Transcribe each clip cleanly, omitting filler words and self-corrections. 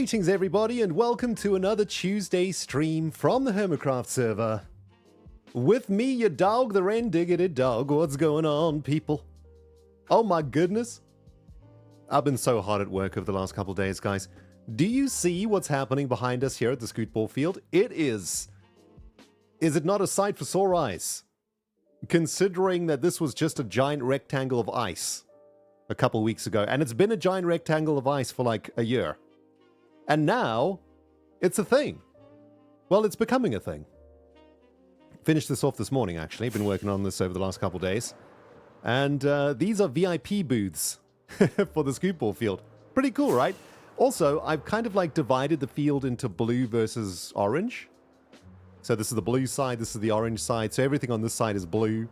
Greetings everybody and welcome to another Tuesday stream from the Hermitcraft server. With me, your dog, the ren-diggity dog. What's going on, people? Oh my goodness. I've been so hard at work over the last couple days, guys. Do you see what's happening behind us here at the scootball field? It is. Is it not a sight for sore eyes? Considering that this was just a giant rectangle of ice a couple weeks ago, and it's been a giant rectangle of ice for like a year. And now, it's a thing. Well, it's becoming a thing. Finished this off this morning, actually. Been working on this over the last couple days. And these are VIP booths for the scootball field. Pretty cool, right? Also, I've kind of like divided the field into blue versus orange. So this is the blue side, this is the orange side. So everything on this side is blue.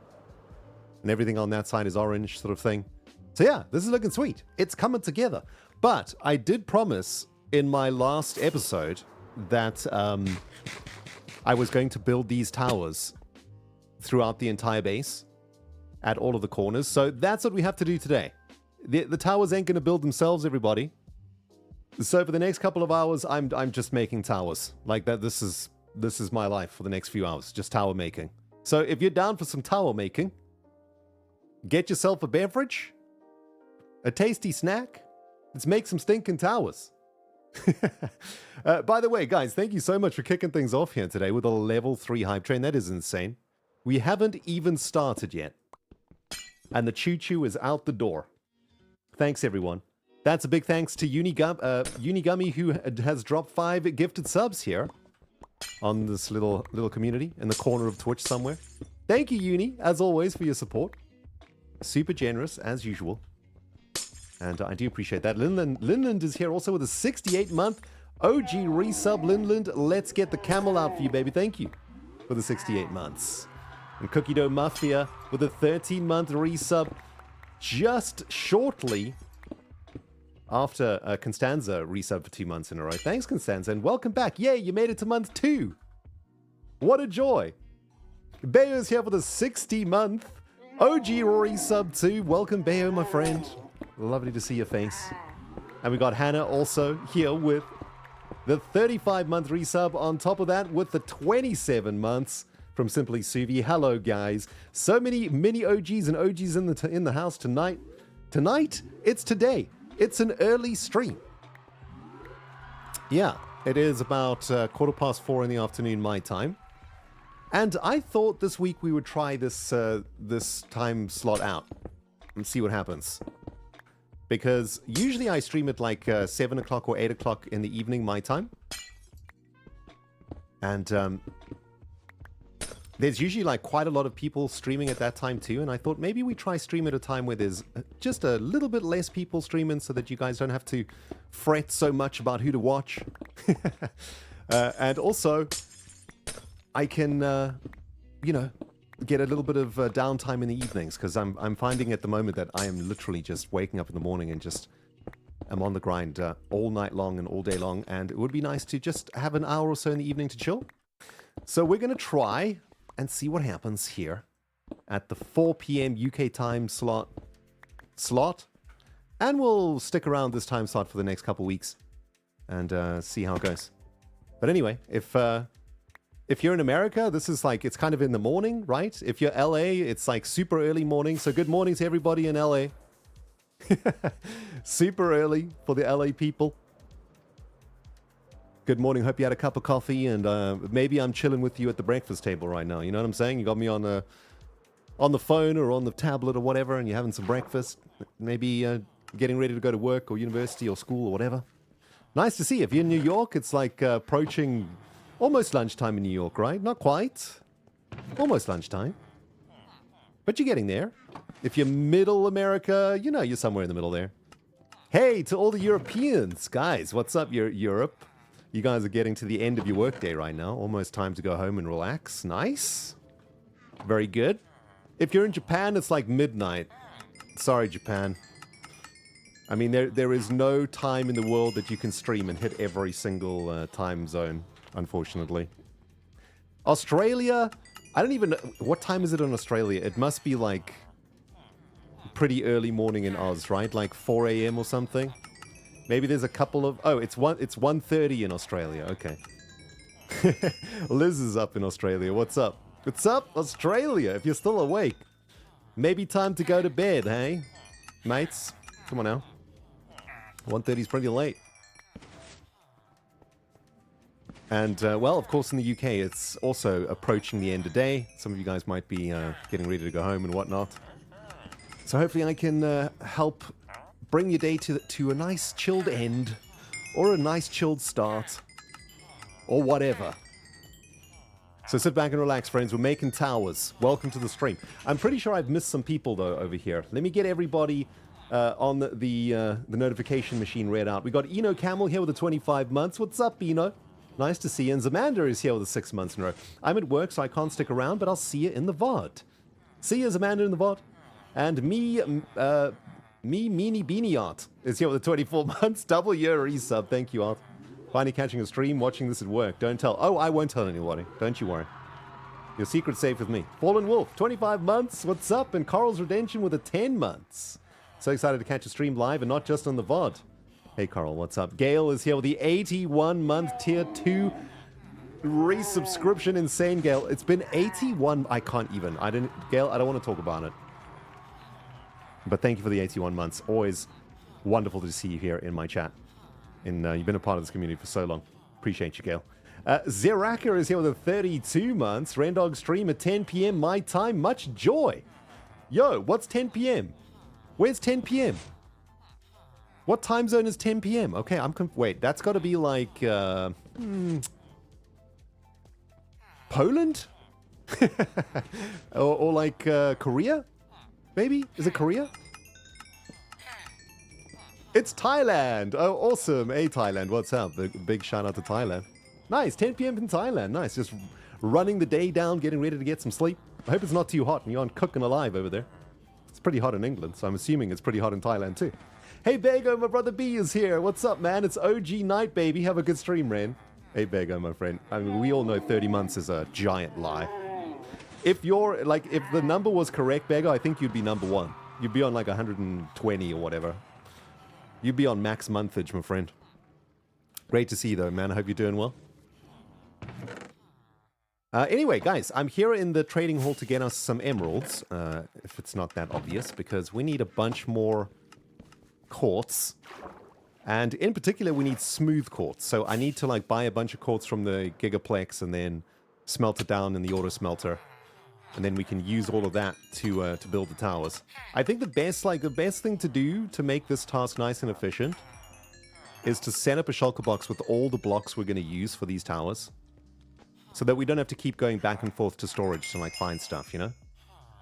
And everything on that side is orange, sort of thing. So yeah, this is looking sweet. It's coming together. But I did promise in my last episode that I was going to build these towers throughout the entire base at all of the corners. So that's what we have to do today. The towers ain't going to build themselves, everybody. So for the next couple of hours, I'm just making towers. Like that. This is my life for the next few hours, just tower making. So if you're down for some tower making, get yourself a beverage, a tasty snack. Let's make some stinking towers. By the way, guys, thank you so much for kicking things off here today with a level 3 hype train. That is insane. We haven't even started yet. And the choo-choo is out the door. Thanks, everyone. That's a big thanks to Unigummy, who has dropped 5 gifted subs here on this little community in the corner of Twitch somewhere. Thank you, Uni, as always, for your support. Super generous, as usual. And I do appreciate that. Linland is here also with a 68-month OG resub. Linland, let's get the camel out for you, baby. Thank you for the 68 months. And Cookie Dough Mafia with a 13-month resub just shortly after Constanza resub for 2 months in a row. Thanks, Constanza, and welcome back. Yay, you made it to month 2. What a joy. Bayo's here for the 60-month OG resub too. Welcome, Bayo, my friend. Lovely to see your face. And we got Hannah also here with the 35-month resub on top of that with the 27 months from Simply Suvi. Hello, guys. So many mini OGs and OGs in the house tonight. Tonight? It's today. It's an early stream. Yeah, it is about 4:15 in the afternoon my time. And I thought this week we would try this time slot out and see what happens. Because usually I stream at like 7 o'clock or 8 o'clock in the evening my time. And there's usually like quite a lot of people streaming at that time too. And I thought maybe we try stream at a time where there's just a little bit less people streaming so that you guys don't have to fret so much about who to watch. And also, I can, you know, get a little bit of downtime in the evenings, because I'm finding at the moment that I am literally just waking up in the morning and just am on the grind all night long and all day long, and it would be nice to just have an hour or so in the evening to chill. So we're going to try and see what happens here at the 4 p.m. UK time slot, and we'll stick around this time slot for the next couple weeks and see how it goes. But anyway, if you're in America, this is like, it's kind of in the morning, right? If you're LA, it's like super early morning. So good morning to everybody in LA. Super early for the LA people. Good morning. Hope you had a cup of coffee, and maybe I'm chilling with you at the breakfast table right now. You know what I'm saying? You got me on the phone or on the tablet or whatever, and you're having some breakfast. Maybe getting ready to go to work or university or school or whatever. Nice to see you. If you're in New York, it's like approaching almost lunchtime in New York, right? Not quite. Almost lunchtime. But you're getting there. If you're middle America, you know, you're somewhere in the middle there. Hey, to all the Europeans. Guys, what's up, Europe? You guys are getting to the end of your workday right now. Almost time to go home and relax. Nice. Very good. If you're in Japan, it's like midnight. Sorry, Japan. I mean, there is no time in the world that you can stream and hit every single time zone. Unfortunately. Australia, I don't even know. What time is it in Australia? It must be like pretty early morning in Oz, right? Like 4 a.m. or something. Maybe there's a couple of... Oh, it's 1:30 in Australia. Okay. Liz is up in Australia. What's up? What's up, Australia? If you're still awake. Maybe time to go to bed, hey? Mates? Come on now. 1:30 is pretty late. And, well, of course, in the UK, it's also approaching the end of day. Some of you guys might be getting ready to go home and whatnot. So hopefully I can help bring your day to a nice chilled end. Or a nice chilled start. Or whatever. So sit back and relax, friends. We're making towers. Welcome to the stream. I'm pretty sure I've missed some people, though, over here. Let me get everybody on the notification machine read out. We got Eno Camel here with the 25 months. What's up, Eno? Nice to see you. And Zamander is here with the 6 months in a row. I'm at work, so I can't stick around, but I'll see you in the VOD. See you, Zamander, in the VOD. And Meanie Beanie Art is here with the 24 months. Double year resub. Thank you, Art. Finally catching a stream, watching this at work. Don't tell. Oh, I won't tell anybody. Don't you worry. Your secret's safe with me. Fallen Wolf, 25 months. What's up? And Coral's Redemption with the 10 months. So excited to catch a stream live and not just on the VOD. Hey, Coral, what's up? Gail is here with the 81-month Tier 2 resubscription. Insane, Gail. It's been 81... I can't even. Gail, I don't want to talk about it. But thank you for the 81 months. Always wonderful to see you here in my chat. You've been a part of this community for so long. Appreciate you, Gail. Zeraka is here with the 32 months. Rendog stream at 10 p.m. my time. Much joy. Yo, what's 10 p.m.? Where's 10 p.m.? What time zone is 10 p.m.? Okay, wait, that's got to be like... Poland? or like Korea? Maybe? Is it Korea? It's Thailand! Oh, awesome. Hey, Thailand, what's up? Big shout out to Thailand. Nice, 10 p.m. in Thailand. Nice, just running the day down, getting ready to get some sleep. I hope it's not too hot and you aren't cooking alive over there. It's pretty hot in England, so I'm assuming it's pretty hot in Thailand too. Hey, Bego, my brother B is here. What's up, man? It's OG night, baby. Have a good stream, Ren. Hey, Bego, my friend. I mean, we all know 30 months is a giant lie. If the number was correct, Bego, I think you'd be number one. You'd be on like 120 or whatever. You'd be on max monthage, my friend. Great to see you, though, man. I hope you're doing well. Anyway, guys, I'm here in the trading hall to get us some emeralds, if it's not that obvious, because we need a bunch more quartz. And in particular, we need smooth quartz. So I need to like buy a bunch of quartz from the Gigaplex and then smelt it down in the auto smelter. And then we can use all of that to build the towers. I think the best thing to do to make this task nice and efficient is to set up a shulker box with all the blocks we're going to use for these towers. So that we don't have to keep going back and forth to storage to like find stuff, you know?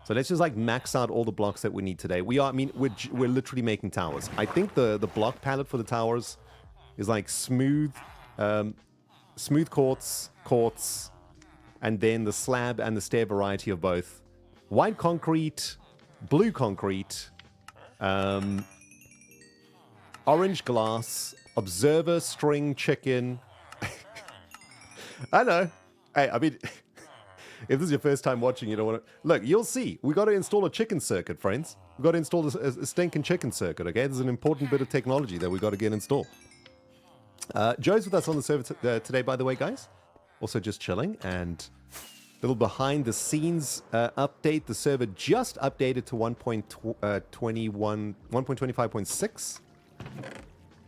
So let's just like max out all the blocks that we need today. We're literally making towers. I think the block palette for the towers is like smooth quartz, and then the slab and the stair variety of both. White concrete, blue concrete, orange glass, observer, string, chicken. I know. Hey, I mean, if this is your first time watching, you don't want to... Look, you'll see. We got to install a chicken circuit, friends. We got to install a stinking chicken circuit, okay? There's an important bit of technology that we got to get installed. Joe's with us on the server today, by the way, guys. Also just chilling, and a little behind the scenes update. The server just updated to 1.25.6.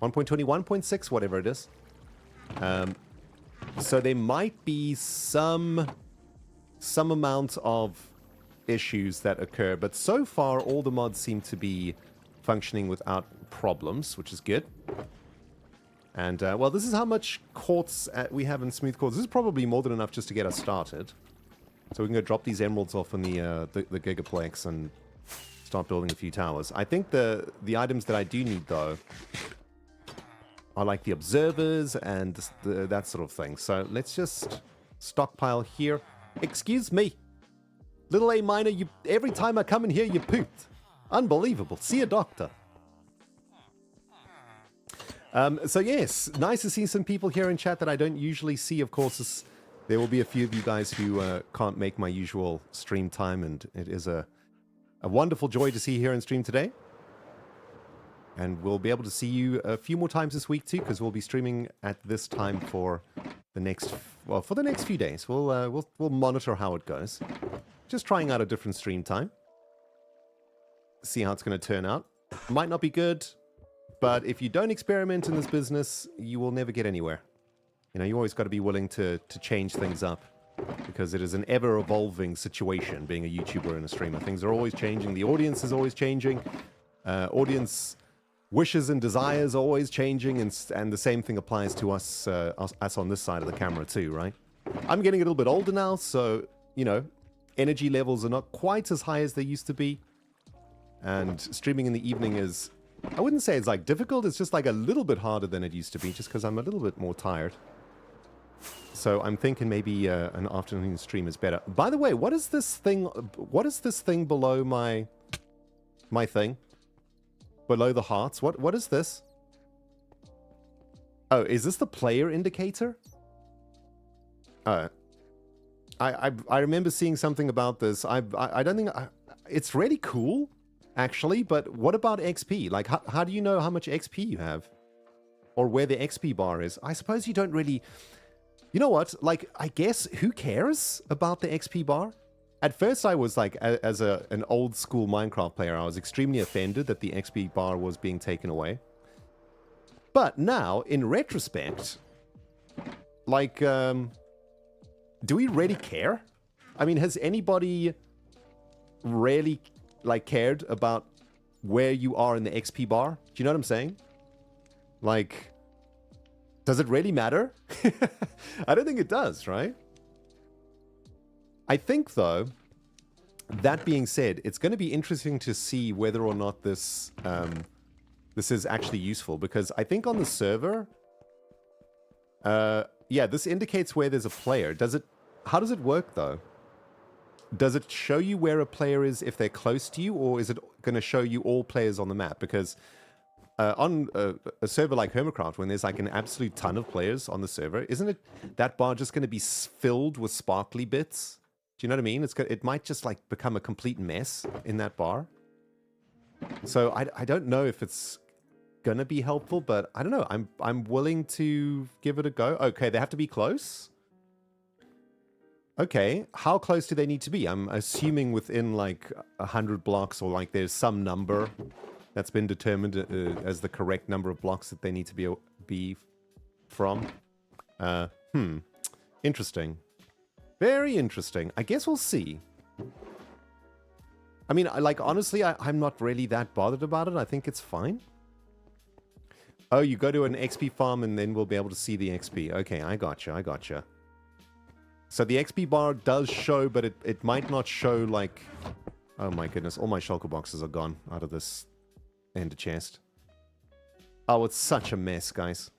1.21.6, whatever it is. So there might be some amount of issues that occur, but so far all the mods seem to be functioning without problems, which is good. And, well, this is how much quartz we have in smooth quartz. This is probably more than enough just to get us started. So we can go drop these emeralds off in the Gigaplex and start building a few towers. I think the items that I do need, though, are like the observers and that sort of thing. So let's just stockpile here. Excuse me. Little A minor, every time I come in here, you pooped. Unbelievable. See a doctor. So yes, nice to see some people here in chat that I don't usually see. Of course, there will be a few of you guys who can't make my usual stream time, and it is a wonderful joy to see you here in stream today. And we'll be able to see you a few more times this week too, because we'll be streaming at this time for the next, well, for the next few days. We'll monitor how it goes. Just trying out a different stream time. See how it's going to turn out. Might not be good, but if you don't experiment in this business, you will never get anywhere. You know, you always got to be willing to change things up, because it is an ever-evolving situation being a YouTuber and a streamer. Things are always changing. The audience is always changing. Audience wishes and desires are always changing, and the same thing applies to us on this side of the camera too, right? I'm getting a little bit older now, so, you know, energy levels are not quite as high as they used to be. And streaming in the evening is, I wouldn't say it's like difficult, it's just like a little bit harder than it used to be, just because I'm a little bit more tired. So I'm thinking maybe an afternoon stream is better. By the way, what is this thing? What is this thing below my thing? Below the hearts? What is this? Oh, is this the player indicator? I remember seeing something about this. I don't think it's really cool, actually. But what about XP? Like, how do you know how much XP you have, or where the XP bar is? I suppose you don't really. You know what? Like, I guess who cares about the XP bar? At first, I was like, as an old school Minecraft player, I was extremely offended that the XP bar was being taken away. But now, in retrospect, like, do we really care? I mean, has anybody really, like, cared about where you are in the XP bar? Do you know what I'm saying? Like, does it really matter? I don't think it does, right? I think, though, that being said, it's going to be interesting to see whether or not this this is actually useful, because I think on the server, yeah, this indicates where there's a player. How does it work, though? Does it show you where a player is if they're close to you, or is it going to show you all players on the map? Because on a server like Hermitcraft, when there's like an absolute ton of players on the server, isn't it that bar just going to be filled with sparkly bits? Do you know what I mean? It might just like become a complete mess in that bar. So I don't know if it's gonna be helpful, but I don't know. I'm willing to give it a go. Okay, they have to be close. Okay, how close do they need to be? I'm assuming within like 100 blocks, or like there's some number that's been determined as the correct number of blocks that they need to be from. Interesting. Very interesting. I guess we'll see. I mean, like, honestly, I'm not really that bothered about it. I think it's fine. Oh, you go to an XP farm and then we'll be able to see the XP. Okay, I gotcha. So the XP bar does show, but it might not show, like... Oh my goodness, all my shulker boxes are gone out of this ender chest. Oh, it's such a mess, guys.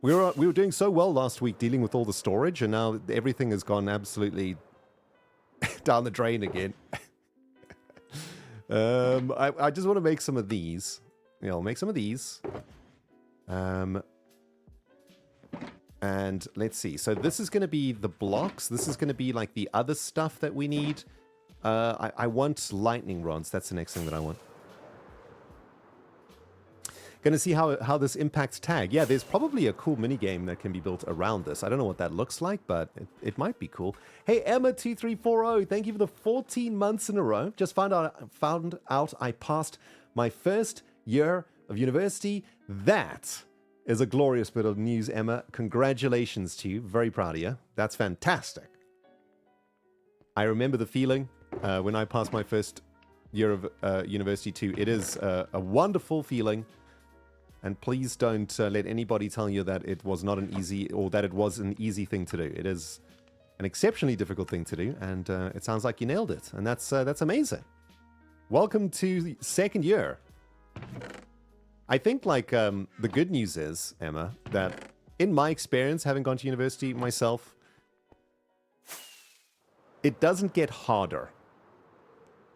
We were doing so well last week dealing with all the storage, and now everything has gone absolutely down the drain again. I just want to make some of these. Yeah, I'll make some of these. And let's see. So this is going to be the blocks. This is going to be like the other stuff that we need. I want lightning rods. That's the next thing that I want. Going to see how this impacts tag. Yeah, there's probably a cool minigame that can be built around this. I don't know what that looks like, but it might be cool. Hey, Emma2340, thank you for the 14 months in a row. Just found out I passed my first year of university. That is a glorious bit of news, Emma. Congratulations to you. Very proud of you. That's fantastic. I remember the feeling when I passed my first year of university too. It is a wonderful feeling. And please don't let anybody tell you that it was not an easy, or that it was an easy thing to do. It is an exceptionally difficult thing to do, and it sounds like you nailed it. And that's amazing. Welcome to second year. I think, like, the good news is, Emma, that in my experience, having gone to university myself, it doesn't get harder.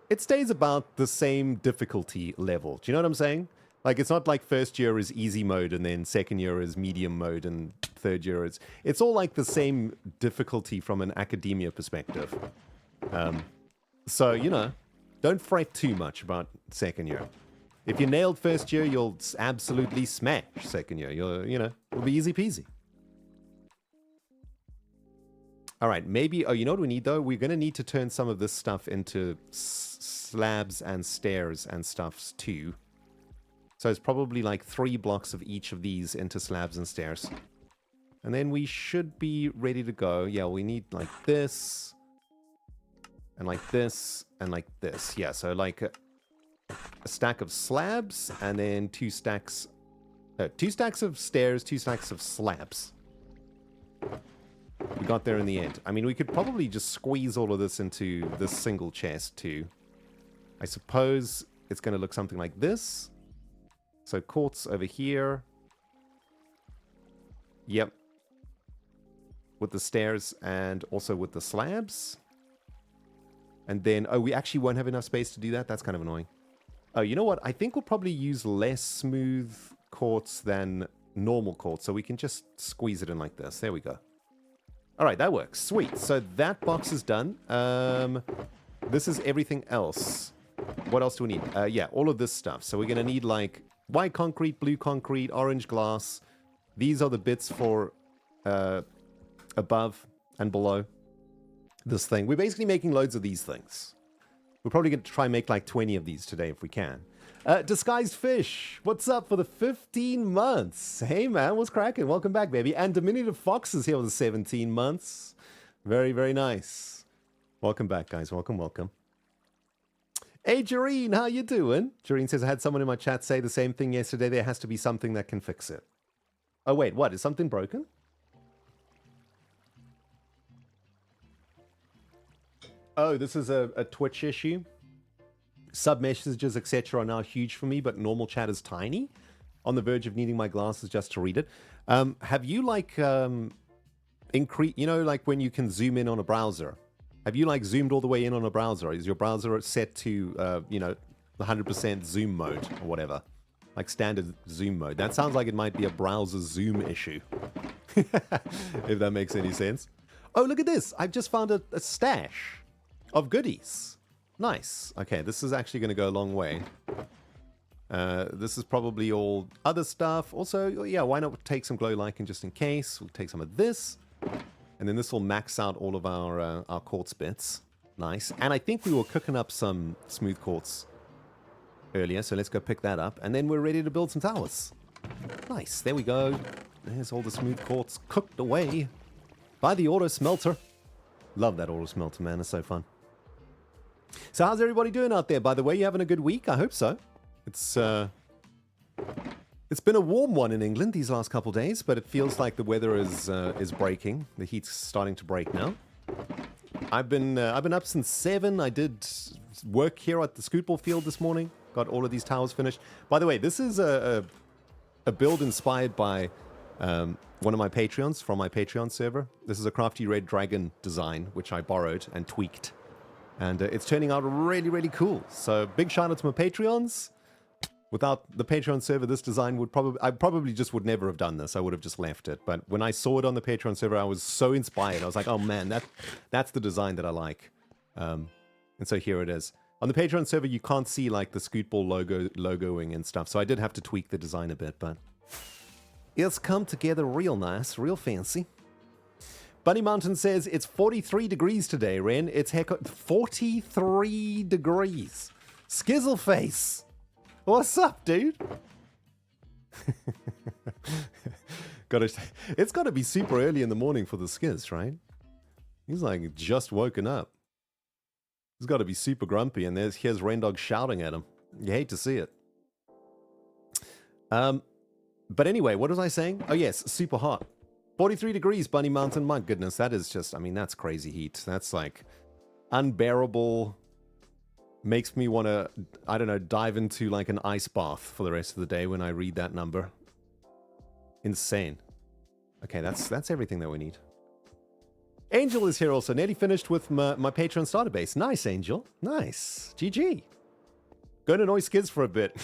It stays about the same difficulty level. Do you know what I'm saying? Like, it's not like first year is easy mode and then second year is medium mode and third year is... It's all like the same difficulty from an academia perspective. So, you know, don't fret too much about second year. If you nailed first year, you'll absolutely smash second year. It'll be easy peasy. All right, maybe, oh, you know what we need though? We're going to need to turn some of this stuff into slabs and stairs and stuffs too. So it's probably like 3 blocks of each of these into slabs and stairs. And then we should be ready to go. Yeah, we need like this, and like this, and like this. Yeah, so like a stack of slabs, and then 2 stacks of stairs, 2 stacks of slabs. We got there in the end. I mean, we could probably just squeeze all of this into this single chest too. I suppose it's going to look something like this. So quartz over here. Yep. With the stairs and also with the slabs. And then, oh, we actually won't have enough space to do that. That's kind of annoying. Oh, you know what? I think we'll probably use less smooth quartz than normal quartz. So we can just squeeze it in like this. There we go. All right, that works. Sweet. So that box is done. This is everything else. What else do we need? Yeah, all of this stuff. So we're going to need like white concrete, blue concrete, orange glass. These are the bits for above and below this thing. We're basically making loads of these things. We're probably going to try and make like 20 of these today if we can. Disguised Fish, what's up for the 15 months? Hey man, what's cracking? Welcome back, baby. And Diminutive Fox is here with the 17 months. Very, very nice. Welcome back, guys. Welcome, welcome. Hey, Jareen, how you doing? Jareen says, I had someone in my chat say the same thing yesterday. There has to be something that can fix it. Oh, wait, what? Is something broken? Oh, this is a Twitch issue. Sub messages, etc. are now huge for me, but normal chat is tiny. On the verge of needing my glasses just to read it. Have you like increase? You know, like when you can zoom in on a browser. Have you like zoomed all the way in on a browser? Is your browser set to 100% zoom mode or whatever, like standard zoom mode? That sounds like it might be a browser zoom issue. If that makes any sense. Oh, look at this! I've just found a stash of goodies. Nice. Okay, this is actually going to go a long way. This is probably all other stuff. Also, yeah, why not take some glow lichen just in case? We'll take some of this. And then this will max out all of our quartz bits. Nice. And I think we were cooking up some smooth quartz earlier, so let's go pick that up. And then we're ready to build some towers. Nice. There we go. There's all the smooth quartz cooked away by the auto smelter. Love that auto smelter, man. It's so fun. So how's everybody doing out there? By the way, you having a good week? I hope so. It's been a warm one in England these last couple days, but it feels like the weather is breaking. The heat's starting to break now. I've been up since 7. I did work here at the scootball field this morning. Got all of these towers finished. By the way, this is a build inspired by one of my Patreons from my Patreon server. This is a Crafty Red Dragon design, which I borrowed and tweaked. And it's turning out really, really cool. So big shout out to my Patreons. Without the Patreon server, this design I probably just would never have done this. I would have just left it. But when I saw it on the Patreon server, I was so inspired. I was like, oh man, that's the design that I like. And so here it is. On the Patreon server, you can't see like the Scootball logoing and stuff. So I did have to tweak the design a bit, but it's come together real nice, real fancy. Bunny Mountain says, it's 43 degrees today, Ren. It's 43 degrees. Skizzleface. What's up, dude? It's got to be super early in the morning for the Skiz, right? He's like just woken up. He's got to be super grumpy, and here's Rendog shouting at him. You hate to see it. But anyway, what was I saying? Oh yes, super hot. 43 degrees, Bunny Mountain. My goodness, that is just, I mean, that's crazy heat. That's like unbearable. Makes me want to, I don't know, dive into like an ice bath for the rest of the day when I read that number. Insane. Okay, that's everything that we need. Angel is here also. Nearly finished with my Patreon starter base. Nice, Angel. Nice. GG. Going to annoy Skids for a bit.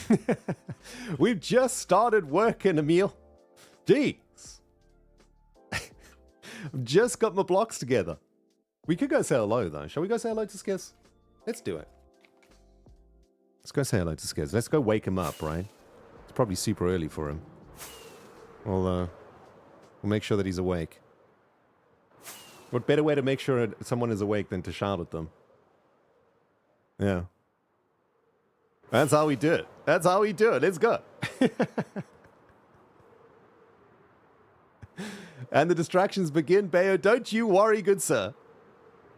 We've just started working, Emil. Jeez. I've just got my blocks together. We could go say hello, though. Shall we go say hello to Skiz? Let's do it. Let's go say hello to Skiz. Let's go wake him up, right? It's probably super early for him. We'll make sure that he's awake. What better way to make sure someone is awake than to shout at them? Yeah. That's how we do it. That's how we do it. Let's go. And the distractions begin, Bayo. Don't you worry, good sir.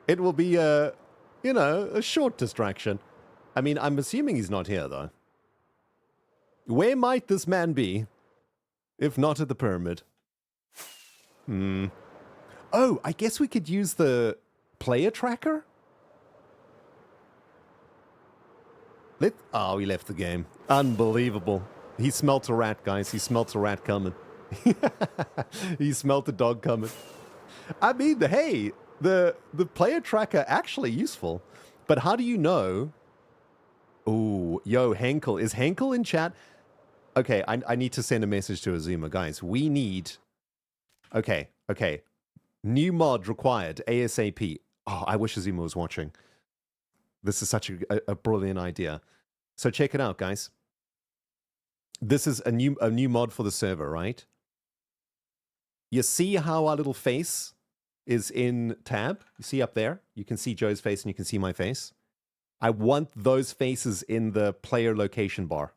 It will be a short distraction. I mean, I'm assuming he's not here, though. Where might this man be, if not at the pyramid? Oh, I guess we could use the player tracker? Oh, he left the game. Unbelievable. He smelt a rat, guys. He smelt a rat coming. He smelt a dog coming. I mean, hey, the player tracker actually useful. But how do you know? Ooh, yo, Henkel. Is Henkel in chat? Okay, I need to send a message to Xisuma. Guys, we need... Okay. New mod required, ASAP. Oh, I wish Xisuma was watching. This is such a brilliant idea. So check it out, guys. This is a new mod for the server, right? You see how our little face is in tab? You see up there? You can see Joe's face and you can see my face. I want those faces in the player location bar.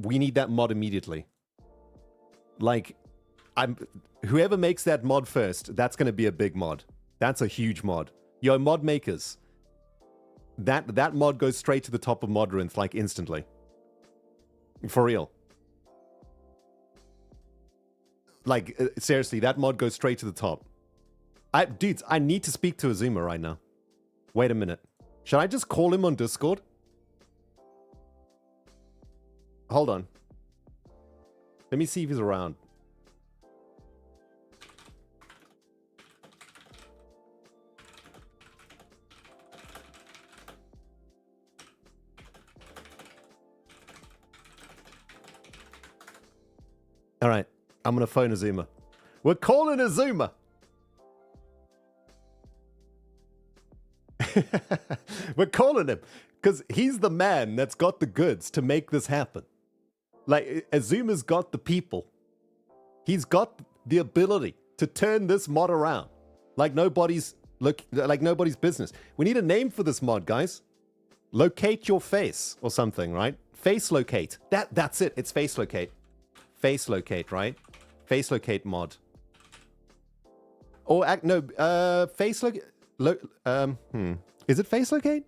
We need that mod immediately. Like, whoever makes that mod first, that's going to be a big mod. That's a huge mod. Yo, mod makers. That mod goes straight to the top of Modrinth, like, instantly. For real. Like, seriously, that mod goes straight to the top. Dudes, I need to speak to Xisuma right now. Wait a minute. Should I just call him on Discord? Hold on. Let me see if he's around. All right, I'm going to phone Xisuma. We're calling Xisuma. We're calling him because he's the man that's got the goods to make this happen. Like, Xuma's got the people. He's got the ability to turn this mod around like nobody's business. We need a name for this mod, guys. Locate your face or something, right? Face locate. That's it. It's face locate. Face locate, right? Face locate mod. Or face locate. Is it face locate?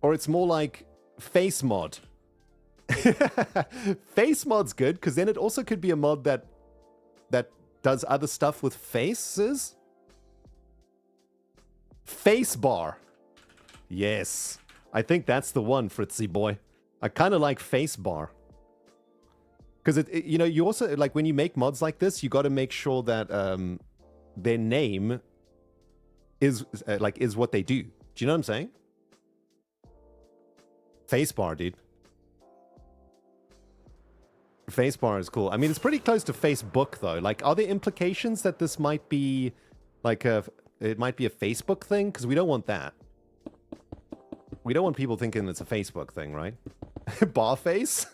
Or it's more like face mod. Face mod's good because then it also could be a mod that does other stuff with faces. Face bar. Yes. I think that's the one, Fritzy boy. I kind of like face bar. Because, you also, like, when you make mods like this, you got to make sure that their name is what they do. Do you know what I'm saying? Face bar, dude. Face bar is cool. I mean, it's pretty close to Facebook, though. Like, are there implications that this might be, like, it might be a Facebook thing? Because we don't want that. We don't want people thinking it's a Facebook thing, right? Bar face?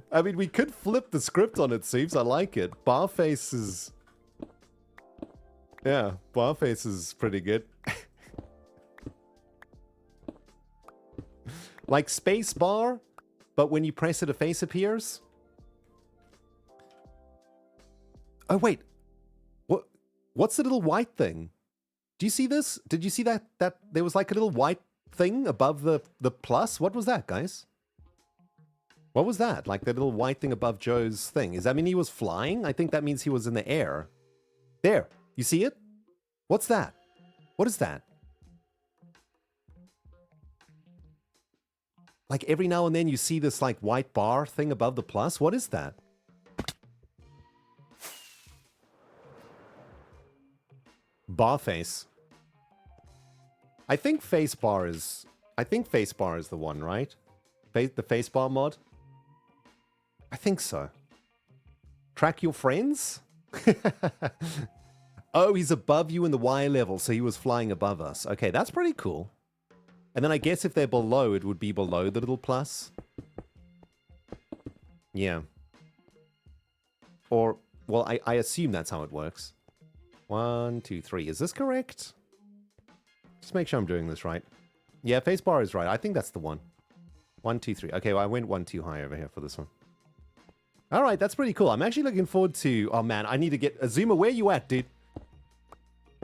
I mean, we could flip the script on it, Seeps. I like it. Bar face is... Yeah, bar face is pretty good. Like space bar, but when you press it, a face appears. Oh, wait. What's the little white thing? Do you see this? Did you see that there was like a little white thing above the plus? What was that, guys? What was that? Like the little white thing above Joe's thing. Does that mean he was flying? I think that means he was in the air. There. You see it? What's that? What is that? Like every now and then you see this like white bar thing above the plus. What is that? Bar face. I think face bar is the one, right? The face bar mod? I think so. Track your friends? Oh, he's above you in the Y level, so he was flying above us. Okay, that's pretty cool. And then I guess if they're below, it would be below the little plus. Yeah. Or, well, I assume that's how it works. 1, 2, 3. Is this correct? Just make sure I'm doing this right. Yeah, face bar is right. I think that's the one. 1, 2, 3. Okay, well, I went one too high over here for this one. All right, that's pretty cool. I'm actually looking forward to... Oh, man, I need to get... Xisuma, where you at, dude?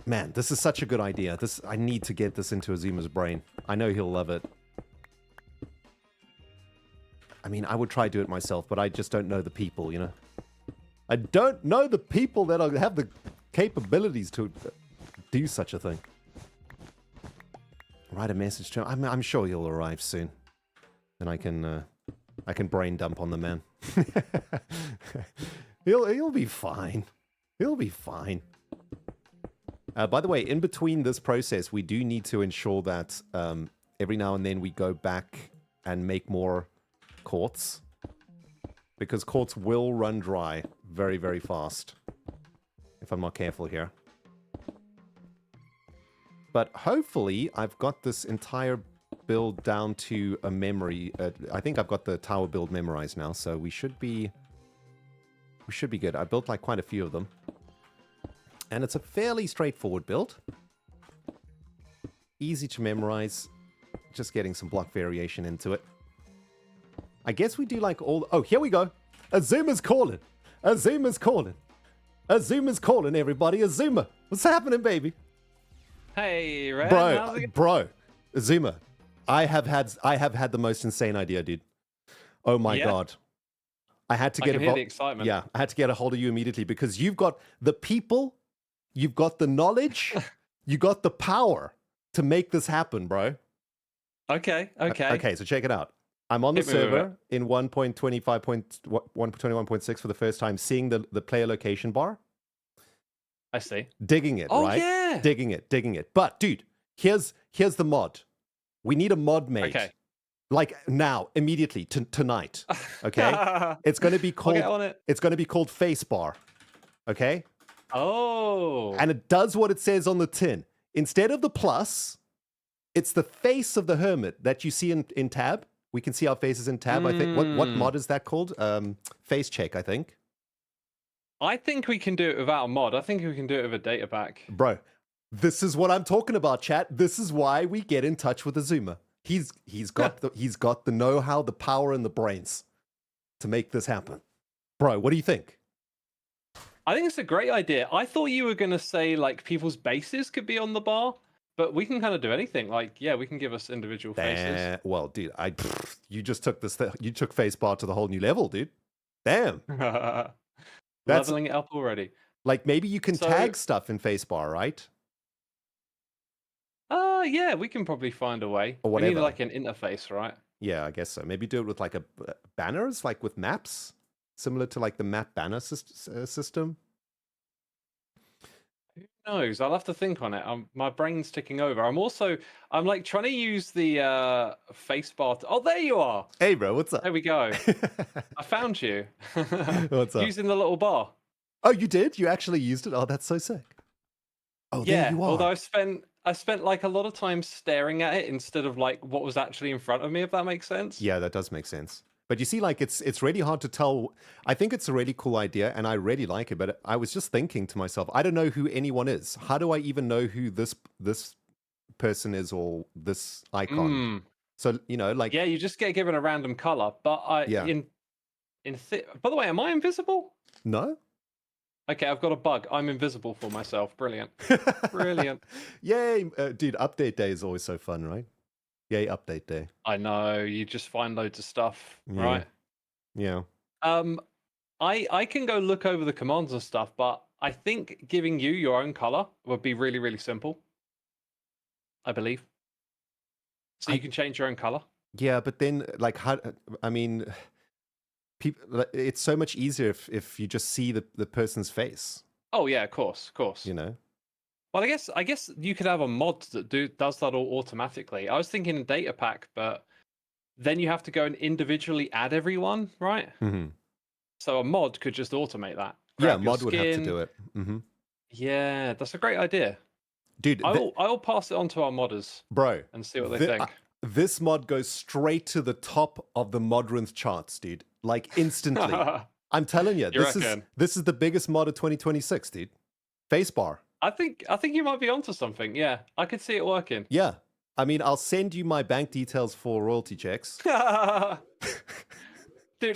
Man, this is such a good idea. I need to get this into Xuma's brain. I know he'll love it. I mean, I would try to do it myself, but I just don't know the people, you know? I don't know the people that have the capabilities to do such a thing. Write a message to him. I'm sure he'll arrive soon. Then I can brain dump on the man. He'll be fine. He'll be fine. By the way, in between this process, we do need to ensure that every now and then we go back and make more quartz. Because quartz will run dry very, very fast. If I'm not careful here. But hopefully, I've got this entire build down to a memory. I think I've got the tower build memorized now, so we should be good. I built like quite a few of them. And it's a fairly straightforward build. Easy to memorize. Just getting some block variation into it. I guess we do like all... Oh, here we go. Xuma's calling. Xuma's calling. Xuma's calling, everybody. Xisuma. What's happening, baby? Hey, Red. Bro. Xisuma. I have had the most insane idea, dude. Oh my God. I had to get I can hear the excitement. Yeah, I had to get a hold of you immediately because you've got the people, you've got the knowledge, you got the power to make this happen, bro. Okay. Okay, so check it out. I'm on the server in 1.21.6 for the first time, seeing the player location bar. I see. Digging it, right? Yeah. Digging it. But, dude, here's the mod. We need a mod made. Okay. Like now, immediately, tonight. Okay? It's going to be called... I'll get on it. It's going to be called face bar. Okay? Oh. And it does what it says on the tin. Instead of the plus, it's the face of the hermit that you see in tab. We can see our faces in tab, I think. What mod is that called? Face check, I think. I think we can do it without a mod. I think we can do it with a data pack. Bro, this is what I'm talking about, chat. This is why we get in touch with Xisuma. He's got the know-how, the power, and the brains to make this happen. Bro, what do you think? I think it's a great idea. I thought you were going to say like people's bases could be on the bar, but we can kind of do anything. Like, yeah, we can give us individual faces. Well, dude, you just took you took face bar to the whole new level, dude. Damn. Leveling it up already. Like maybe you can tag stuff in face bar, right? Yeah, we can probably find a way. Or whatever. We need like an interface, right? Yeah, I guess so. Maybe do it with like banners, like with maps, similar to like the map banner system. Who knows? I'll have to think on it. My brain's ticking over. I'm like trying to use the face bar. Oh, there you are. Hey, bro, what's up? There we go. I found you. What's up? Using the little bar. Oh, you did? You actually used it? Oh, that's so sick. Oh, yeah, there you are. Although I spent like a lot of time staring at it instead of like what was actually in front of me, if that makes sense. Yeah, that does make sense. But you see, like it's really hard to tell. I think it's a really cool idea, and I really like it. But I was just thinking to myself, I don't know who anyone is. How do I even know who this person is or this icon? So like you just get given a random color. But by the way, am I invisible? No. Okay, I've got a bug. I'm invisible for myself. Brilliant. Brilliant. Yay, dude! Update day is always so fun, right? Yay, update day. I know, you just find loads of stuff, right? Yeah. I can go look over the commands and stuff, but I think giving you your own color would be really, really simple. I believe. So you can change your own color. Yeah, but then like people, it's so much easier if you just see the person's face. Oh yeah, of course. Well, I guess you could have a mod that does that all automatically. I was thinking a data pack, but then you have to go and individually add everyone, right? Mm-hmm. So a mod could just automate that. Yeah, mod would have to do it. Mm-hmm. Yeah, that's a great idea. Dude, I'll pass it on to our modders, bro, and see what they think. This mod goes straight to the top of the Modrinth charts, dude. Like instantly. I'm telling you, this is the biggest mod of 2026, dude. Facebar. I think you might be onto something. Yeah, I could see it working. Yeah. I mean, I'll send you my bank details for royalty checks. Dude,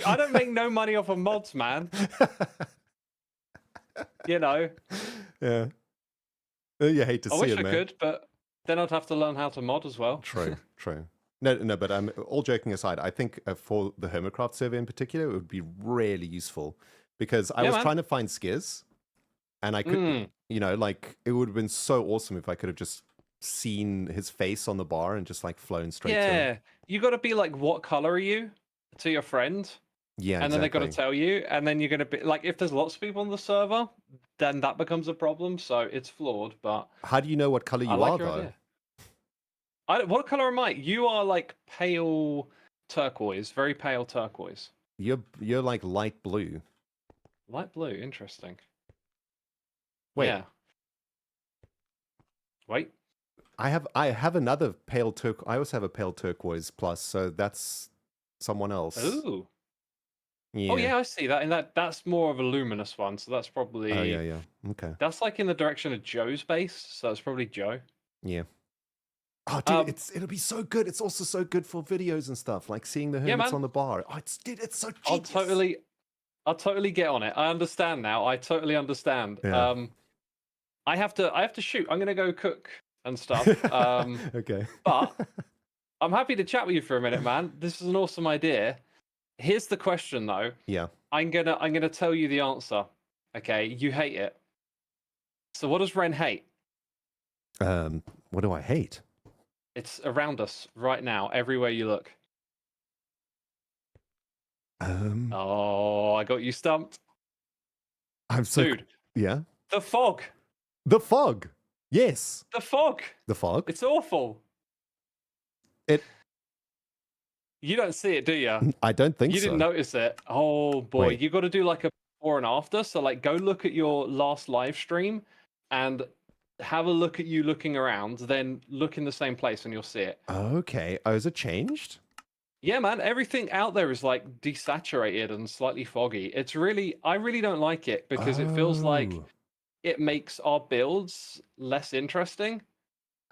I don't make no money off of mods, man. You know. Yeah. You hate to see it, man. I wish I could, but then I'd have to learn how to mod as well. True. No, but all joking aside, I think for the Hermitcraft server in particular, it would be really useful because I was trying to find Skiz, and I couldn't, like, it would have been so awesome if I could have just seen his face on the bar and just like flown straight to him. Yeah, you got to be like, what color are you to your friend? Yeah, and then they've got to tell you, and then you're going to be like, if there's lots of people on the server, then that becomes a problem. So it's flawed. But how do you know what color you are, though? What color am I? You are like pale turquoise, very pale turquoise. You're like light blue. Light blue, interesting. Wait. Yeah. Wait. I have another pale turquoise. I also have a pale turquoise plus, so that's someone else. Ooh. Yeah. Oh yeah, I see that. And that's more of a luminous one, so that's probably. Oh yeah. Okay. That's like in the direction of Joe's base, so it's probably Joe. Yeah. Oh, dude, it'll be so good. It's also so good for videos and stuff, like seeing the hermits on the bar. Oh, it's so genius. I'll totally get on it. I understand now. I totally understand. Yeah. I have to shoot. I'm gonna go cook and stuff. Okay. But I'm happy to chat with you for a minute, man. This is an awesome idea. Here's the question, though. Yeah. I'm gonna tell you the answer. Okay, you hate it. So what does Ren hate? What do I hate? It's around us right now, everywhere you look. Oh, I got you stumped. I'm so... Dude. Yeah? The fog. The fog. Yes. The fog. The fog. It's awful. You don't see it, do you? I don't think so. You didn't notice it. Oh, boy. Wait. You got to do like a before and after. So, like, go look at your last live stream and have a look at you looking around. Then look in the same place and you'll see it. Okay. Oh, is it changed? Yeah, man. Everything out there is, like, desaturated and slightly foggy. I really don't like it because it feels like it makes our builds less interesting.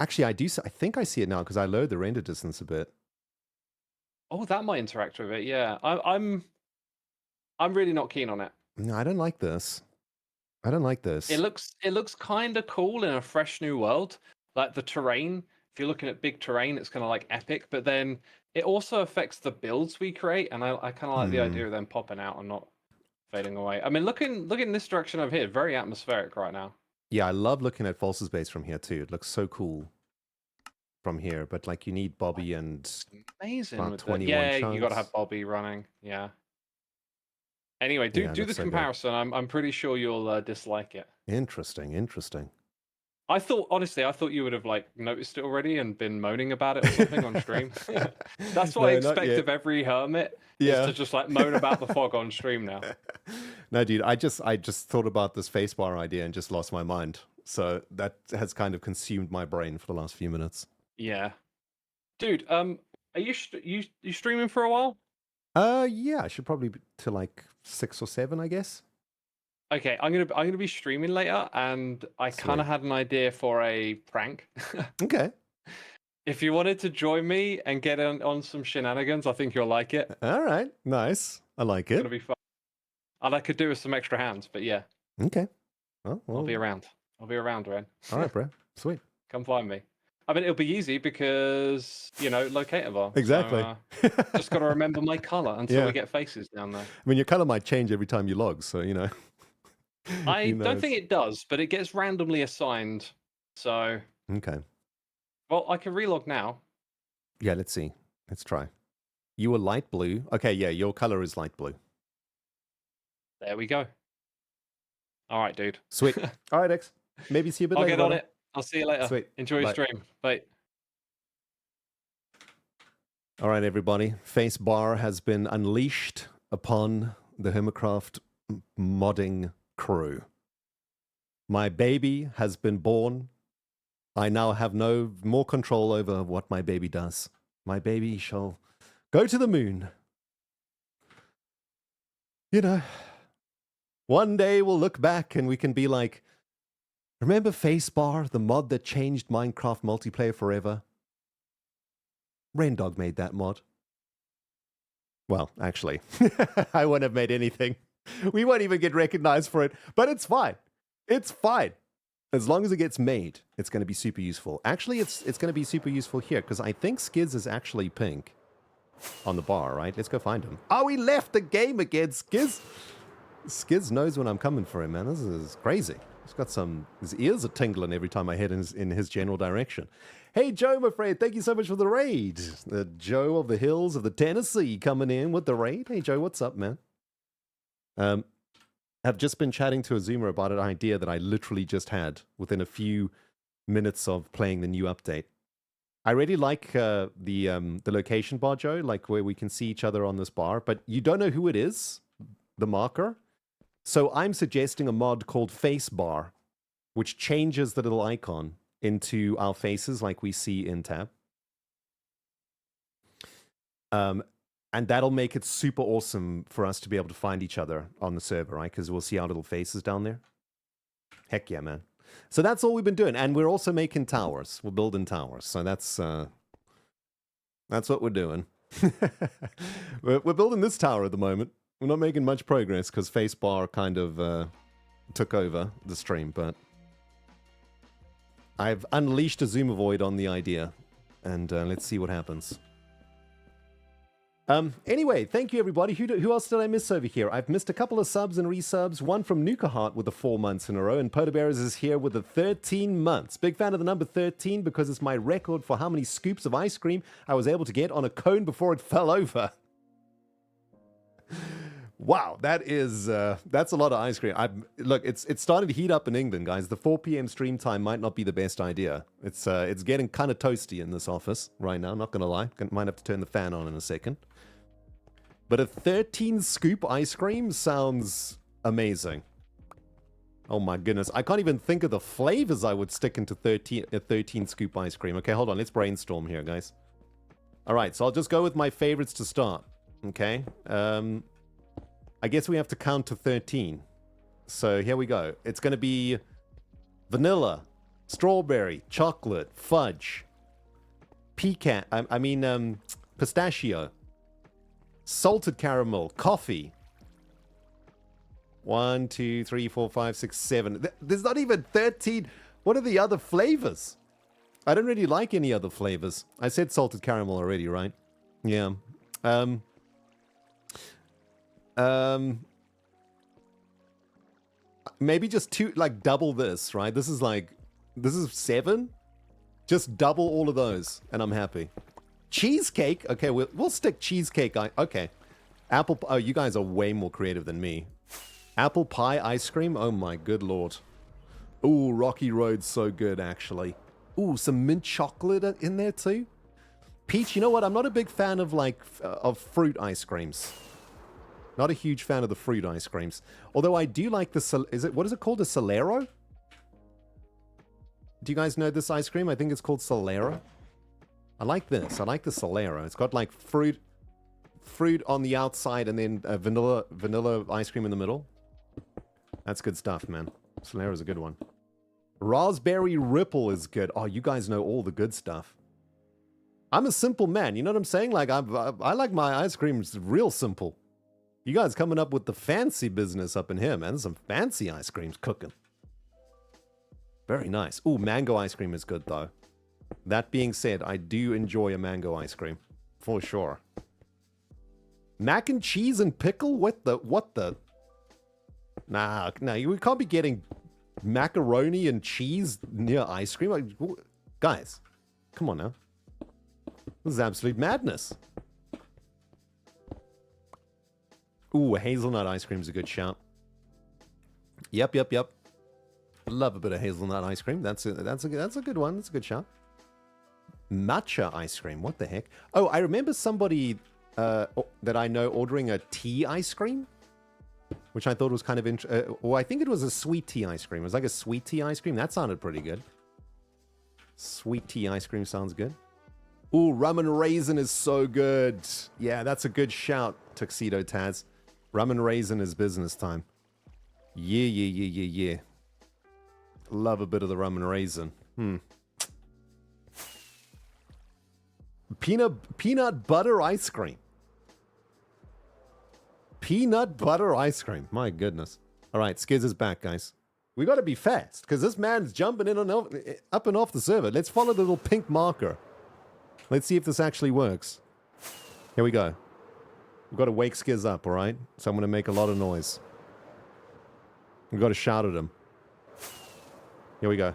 Actually, I think I see it now because I lowered the render distance a bit. Oh, that might interact with it. Yeah, I'm really not keen on it. No, I don't like this. I don't like this. It looks kind of cool in a fresh new world. Like the terrain. If you're looking at big terrain, it's kind of like epic. But then it also affects the builds we create, and I kind of like the idea of them popping out and not fading away. I mean, look in this direction over here. Very atmospheric right now. Yeah, I love looking at False's base from here too. It looks so cool from here, but like you need Bobby and amazing with 21 yeah, chunks. you got to have Bobby running. Yeah. Anyway, do the comparison. I'm pretty sure you'll dislike it. Interesting. Honestly, I thought you would have like noticed it already and been moaning about it or something on stream. That's what I expect of every hermit. Is to just like moan about the fog on stream now. No, dude, I just thought about this facebar idea and just lost my mind. So that has kind of consumed my brain for the last few minutes. Yeah, dude. Are you streaming for a while? Yeah, I should probably be to like 6 or 7, I guess. Okay, I'm gonna be streaming later, and I kind of had an idea for a prank. Okay. If you wanted to join me and get on some shenanigans, I think you'll like it. All right, nice. I like it. It's gonna be fun, and I could do with some extra hands, but yeah. Okay. Well, I'll be around, Ren. All right, bro. Sweet. Come find me. I mean, it'll be easy because, locator bar. Exactly. So, just got to remember my color until we get faces down there. I mean, your color might change every time you log, so, I don't think it does, but it gets randomly assigned. So. Okay. Well, I can relog now. Yeah, let's see. Let's try. You were light blue. Okay, yeah, your color is light blue. There we go. All right, dude. Sweet. All right, X. Maybe see you a bit later. I'll get on it. I'll see you later. Sweet. Enjoy your stream. Bye. All right, everybody. Facebar has been unleashed upon the Hermitcraft modding crew. My baby has been born. I now have no more control over what my baby does. My baby shall go to the moon. You know, one day we'll look back and we can be like, remember Facebar, the mod that changed Minecraft multiplayer forever? Raindog made that mod. Well, actually, I wouldn't have made anything. We won't even get recognized for it, but it's fine. It's fine. As long as it gets made, it's going to be super useful. Actually, it's going to be super useful here, because I think Skiz is actually pink on the bar, right? Let's go find him. Oh, he left the game again, Skiz. Skiz knows when I'm coming for him, man. This is crazy. He's got some... His ears are tingling every time I head in his general direction. Hey, Joe, my friend, thank you so much for the raid. The Joe of the hills of the Tennessee coming in with the raid. Hey, Joe, what's up, man? I've just been chatting to Xisuma about an idea that I literally just had within a few minutes of playing the new update. I really like the location bar, Joe, like where we can see each other on this bar, but you don't know who it is, the marker. So I'm suggesting a mod called Face Bar, which changes the little icon into our faces like we see in tab. And that'll make it super awesome for us to be able to find each other on the server, right? Because we'll see our little faces down there. Heck yeah, man. So that's all we've been doing. And we're also making towers. We're building towers. So that's what we're doing. We're building this tower at the moment. We're not making much progress because Facebar kind of took over the stream, but I've unleashed a Zoomovoid on the idea, and let's see what happens. Anyway, thank you, everybody. Who else did I miss over here? I've missed a couple of subs and resubs. One from Nukaheart with the 4 months in a row, and Podabears is here with the 13 months. Big fan of the number 13 because it's my record for how many scoops of ice cream I was able to get on a cone before it fell over. Wow, that's a lot of ice cream. Look, it's starting to heat up in England, guys. The 4 p.m. stream time might not be the best idea. It's getting kind of toasty in this office right now. Not gonna lie, might have to turn the fan on in a second. But a 13 scoop ice cream sounds amazing. Oh my goodness, I can't even think of the flavors I would stick into 13 scoop ice cream. Okay, hold on, let's brainstorm here, guys. All right, so I'll just go with my favorites to start. Okay. I guess we have to count to 13. So here we go. It's going to be vanilla, strawberry, chocolate, fudge, pecan, pistachio, salted caramel, coffee. 1, 2, 3, 4, 5, 6, 7. There's not even 13. What are the other flavors? I don't really like any other flavors. I said salted caramel already, right? Yeah. Maybe just two, like double this, right? This is 7. Just double all of those, and I'm happy. Cheesecake? Okay, we'll stick cheesecake. Okay. Apple, oh, you guys are way more creative than me. Apple pie ice cream? Oh my good lord. Ooh, Rocky Road's so good, actually. Ooh, some mint chocolate in there too. Peach, you know what? I'm not a big fan of of fruit ice creams. Not a huge fan of the fruit ice creams. Although I do like what is it called? A Solero? Do you guys know this ice cream? I think it's called Solero. I like this. I like the Solero. It's got like fruit on the outside and then vanilla ice cream in the middle. That's good stuff, man. Solero's a good one. Raspberry Ripple is good. Oh, you guys know all the good stuff. I'm a simple man. You know what I'm saying? Like I like my ice creams real simple. You guys coming up with the fancy business up in here, man. There's some fancy ice creams cooking. Very nice. Ooh, mango ice cream is good, though. That being said, I do enjoy a mango ice cream. For sure. Mac and cheese and pickle? What the? Nah, we can't be getting macaroni and cheese near ice cream. Guys, come on now. This is absolute madness. Ooh, hazelnut ice cream is a good shout. Yep. Love a bit of hazelnut ice cream. That's a good one. That's a good shout. Matcha ice cream. What the heck? Oh, I remember somebody that I know ordering a tea ice cream. which I thought was kind of interesting. Well, I think it was a sweet tea ice cream. It was like a sweet tea ice cream. That sounded pretty good. Sweet tea ice cream sounds good. Ooh, rum and raisin is so good. Yeah, that's a good shout, Tuxedo Taz. Rum and raisin is business time. Yeah. Love a bit of the rum and raisin. Peanut butter ice cream. Peanut butter ice cream. My goodness. All right, Skiz is back, guys. We got to be fast because this man's jumping in and up and off the server. Let's follow the little pink marker. Let's see if this actually works. Here we go. We've got to wake Skiz up, all right? So I'm going to make a lot of noise. We've got to shout at him. Here we go.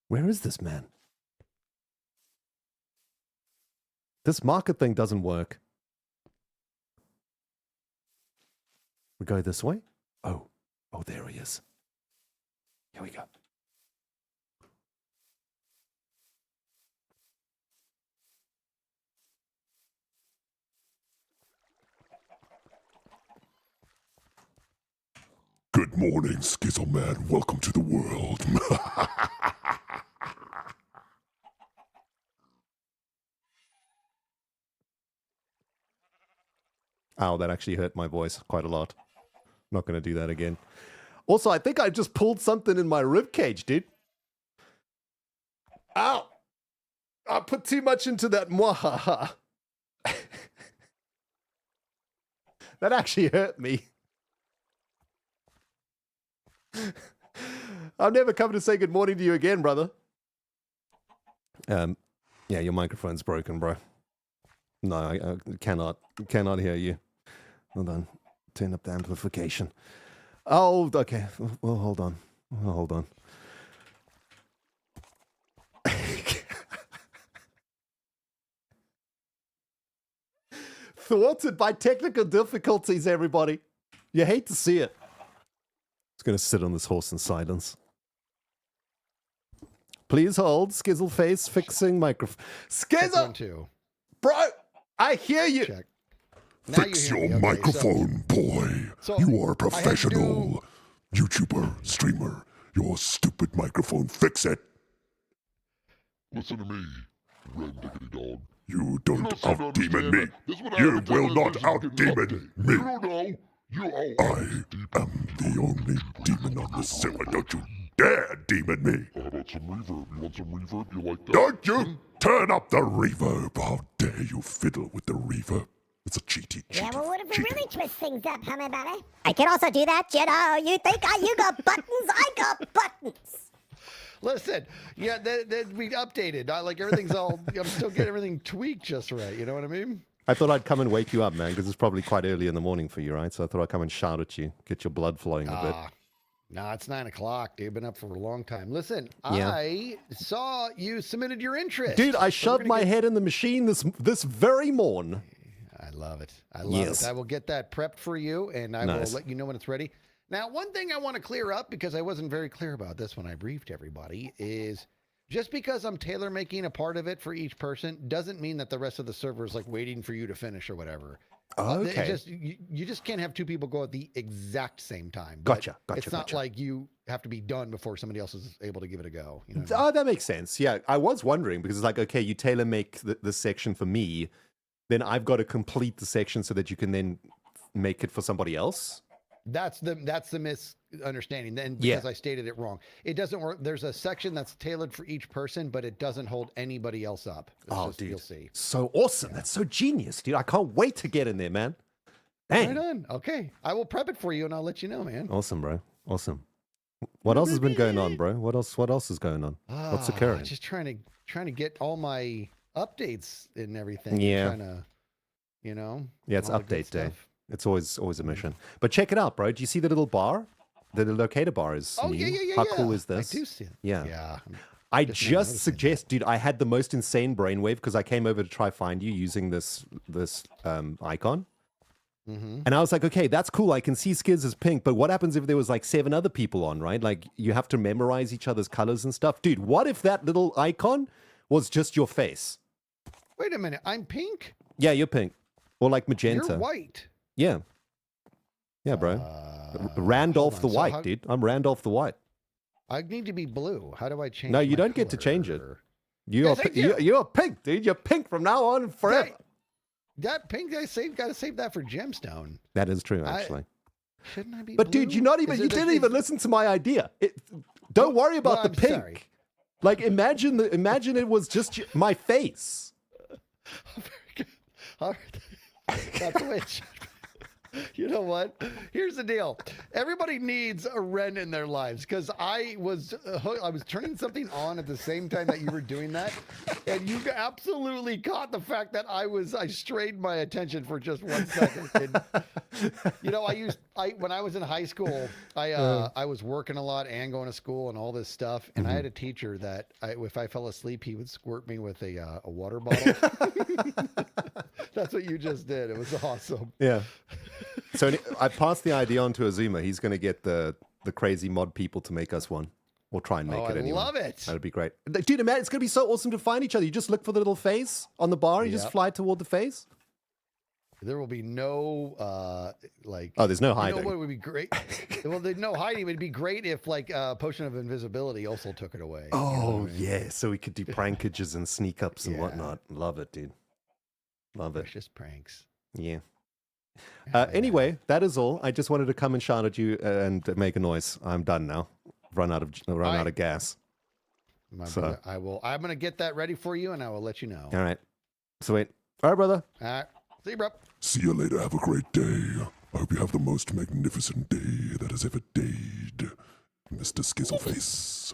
Where is this man? This market thing doesn't work. We go this way? Oh, there he is. Here we go. Good morning, Skizzle Man. Welcome to the world. Ow, that actually hurt my voice quite a lot. Not going to do that again. Also, I think I just pulled something in my rib cage, dude. Ow! I put too much into that mwahaha. That actually hurt me. I'm never coming to say good morning to you again, brother. Yeah, your microphone's broken, bro. No, I cannot hear you. Hold on. Turn up the amplification. Oh, okay. Well, hold on. Thwarted by technical difficulties, everybody. You hate to see it. Just going to sit on this horse in silence. Please hold. Skizzleface fixing microphone. Skizzle! Bro, I hear you. Check. Fix your microphone, boy. You are a professional YouTuber, streamer. Your stupid microphone, fix it. Listen to me, red diggity dog. You don't out-demon me. You will not out-demon me. I am the only demon on the server. Don't you dare demon me. How about some reverb? You want some reverb? You like that? Don't you turn up the reverb. How dare you fiddle with the reverb. It's a cheaty. Yeah, well, what if we really twist things up, huh, my buddy? I can also do that, you know. You think you got buttons? I got buttons. Listen, yeah, we updated. Like everything's all. I'm still getting everything tweaked just right. You know what I mean? I thought I'd come and wake you up, man, because it's probably quite early in the morning for you, right? So I thought I'd come and shout at you, get your blood flowing a bit. Nah, it's 9 o'clock. Dude, been up for a long time. Listen, Yeah. I saw you submitted your interest. Dude, I shoved my head in the machine this very morn. I love it. I love it. I will get that prepped for you, and I will let you know when it's ready. Now, one thing I want to clear up, because I wasn't very clear about this when I briefed everybody, is just because I'm tailor-making a part of it for each person doesn't mean that the rest of the server is like waiting for you to finish or whatever. Okay. You just can't have two people go at the exact same time. Gotcha. It's not like you have to be done before somebody else is able to give it a go. You know what I mean? Oh, that makes sense. Yeah, I was wondering because it's like, okay, you tailor make this section for me, then I've got to complete the section so that you can then make it for somebody else. That's the misunderstanding. Then because I stated it wrong, it doesn't work. There's a section that's tailored for each person, but it doesn't hold anybody else up. Dude, you'll see. So awesome! Yeah. That's so genius, dude. I can't wait to get in there, man. Dang. Right on. Okay, I will prep it for you, and I'll let you know, man. Awesome, bro. Awesome. What else has been going on, bro? What else is going on? What's occurring? Just trying to get all my updates and everything. Yeah. Trying to, you know. Yeah, it's all the good update day. stuff. It's always a mission. But check it out, bro. Do you see the little bar? The locator bar is Oh, new. yeah. How cool is this? I do see it. Yeah. Yeah. I Just not just noticing suggest, dude, I had the most insane brainwave because I came over to try find you using this icon. Mm-hmm. And I was like, okay, that's cool. I can see Skiz as pink, but what happens if there was like 7 other people on, right? Like you have to memorize each other's colors and stuff. Dude, what if that little icon was just your face? Wait a minute. I'm pink? Yeah, you're pink. Or like magenta. You're white. Yeah. Yeah, bro. Randolph hold the on. So White, how- dude. I'm Randolph the White. I need to be blue. How do I change No, you my don't get to change it. color? You're, Yes, I do. you're pink, dude. You're pink from now on and forever. Hey, that pink I saved, gotta save that for gemstone. That is true, actually. Shouldn't I be But blue? dude, you didn't even listen to my idea. Don't worry about Well, the I'm pink. sorry. Like imagine it was just my face. All right. That's the way it should be. You know what? Here's the deal. Everybody needs a Ren in their lives because I was turning something on at the same time that you were doing that, and you absolutely caught the fact that I strayed my attention for just 1 second. And, you know, when I was in high school, I was working a lot and going to school and all this stuff, and I had a teacher that if I fell asleep, he would squirt me with a water bottle. That's what you just did. It was awesome. Yeah. So I passed the idea on to Xisuma. He's going to get the crazy mod people to make us one. Or try and make it anyway. I love it. That'd be great. Dude, man, it's going to be so awesome to find each other. You just look for the little face on the bar. You just fly toward the face. There will be no Oh, there's no hiding. You know what would be great? Well, there's no hiding. It'd be great if Potion of Invisibility also took it away. Oh, you know what I mean? yeah. So we could do prankages and sneak ups and whatnot. Love it, dude. Love it. Precious pranks. Yeah. Anyway, that is all. I just wanted to come and shout at you and make a noise. I'm done now. Run out of gas. Brother, I'm gonna get that ready for you, and I will let you know. All right. Sweet. All right, brother. All right. See you, bro. See you later. Have a great day. I hope you have the most magnificent day that has ever dayed, Mr. Skizzleface.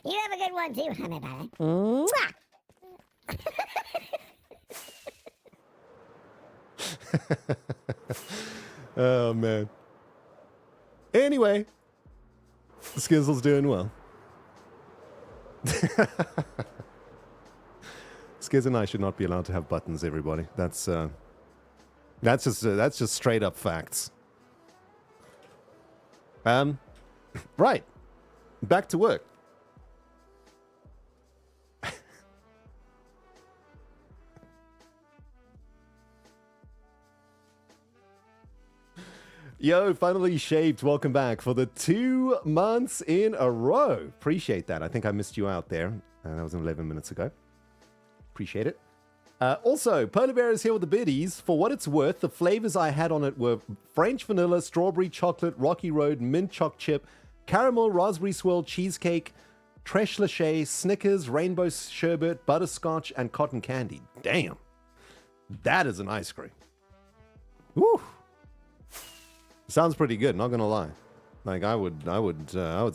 You have a good one too, honey buddy. Mwah! Oh, man. Anyway, Skizzle's doing well. Skizz and I should not be allowed to have buttons, everybody. That's just straight up facts. Right. Back to work. Yo, finally shaved. Welcome back for the 2 months in a row. Appreciate that. I think I missed you out there. That was 11 minutes ago. Appreciate it. Also, Polar Bear is here with the biddies. For what it's worth, the flavors I had on it were French vanilla, strawberry chocolate, Rocky Road, mint choc chip, caramel, raspberry swirl, cheesecake, Tresh Lachey, Snickers, rainbow sherbet, butterscotch, and cotton candy. Damn. That is an ice cream. Woo. Sounds pretty good, not gonna lie. Like I would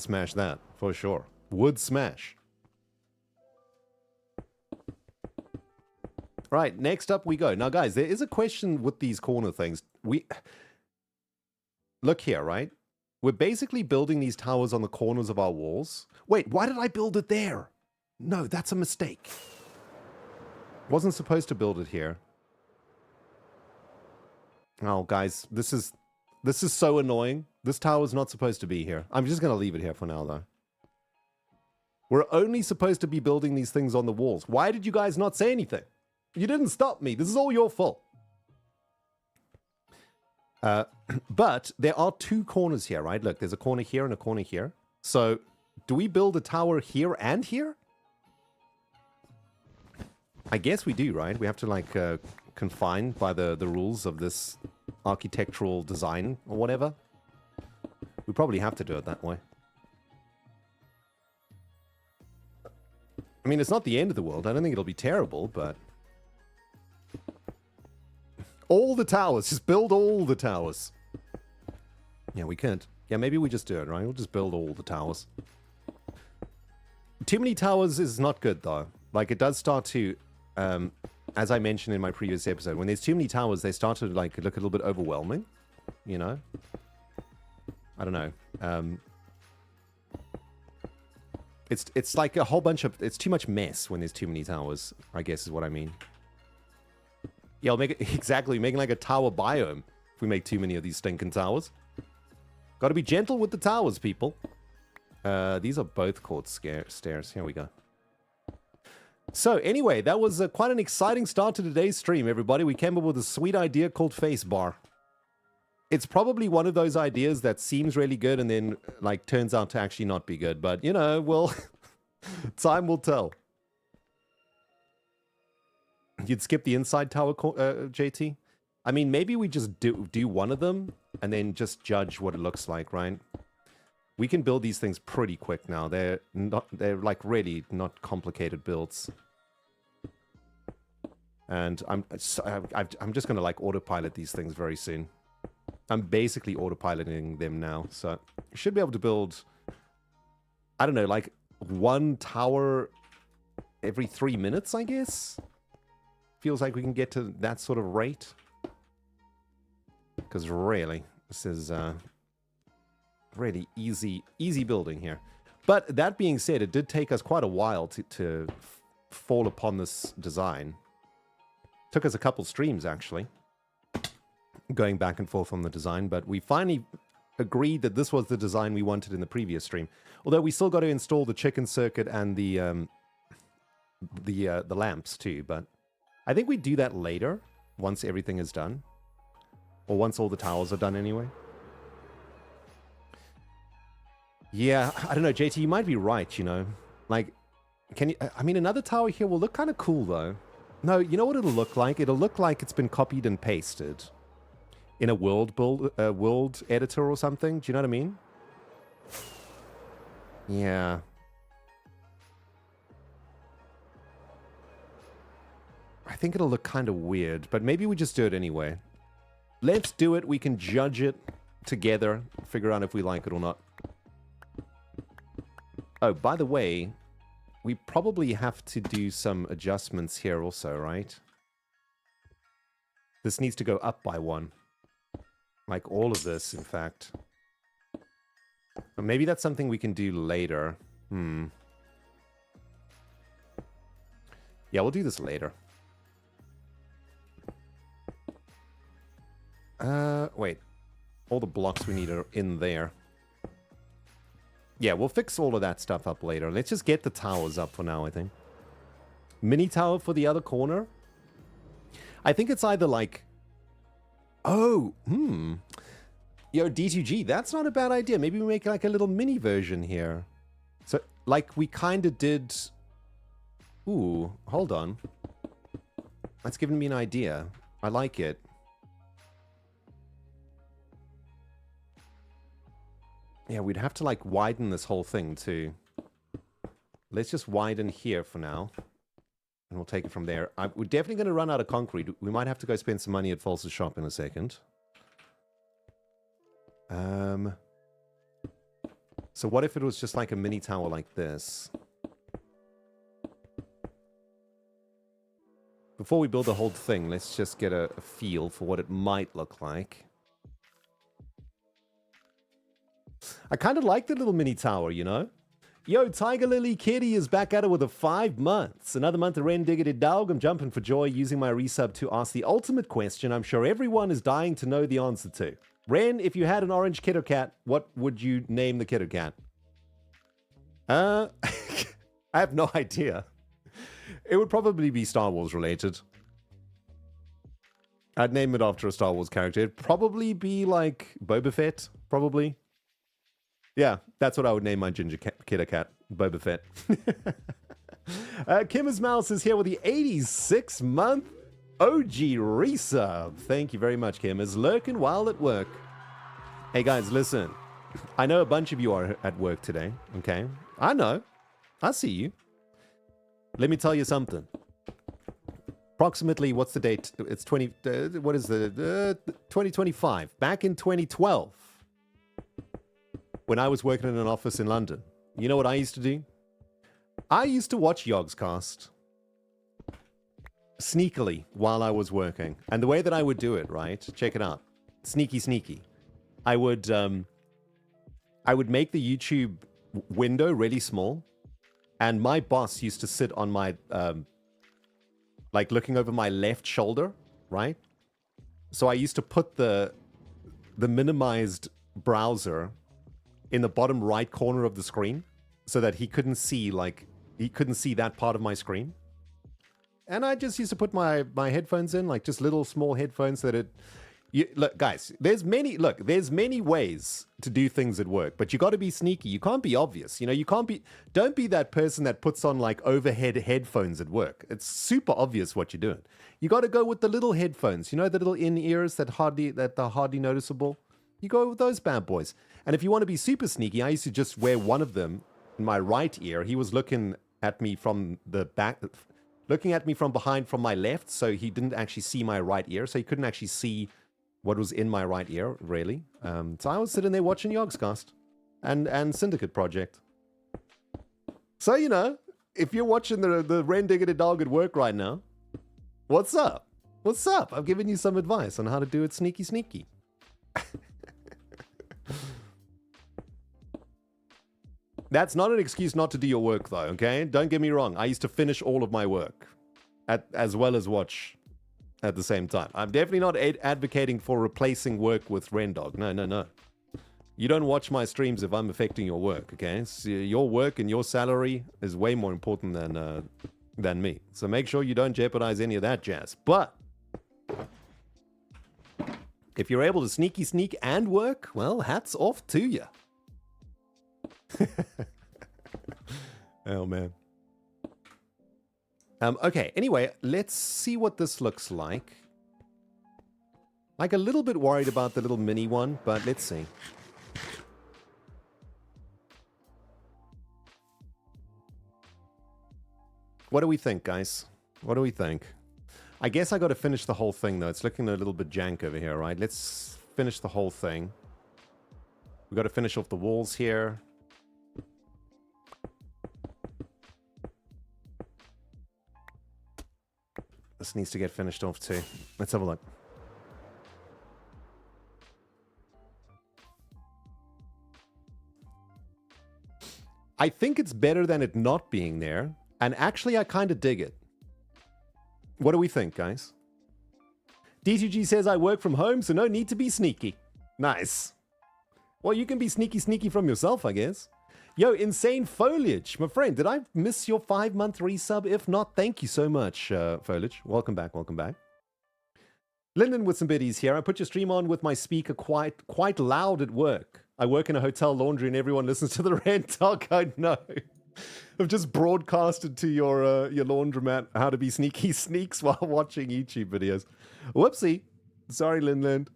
smash that for sure. Would smash. Right, next up we go. Now guys, there is a question with these corner things. Look here, right? We're basically building these towers on the corners of our walls. Wait, why did I build it there? No, that's a mistake. Wasn't supposed to build it here. Oh, guys, this is so annoying. This tower is not supposed to be here. I'm just going to leave it here for now, though. We're only supposed to be building these things on the walls. Why did you guys not say anything? You didn't stop me. This is all your fault. But there are 2 corners here, right? Look, there's a corner here and a corner here. So do we build a tower here and here? I guess we do, right? We have to, like, confine by the rules of this architectural design or whatever. We probably have to do it that way. I mean, it's not the end of the world. I don't think it'll be terrible, but... All the towers. Just build all the towers. Yeah, we can't. Yeah, maybe we just do it, right? We'll just build all the towers. Too many towers is not good, though. Like, it does start to, as I mentioned in my previous episode, when there's too many towers, they start to, like, look a little bit overwhelming, you know? I don't know. It's like a whole bunch of... It's too much mess when there's too many towers, I guess is what I mean. Yeah, I'll make it... Exactly, making like a tower biome if we make too many of these stinking towers. Gotta be gentle with the towers, people. These are both called stairs. Here we go. So, anyway, that was quite an exciting start to today's stream, everybody. We came up with a sweet idea called Face Bar. It's probably one of those ideas that seems really good and then, like, turns out to actually not be good. But, you know, well, time will tell. You'd skip the inside tower, JT? I mean, maybe we just do one of them and then just judge what it looks like, right? We can build these things pretty quick now. They're like really not complicated builds. And I'm just gonna like autopilot these things very soon. I'm basically autopiloting them now, so you should be able to build, I don't know, like one tower every 3 minutes, I guess. Feels like we can get to that sort of rate. Because really, this is really easy building here. But that being said, it did take us quite a while to fall upon this design. Took us a couple streams, actually, going back and forth on the design, but we finally agreed that this was the design we wanted in the previous stream. Although we still got to install the chicken circuit and the lamps too, but I think we do that later, once everything is done. Or once all the towers are done anyway. Yeah, I don't know, JT, you might be right, you know. Like, can you... I mean, another tower here will look kind of cool, though. No, you know what it'll look like? It'll look like it's been copied and pasted in a world editor or something. Do you know what I mean? Yeah. I think it'll look kind of weird, but maybe we just do it anyway. Let's do it. We can judge it together, figure out if we like it or not. Oh, by the way, we probably have to do some adjustments here also, right? This needs to go up by 1. Like all of this, in fact. Or maybe that's something we can do later. Yeah, we'll do this later. Wait. All the blocks we need are in there. Yeah, we'll fix all of that stuff up later. Let's just get the towers up for now, I think. Mini tower for the other corner? I think it's either like... Oh, Yo, D2G, that's not a bad idea. Maybe we make like a little mini version here. So, like we kind of did... Ooh, hold on. That's giving me an idea. I like it. Yeah, we'd have to, like, widen this whole thing, too. Let's just widen here for now. And we'll take it from there. We're definitely going to run out of concrete. We might have to go spend some money at False's shop in a second. So what if it was just like a mini tower like this? Before we build the whole thing, let's just get a feel for what it might look like. I kind of like the little mini tower, you know? Yo, Tiger Lily Kitty is back at it with a 5 months. Another month of Ren Diggity Dog. I'm jumping for joy using my resub to ask the ultimate question I'm sure everyone is dying to know the answer to. Ren, if you had an orange kitty cat, what would you name the kitty cat? I have no idea. It would probably be Star Wars related. I'd name it after a Star Wars character. It'd probably be like Boba Fett, probably. Yeah, that's what I would name my ginger kitty cat, Boba Fett. Kimmer's Mouse is here with the 86-month OG resub. Thank you very much, Kim. Is lurking while at work. Hey guys, listen. I know a bunch of you are at work today, okay? I know. I see you. Let me tell you something. Approximately, what's the date? It's 2025. Back in 2012. When I was working in an office in London, you know what I used to do? I used to watch Yogscast. sneakily while I was working. And the way that I would do it, right? Check it out. Sneaky, sneaky. I would make the YouTube window really small, and my boss used to sit on my like looking over my left shoulder, right? So I used to put the minimized browser in the bottom right corner of the screen so that he couldn't see that part of my screen. And I just used to put my headphones in, like just little small headphones so that look, guys, there's many ways to do things at work, but you got to be sneaky. You can't be obvious. You know, don't be that person that puts on like overhead headphones at work. It's super obvious what you're doing. You got to go with the little headphones, you know, the little in-ears that are hardly noticeable. You go with those bad boys. And if you want to be super sneaky, I used to just wear one of them in my right ear. He was looking at me from the back, looking at me from behind from my left, so he didn't actually see my right ear, so he couldn't actually see what was in my right ear, really. So I was sitting there watching Yogscast and Syndicate Project. So, you know, if you're watching the Rendiggity Dog at work right now, what's up? What's up? I've given you some advice on how to do it sneaky, sneaky. That's not an excuse not to do your work, though, okay? Don't get me wrong. I used to finish all of my work as well as watch at the same time. I'm definitely not advocating for replacing work with Rendog. No, no, no. You don't watch my streams if I'm affecting your work, okay? So your work and your salary is way more important than me. So make sure you don't jeopardize any of that jazz. But if you're able to sneaky sneak and work, well, hats off to you. Oh, man. Okay, anyway, let's see what this looks like. Like a little bit worried about the little mini one, but let's see. What do we think, guys? What do we think? I guess I got to finish the whole thing, though. It's looking a little bit jank over here, right? Let's finish the whole thing. We got to finish off the walls here. This needs to get finished off too. Let's have a look. I think it's better than it not being there. And actually, I kind of dig it. What do we think, guys? D2G says I work from home, so no need to be sneaky. Nice. Well, you can be sneaky sneaky from yourself, I guess. Yo, Insane Foliage. My friend, did I miss your 5-month resub? If not, thank you so much, Foliage. Welcome back, welcome back. Lyndon with some biddies here. I put your stream on with my speaker quite loud at work. I work in a hotel laundry and everyone listens to the Rent Talk. I know. I've just broadcasted to your laundromat how to be sneaky sneaks while watching YouTube videos. Whoopsie. Sorry, Lyndon.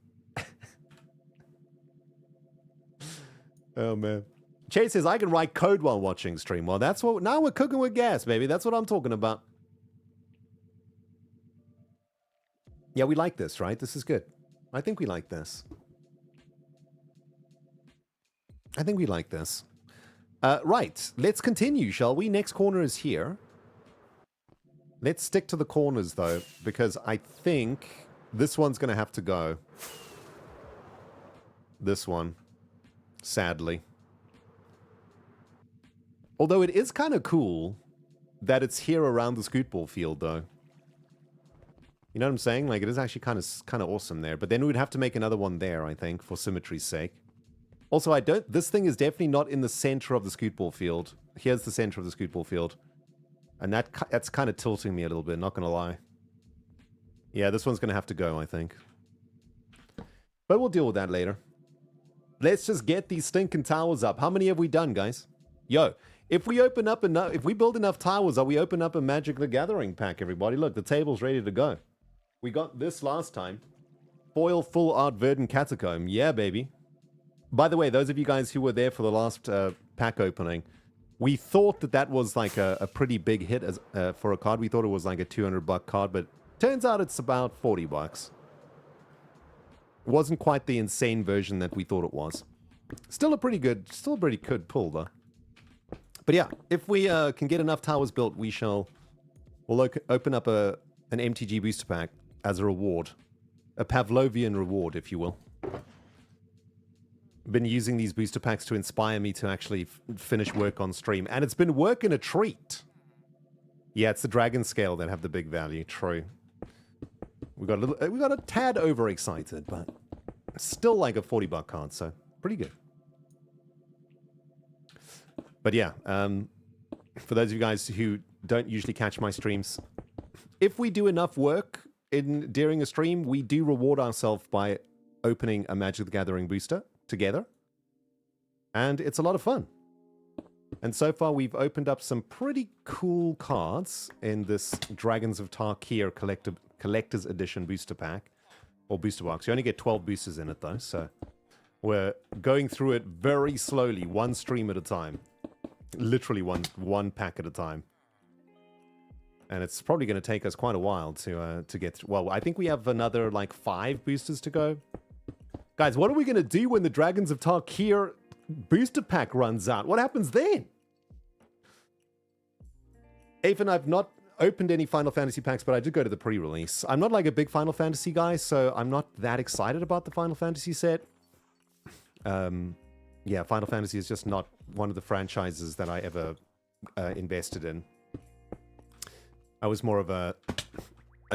Oh, man. Chase says, I can write code while watching stream. Well, that's what... Now we're cooking with gas, baby. That's what I'm talking about. Yeah, we like this, right? This is good. I think we like this. I think we like this. Right. Let's continue, shall we? Next corner is here. Let's stick to the corners, though, because I think this one's going to have to go. This one. Sadly. Although it is kind of cool that it's here around the scootball field, though. You know what I'm saying? Like, it is actually kind of awesome there. But then we'd have to make another one there, I think, for symmetry's sake. Also, this thing is definitely not in the center of the scootball field. Here's the center of the scootball field. And that's kind of tilting me a little bit, not going to lie. Yeah, this one's going to have to go, I think. But we'll deal with that later. Let's just get these stinking towers up. How many have we done, guys? Yo, if we open up enough, if we build enough towers, we open up a Magic the Gathering pack, everybody. Look, the table's ready to go. We got this last time. Foil Full Art Verdant Catacomb. Yeah, baby. By the way, those of you guys who were there for the last pack opening, we thought that was like a pretty big hit as for a card. We thought it was like a $200 card, but turns out it's about $40. It wasn't quite the insane version that we thought it was. Still a pretty good pull, though. But yeah, if we can get enough towers built, we'll open up a an MTG booster pack as a reward. A Pavlovian reward, if you will. Been using these booster packs to inspire me to actually finish work on stream. And it's been working a treat. Yeah, it's the dragon scale that have the big value. True. We got a tad overexcited, but still like a $40 card, so pretty good. But yeah, for those of you guys who don't usually catch my streams, if we do enough work during a stream, we do reward ourselves by opening a Magic the Gathering booster together. And it's a lot of fun. And so far, we've opened up some pretty cool cards in this Dragons of Tarkir Collector's Edition booster pack, or booster box. You only get 12 boosters in it, though, so we're going through it very slowly, one stream at a time. Literally one pack at a time. And it's probably going to take us quite a while to get through. Well, I think we have another, like, 5 boosters to go. Guys, what are we going to do when the Dragons of Tarkir booster pack runs out? What happens then? Even I've not opened any Final Fantasy packs, but I did go to the pre-release. I'm not like a big Final Fantasy guy, so I'm not that excited about the Final Fantasy set. Yeah, Final Fantasy is just not one of the franchises that I ever invested in. I was more of a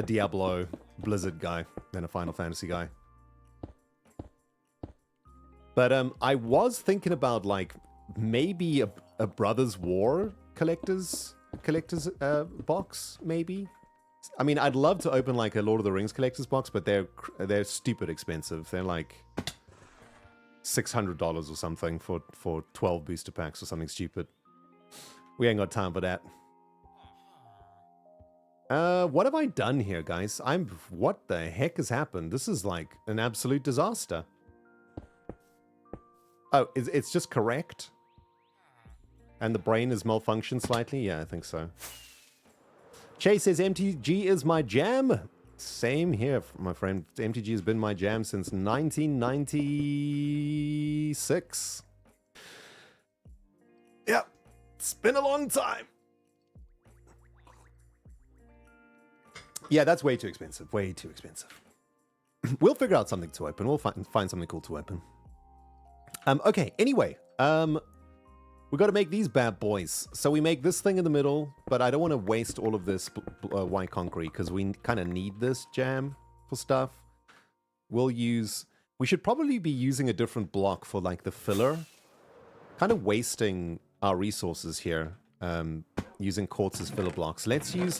Diablo Blizzard guy than a Final Fantasy guy. But I was thinking about, like, maybe a Brothers War collector's box, maybe. I mean, I'd love to open like a Lord of the Rings collector's box, but they're stupid expensive. They're like $600 or something for 12 booster packs or something stupid. We ain't got time for that. What have I done here, guys? What the heck has happened? This is like an absolute disaster. Oh, it's just correct? And the brain is malfunctioned slightly? Yeah, I think so. Chase says, MTG is my jam. Same here, my friend. MTG has been my jam since 1996. Yep, it's been a long time. Yeah, that's way too expensive. Way too expensive. We'll figure out something to open. We'll find something cool to open. Okay, anyway. We got to make these bad boys. So we make this thing in the middle, but I don't want to waste all of this white concrete because we kind of need this jam for stuff. We should probably be using a different block for like the filler. Kind of wasting our resources here, using quartz as filler blocks. Let's use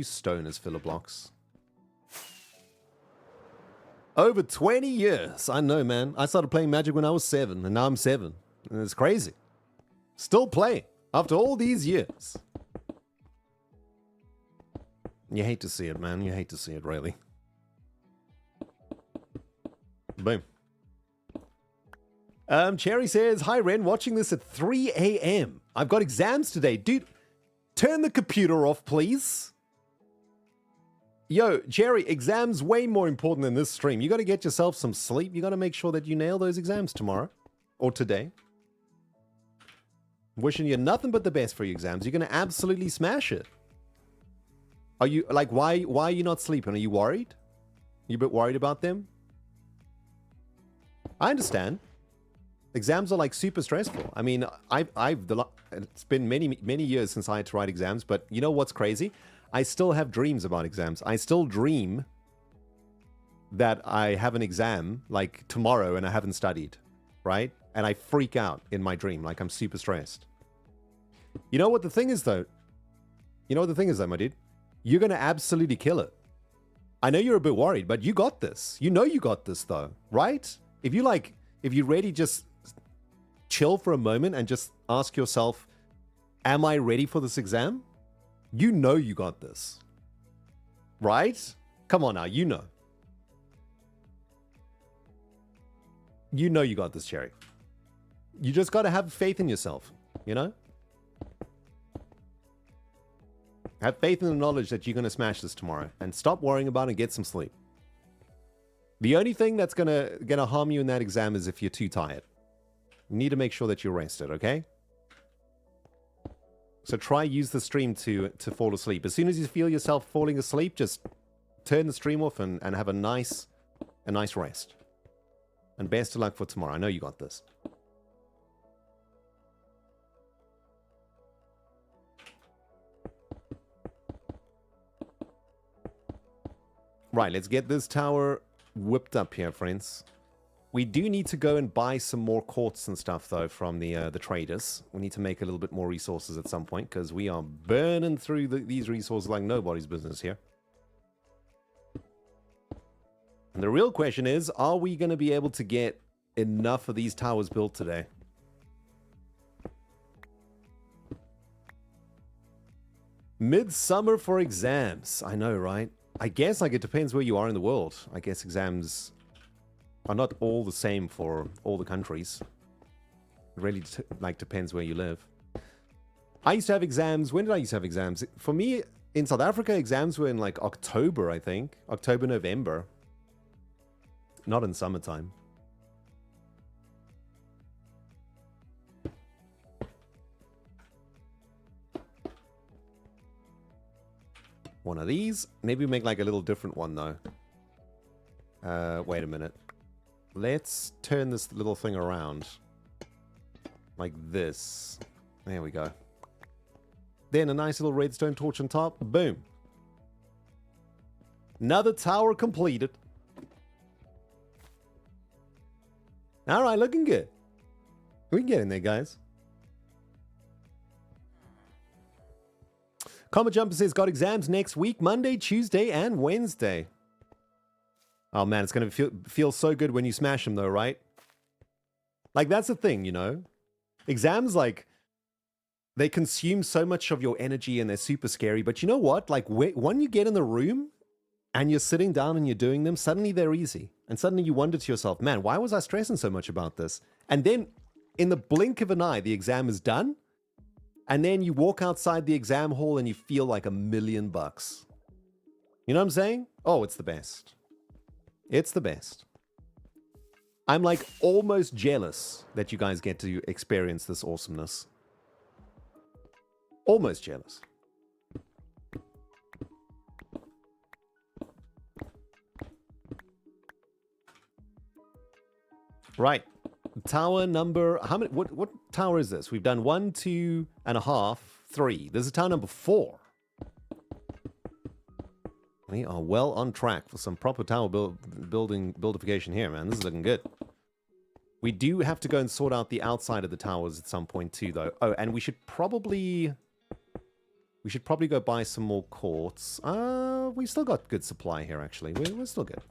stone as filler blocks. Over 20 years. I know, man. I started playing Magic when I was 7, and now I'm 7. And it's crazy. Still playing after all these years. You hate to see it, man. You hate to see it, really. Boom. Cherry says, hi, Ren. Watching this at 3 a.m. I've got exams today. Dude, turn the computer off, please. Yo, Jerry, exams way more important than this stream. You got to get yourself some sleep. You got to make sure that you nail those exams tomorrow or today. Wishing you nothing but the best for your exams. You're going to absolutely smash it. Are you, like, why are you not sleeping? Are you worried? You a bit worried about them? I understand. Exams are, like, super stressful. I mean, it's been many years since I had to write exams, but you know what's crazy? I still have dreams about exams. I still dream that I have an exam, like, tomorrow and I haven't studied, right? And I freak out in my dream, like I'm super stressed. You know what the thing is, though? My dude? You're going to absolutely kill it. I know you're a bit worried, but you got this. You know you got this, though, right? If you really just chill for a moment and just ask yourself, am I ready for this exam? You know you got this. Right? Come on now, you know. You know you got this, Cherry. You just got to have faith in yourself, you know? Have faith in the knowledge that you're going to smash this tomorrow. And stop worrying about it and get some sleep. The only thing that's gonna harm you in that exam is if you're too tired. You need to make sure that you're rested, okay? So try use the stream to fall asleep. As soon as you feel yourself falling asleep, just turn the stream off and have a nice rest. And best of luck for tomorrow. I know you got this. Right, let's get this tower whipped up here, friends. We do need to go and buy some more quartz and stuff, though, from the traders. We need to make a little bit more resources at some point, because we are burning through these resources like nobody's business here. And the real question is, are we going to be able to get enough of these towers built today? Midsummer for exams. I know, right? I guess like it depends where you are in the world. I guess exams are not all the same for all the countries. It really like depends where you live. I used to have exams. When did I used to have exams? For me, in South Africa, exams were in like October, I think. October, November. Not in summertime. One of these. Maybe make like a little different one though. Wait a minute. Let's turn this little thing around. Like this. There we go. Then a nice little redstone torch on top. Boom. Another tower completed. Alright, looking good. We can get in there, guys. Comma Jumper says, got exams next week, Monday, Tuesday, and Wednesday. Oh man, it's going to feel so good when you smash them though, right? Like, that's the thing, you know? Exams, like, they consume so much of your energy and they're super scary. But you know what? Like, when you get in the room and you're sitting down and you're doing them, suddenly they're easy. And suddenly you wonder to yourself, man, why was I stressing so much about this? And then in the blink of an eye, the exam is done. And then you walk outside the exam hall and you feel like $1 million. You know what I'm saying? Oh, it's the best. It's the best. I'm like almost jealous that you guys get to experience this awesomeness. Almost jealous. Right. Tower number, how many, what tower is this? We've done 1, 2.5, 3. This is tower number 4. We are well on track for some proper tower buildification here, man. This is looking good. We do have to go and sort out the outside of the towers at some point too, though. Oh, and we should probably go buy some more quartz. We still got good supply here, actually. We're still good.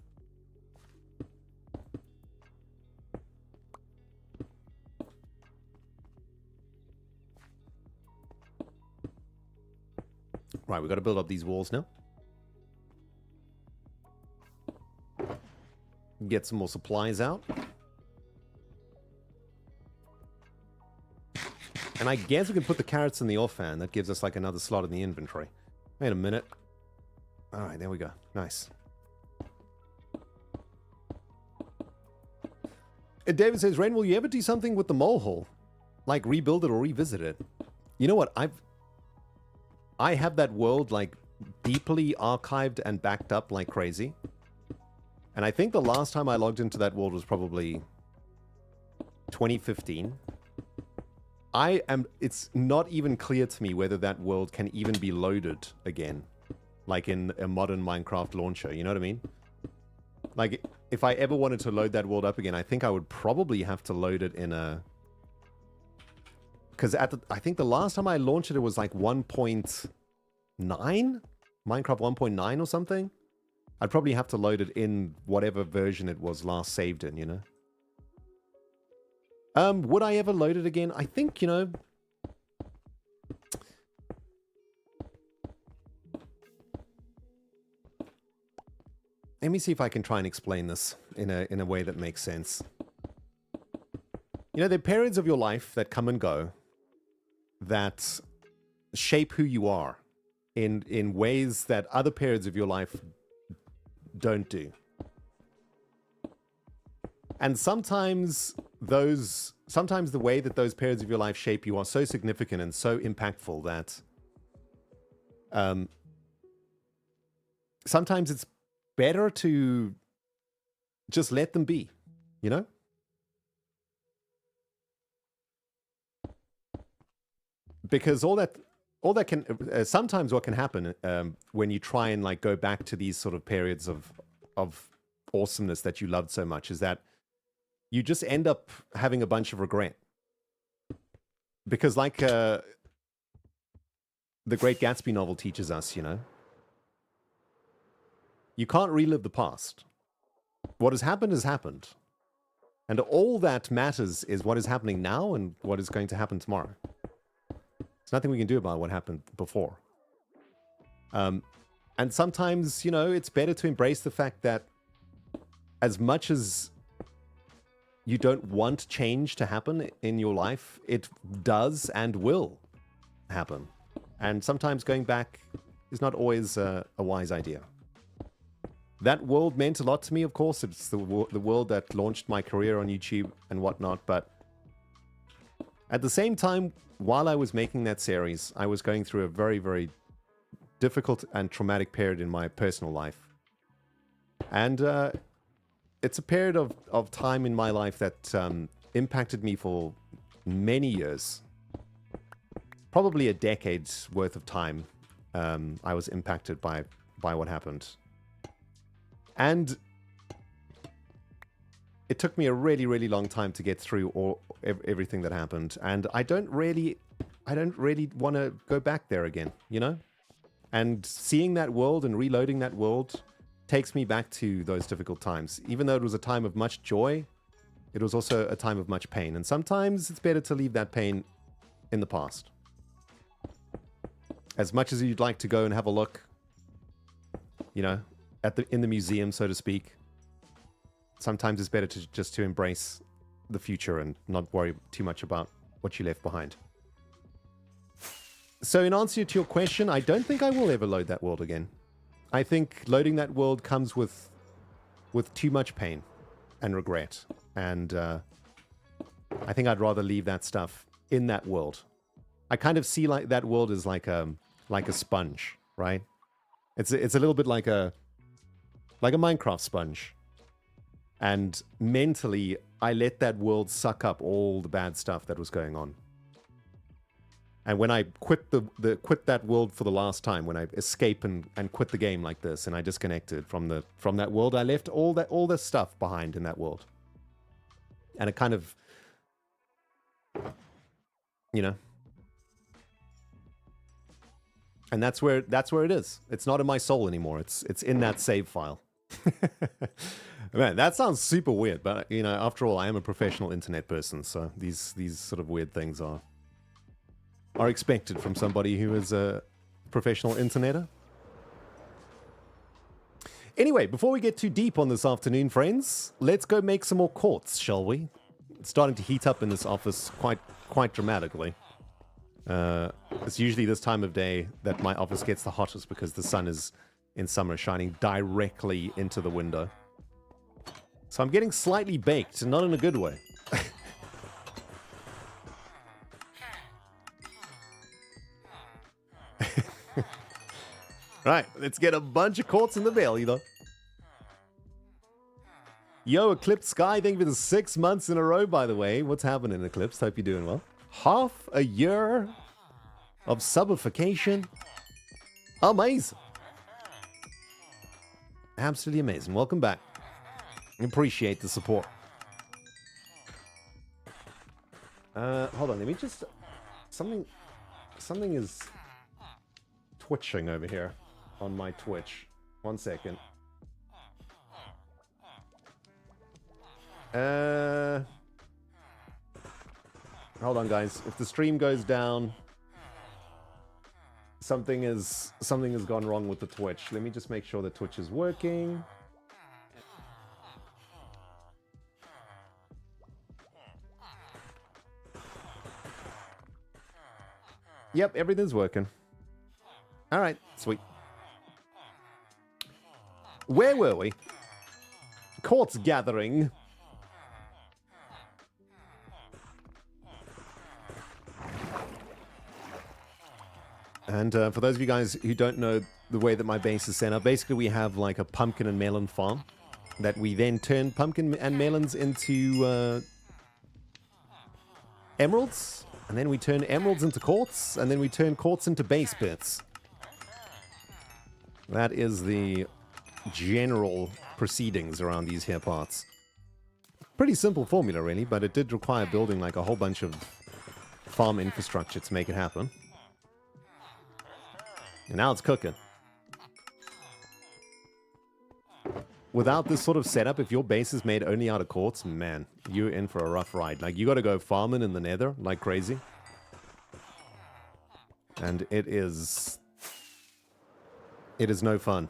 Right, we've got to build up these walls now. Get some more supplies out. And I guess we can put the carrots in the offhand. That gives us like another slot in the inventory. Wait a minute. Alright, there we go. Nice. David says, Ren, will you ever do something with the mole hole? Like rebuild it or revisit it? You know what? I have that world like deeply archived and backed up like crazy. And I think the last time I logged into that world was probably 2015. It's not even clear to me whether that world can even be loaded again. Like in a modern Minecraft launcher, you know what I mean? Like, if I ever wanted to load that world up again, I think I would probably have to load it in a... Because I think the last time I launched it, it was like 1.9? Minecraft 1.9 or something? I'd probably have to load it in whatever version it was last saved in, you know? Would I ever load it again? I think, you know... Let me see if I can try and explain this in a way that makes sense. You know, there are periods of your life that come and go that shape who you are in ways that other periods of your life don't do. And sometimes the way that those periods of your life shape you are so significant and so impactful that sometimes it's better to just let them be, you know? Because all that can sometimes what can happen when you try and like go back to these sort of periods of awesomeness that you loved so much is that you just end up having a bunch of regret. Because like the Great Gatsby novel teaches us, you know, you can't relive the past. What has happened. And all that matters is what is happening now and what is going to happen tomorrow. There's nothing we can do about what happened before. And sometimes, you know, it's better to embrace the fact that as much as you don't want change to happen in your life, it does and will happen. And sometimes going back is not always a wise idea. That world meant a lot to me, of course. It's the world that launched my career on YouTube and whatnot. But at the same time, while I was making that series, I was going through a very, very difficult and traumatic period in my personal life. And it's a period of time in my life that impacted me for many years. Probably a decade's worth of time I was impacted by what happened. And it took me a really, really long time to get through everything that happened. And I don't really want to go back there again, you know? And seeing that world and reloading that world takes me back to those difficult times. Even though it was a time of much joy, it was also a time of much pain. And sometimes it's better to leave that pain in the past. As much as you'd like to go and have a look, you know, in the museum, so to speak, sometimes it's better to embrace the future and not worry too much about what you left behind. So in answer to your question, I don't think I will ever load that world again. I think loading that world comes with too much pain and regret. And I think I'd rather leave that stuff in that world. I kind of see like that world as like a sponge, right? It's a little bit like a Minecraft sponge. And mentally, I let that world suck up all the bad stuff that was going on. And when I quit quit that world for the last time, when I escape and quit the game like this, and I disconnected from that world, I left all the stuff behind in that world. And it kind of, you know. And that's where it is. It's not in my soul anymore. It's in that save file. Man, that sounds super weird, but you know, after all, I am a professional internet person, so these sort of weird things are expected from somebody who is a professional interneter. Anyway, before we get too deep on this afternoon, friends, let's go make some more quartz, shall we? It's starting to heat up in this office quite dramatically. It's usually this time of day that my office gets the hottest because the sun is, in summer, shining directly into the window. So I'm getting slightly baked, and not in a good way. Right, let's get a bunch of quartz in the mail, you know. Yo, Eclipse Sky, thank you for the 6 months in a row, by the way. What's happening, Eclipse? Hope you're doing well. Half a year of subification. Amazing. Absolutely amazing. Welcome back. Appreciate the support. Hold on, let me just... Something is twitching over here on my Twitch. 1 second. Hold on, guys. If the stream goes down, something has gone wrong with the Twitch. Let me just make sure the Twitch is working. Yep, everything's working. All right, sweet. Where were we? Quartz gathering. And for those of you guys who don't know the way that my base is set up, basically we have like a pumpkin and melon farm that we then turn pumpkin and melons into emeralds, and then we turn emeralds into quartz, and then we turn quartz into base bits. That is the general proceedings around these here parts. Pretty simple formula, really, but it did require building like a whole bunch of farm infrastructure to make it happen. And now it's cooking. Without this sort of setup, if your base is made only out of quartz, man, you're in for a rough ride. Like, you got to go farming in the nether like crazy. And it is no fun.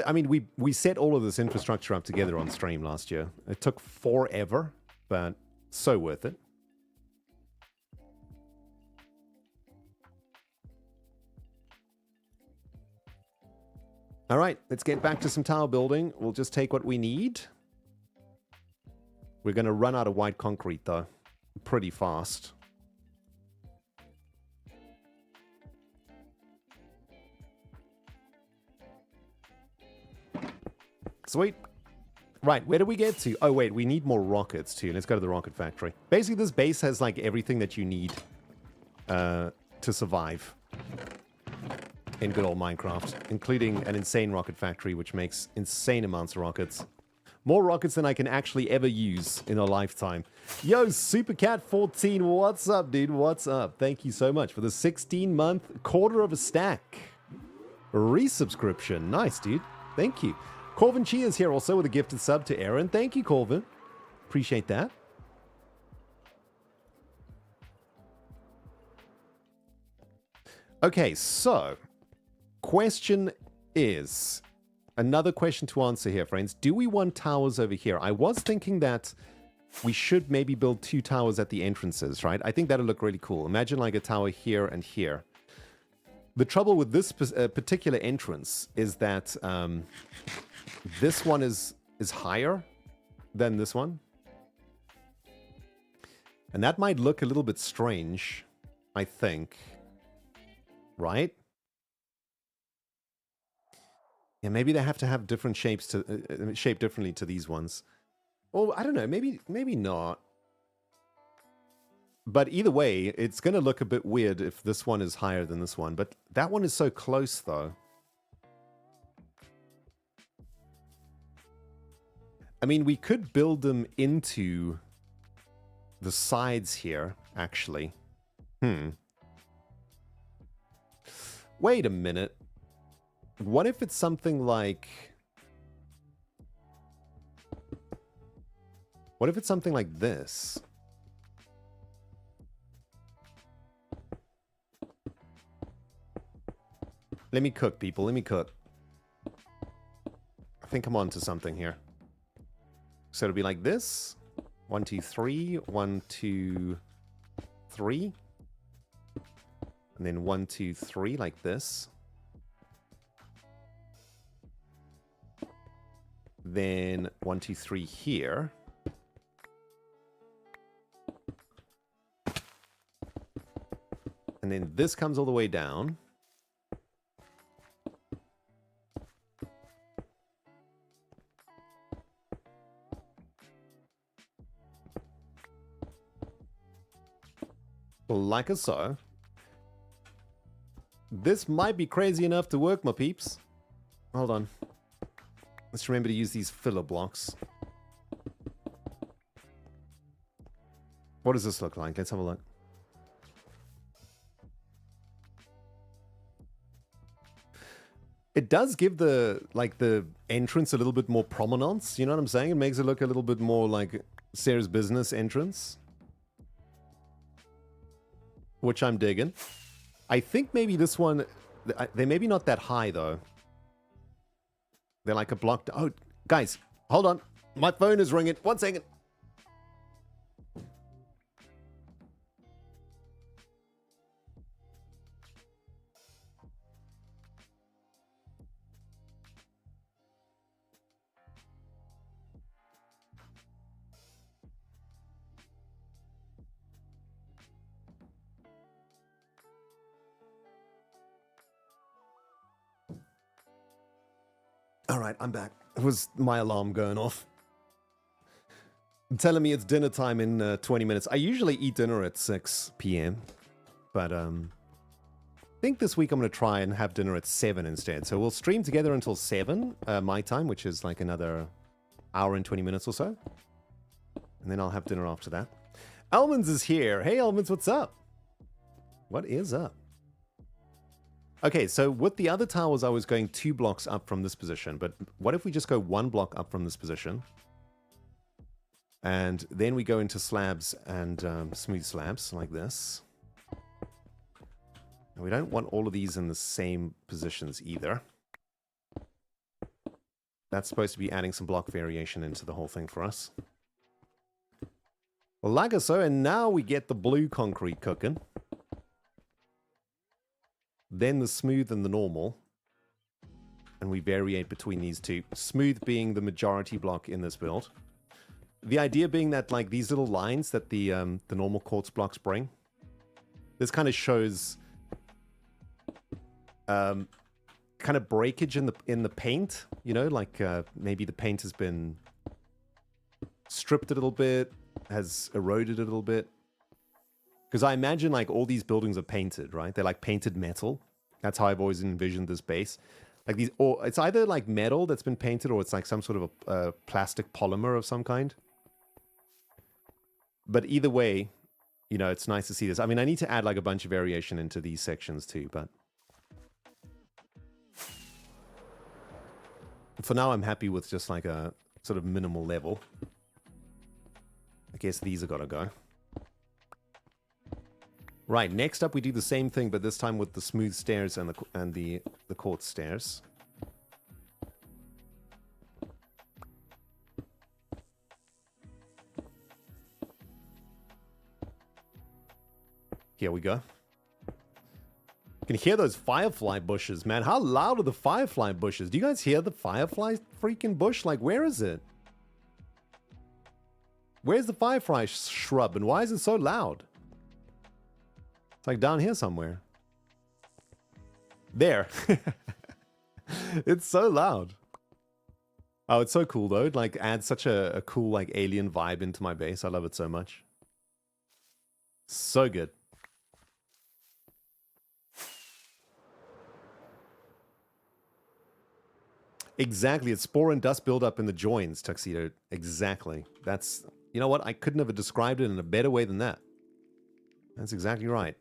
I mean, we set all of this infrastructure up together on stream last year. It took forever, but so worth it. All right, let's get back to some tower building. We'll just take what we need. We're going to run out of white concrete, though, pretty fast. Sweet. Right, where do we get to? Oh, wait, we need more rockets, too. Let's go to the rocket factory. Basically, this base has, like, everything that you need to survive in good old Minecraft, including an insane rocket factory, which makes insane amounts of rockets. More rockets than I can actually ever use in a lifetime. Yo, Supercat14, what's up, dude? What's up? Thank you so much for the 16-month quarter of a stack resubscription. Nice, dude. Thank you. Corvin Chia is here also with a gifted sub to Aaron. Thank you, Corvin. Appreciate that. Okay, so question is, another question to answer here, friends. Do we want towers over here? I was thinking that we should maybe build 2 towers at the entrances, right? I think that'll look really cool. Imagine like a tower here and here. The trouble with this particular entrance is that this one is higher than this one. And that might look a little bit strange, I think. Right? Yeah, maybe they have to have different shapes to shape differently to these ones. Or I don't know, maybe not. But either way, it's going to look a bit weird if this one is higher than this one. But that one is so close, though. I mean, we could build them into the sides here, actually. Wait a minute. What if it's something like... What if it's something like this? Let me cook, people. Let me cook. I think I'm onto something here. So it'll be like this. 1, 2, 3. 1, 2, 3. And then 1, 2, 3 like this. Then 1, 2, 3 here. And then this comes all the way down. Like so. This might be crazy enough to work, my peeps. Hold on. Let's remember to use these filler blocks. What does this look like? Let's have a look. It does give the entrance a little bit more prominence. You know what I'm saying? It makes it look a little bit more like Sarah's business entrance. Which I'm digging. I think maybe this one... They're maybe not that high, though. They're like a block... Oh, guys, hold on. My phone is ringing. 1 second. All right, I'm back. It was my alarm going off. Telling me it's dinner time in 20 minutes. I usually eat dinner at 6 p.m. But I think this week I'm going to try and have dinner at 7 instead. So we'll stream together until 7 my time, which is like another hour and 20 minutes or so. And then I'll have dinner after that. Elmans is here. Hey, Elmans, what's up? What is up? Okay, so with the other towers, I was going 2 blocks up from this position. But what if we just go 1 block up from this position? And then we go into slabs and smooth slabs like this. And we don't want all of these in the same positions either. That's supposed to be adding some block variation into the whole thing for us. Well, like so, and now we get the blue concrete cooking. Then the smooth and the normal. And we variate between these two. Smooth being the majority block in this build. The idea being that like these little lines that the normal quartz blocks bring. This kind of shows kind of breakage in the paint. You know, like maybe the paint has been stripped a little bit, has eroded a little bit. Because I imagine like all these buildings are painted, right? They're like painted metal. That's how I've always envisioned this base. Like these, or it's either like metal that's been painted, or it's like some sort of a plastic polymer of some kind. But either way, you know, it's nice to see this. I mean, I need to add like a bunch of variation into these sections too, but for now, I'm happy with just like a sort of minimal level. I guess these are gotta go. Right, next up we do the same thing, but this time with the smooth stairs and the quartz stairs. Here we go. You can hear those firefly bushes, man. How loud are the firefly bushes? Do you guys hear the firefly freaking bush? Like, where is it? Where's the firefly shrub, and why is it so loud? It's like down here somewhere. There. It's so loud. Oh, it's so cool, though. It, like, adds such a cool, like, alien vibe into my base. I love it so much. So good. Exactly. It's spore and dust buildup in the joins, Tuxedo. Exactly. That's... You know what? I couldn't have described it in a better way than that. That's exactly right.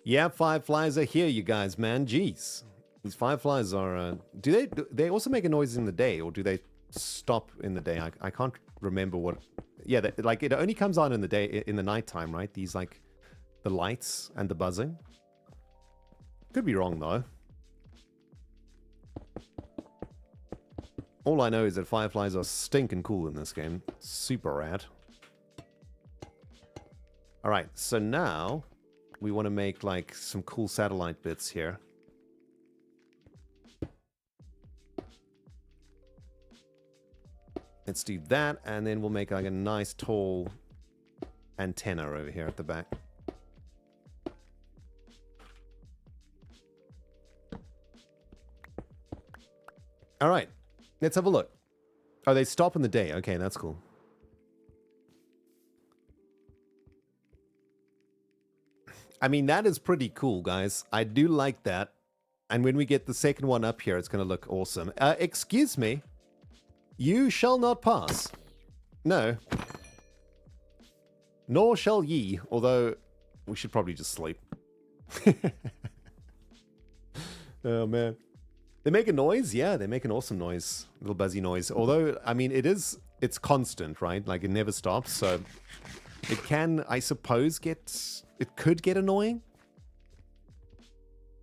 Yeah, fireflies are here, you guys, man. Jeez. These fireflies are... do they also make a noise in the day, or do they stop in the day? I can't remember what... Yeah, like, it only comes on in the day, in the nighttime, right? These, like, the lights and the buzzing. Could be wrong, though. All I know is that fireflies are stinking cool in this game. Super rad. Alright, so now we want to make like some cool satellite bits here. Let's do that, and then we'll make like a nice tall antenna over here at the back. Alright. Let's have a look. Oh, they stop in the day. Okay, that's cool. I mean, that is pretty cool, guys. I do like that. And when we get the second one up here, it's going to look awesome. Excuse me. You shall not pass. No. Nor shall ye. Although, we should probably just sleep. Oh, man. They make a noise? Yeah, they make an awesome noise. A little buzzy noise. Although, I mean, it's constant, right? Like, it never stops, so... It can, I suppose, it could get annoying.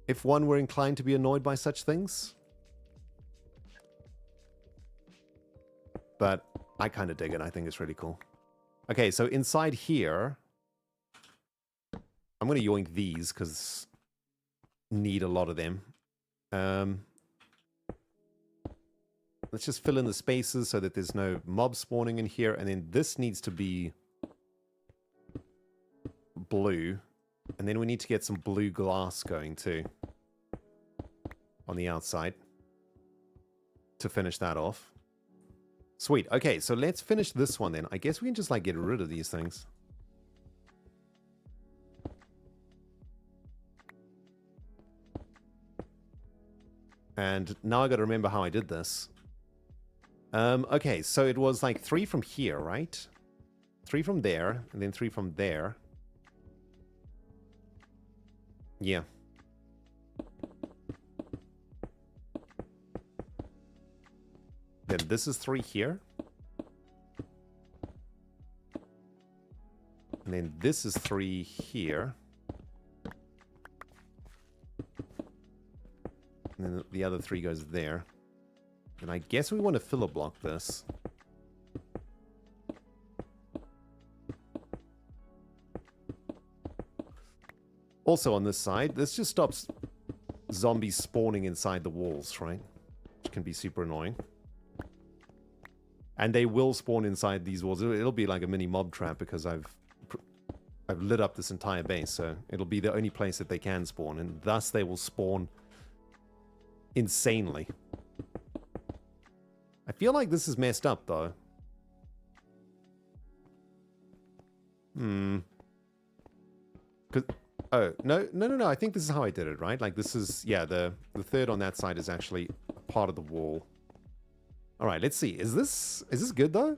If one were inclined to be annoyed by such things. But I kind of dig it. I think it's really cool. Okay, so inside here... I'm going to yoink these, because... need a lot of them. let's just fill in the spaces so that there's no mob spawning in here. And then this needs to be blue. And then we need to get some blue glass going too on the outside to finish that off. Sweet. Okay, so let's finish this one then. I guess we can just like get rid of these things. And now I got to remember how I did this. Okay, so it was like 3 from here, right? 3 from there, and then 3 from there. Yeah. Then this is 3 here. And then this is 3 here. And then the other 3 goes there. And I guess we want to filler block this. Also on this side, this just stops zombies spawning inside the walls, right? Which can be super annoying. And they will spawn inside these walls. It'll be like a mini mob trap because I've lit up this entire base, so it'll be the only place that they can spawn, and thus they will spawn insanely. I feel like this is messed up though. Oh, no. I think this is how I did it, right? Like this is, yeah, the third on that side is actually part of the wall. All right, let's see. Is this good though?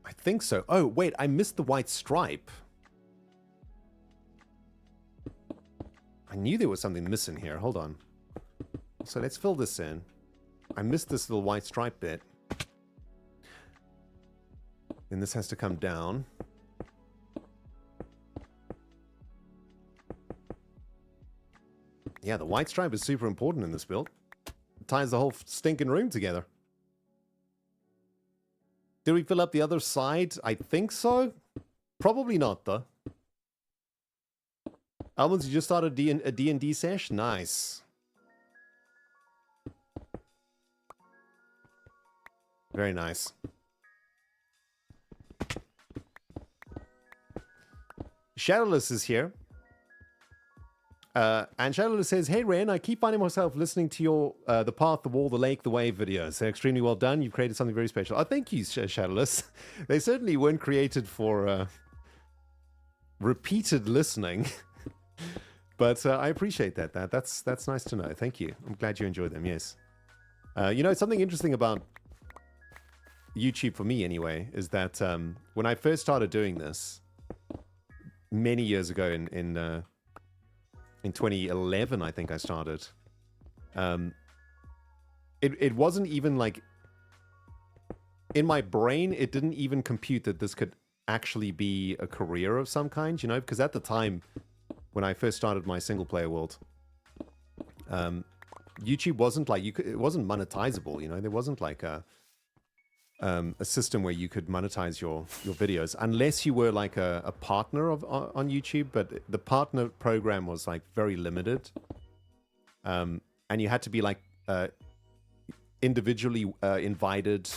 I think so. Oh, wait, I missed the white stripe. I knew there was something missing here. Hold on. So let's fill this in. I missed this little white stripe bit. Then this has to come down. Yeah, the white stripe is super important in this build. It ties the whole stinking room together. Did we fill up the other side? I think so. Probably not, though. Almonds, you just started a D&D sesh? Nice. Very nice. Shadowless is here. And Shadowless says, hey Ren, I keep finding myself listening to your The Path, the Wall, the Lake, the Wave videos. They're extremely well done. You've created something very special. Oh, thank you, Shadowless. They certainly weren't created for repeated listening. But I appreciate that. That's nice to know. Thank you. I'm glad you enjoy them, yes. You know, something interesting about YouTube for me anyway, is that when I first started doing this, many years ago in 2011, I think I started. It wasn't even like, in my brain, it didn't even compute that this could actually be a career of some kind, you know, because at the time, when I first started my single player world, YouTube wasn't like, it wasn't monetizable, you know, there wasn't like a system where you could monetize your videos unless you were like a partner on YouTube, but the partner program was like very limited, and you had to be like individually invited,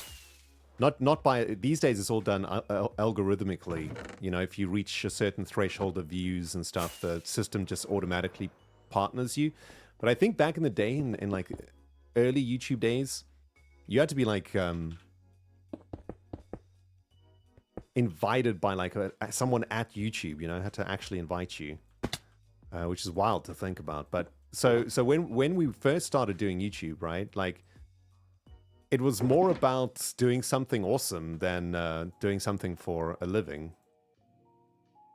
not by, these days it's all done algorithmically, you know, if you reach a certain threshold of views and stuff, the system just automatically partners you. But I think back in the day, in like early YouTube days, you had to be like invited by like someone at YouTube, you know, had to actually invite you, which is wild to think about. But so when we first started doing YouTube, right, like it was more about doing something awesome than doing something for a living,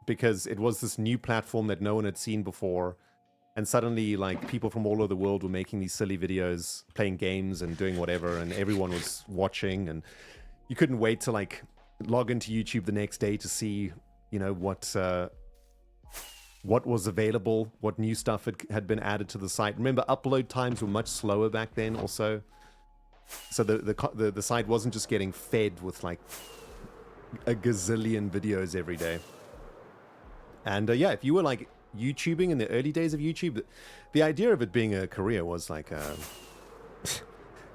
because it was this new platform that no one had seen before, and suddenly like people from all over the world were making these silly videos, playing games and doing whatever, and everyone was watching, and you couldn't wait to like log into YouTube the next day to see, you know, what was available, what new stuff had been added to the site. Remember, upload times were much slower back then also. So the site wasn't just getting fed with like a gazillion videos every day. And yeah, if you were like YouTubing in the early days of YouTube, the idea of it being a career was like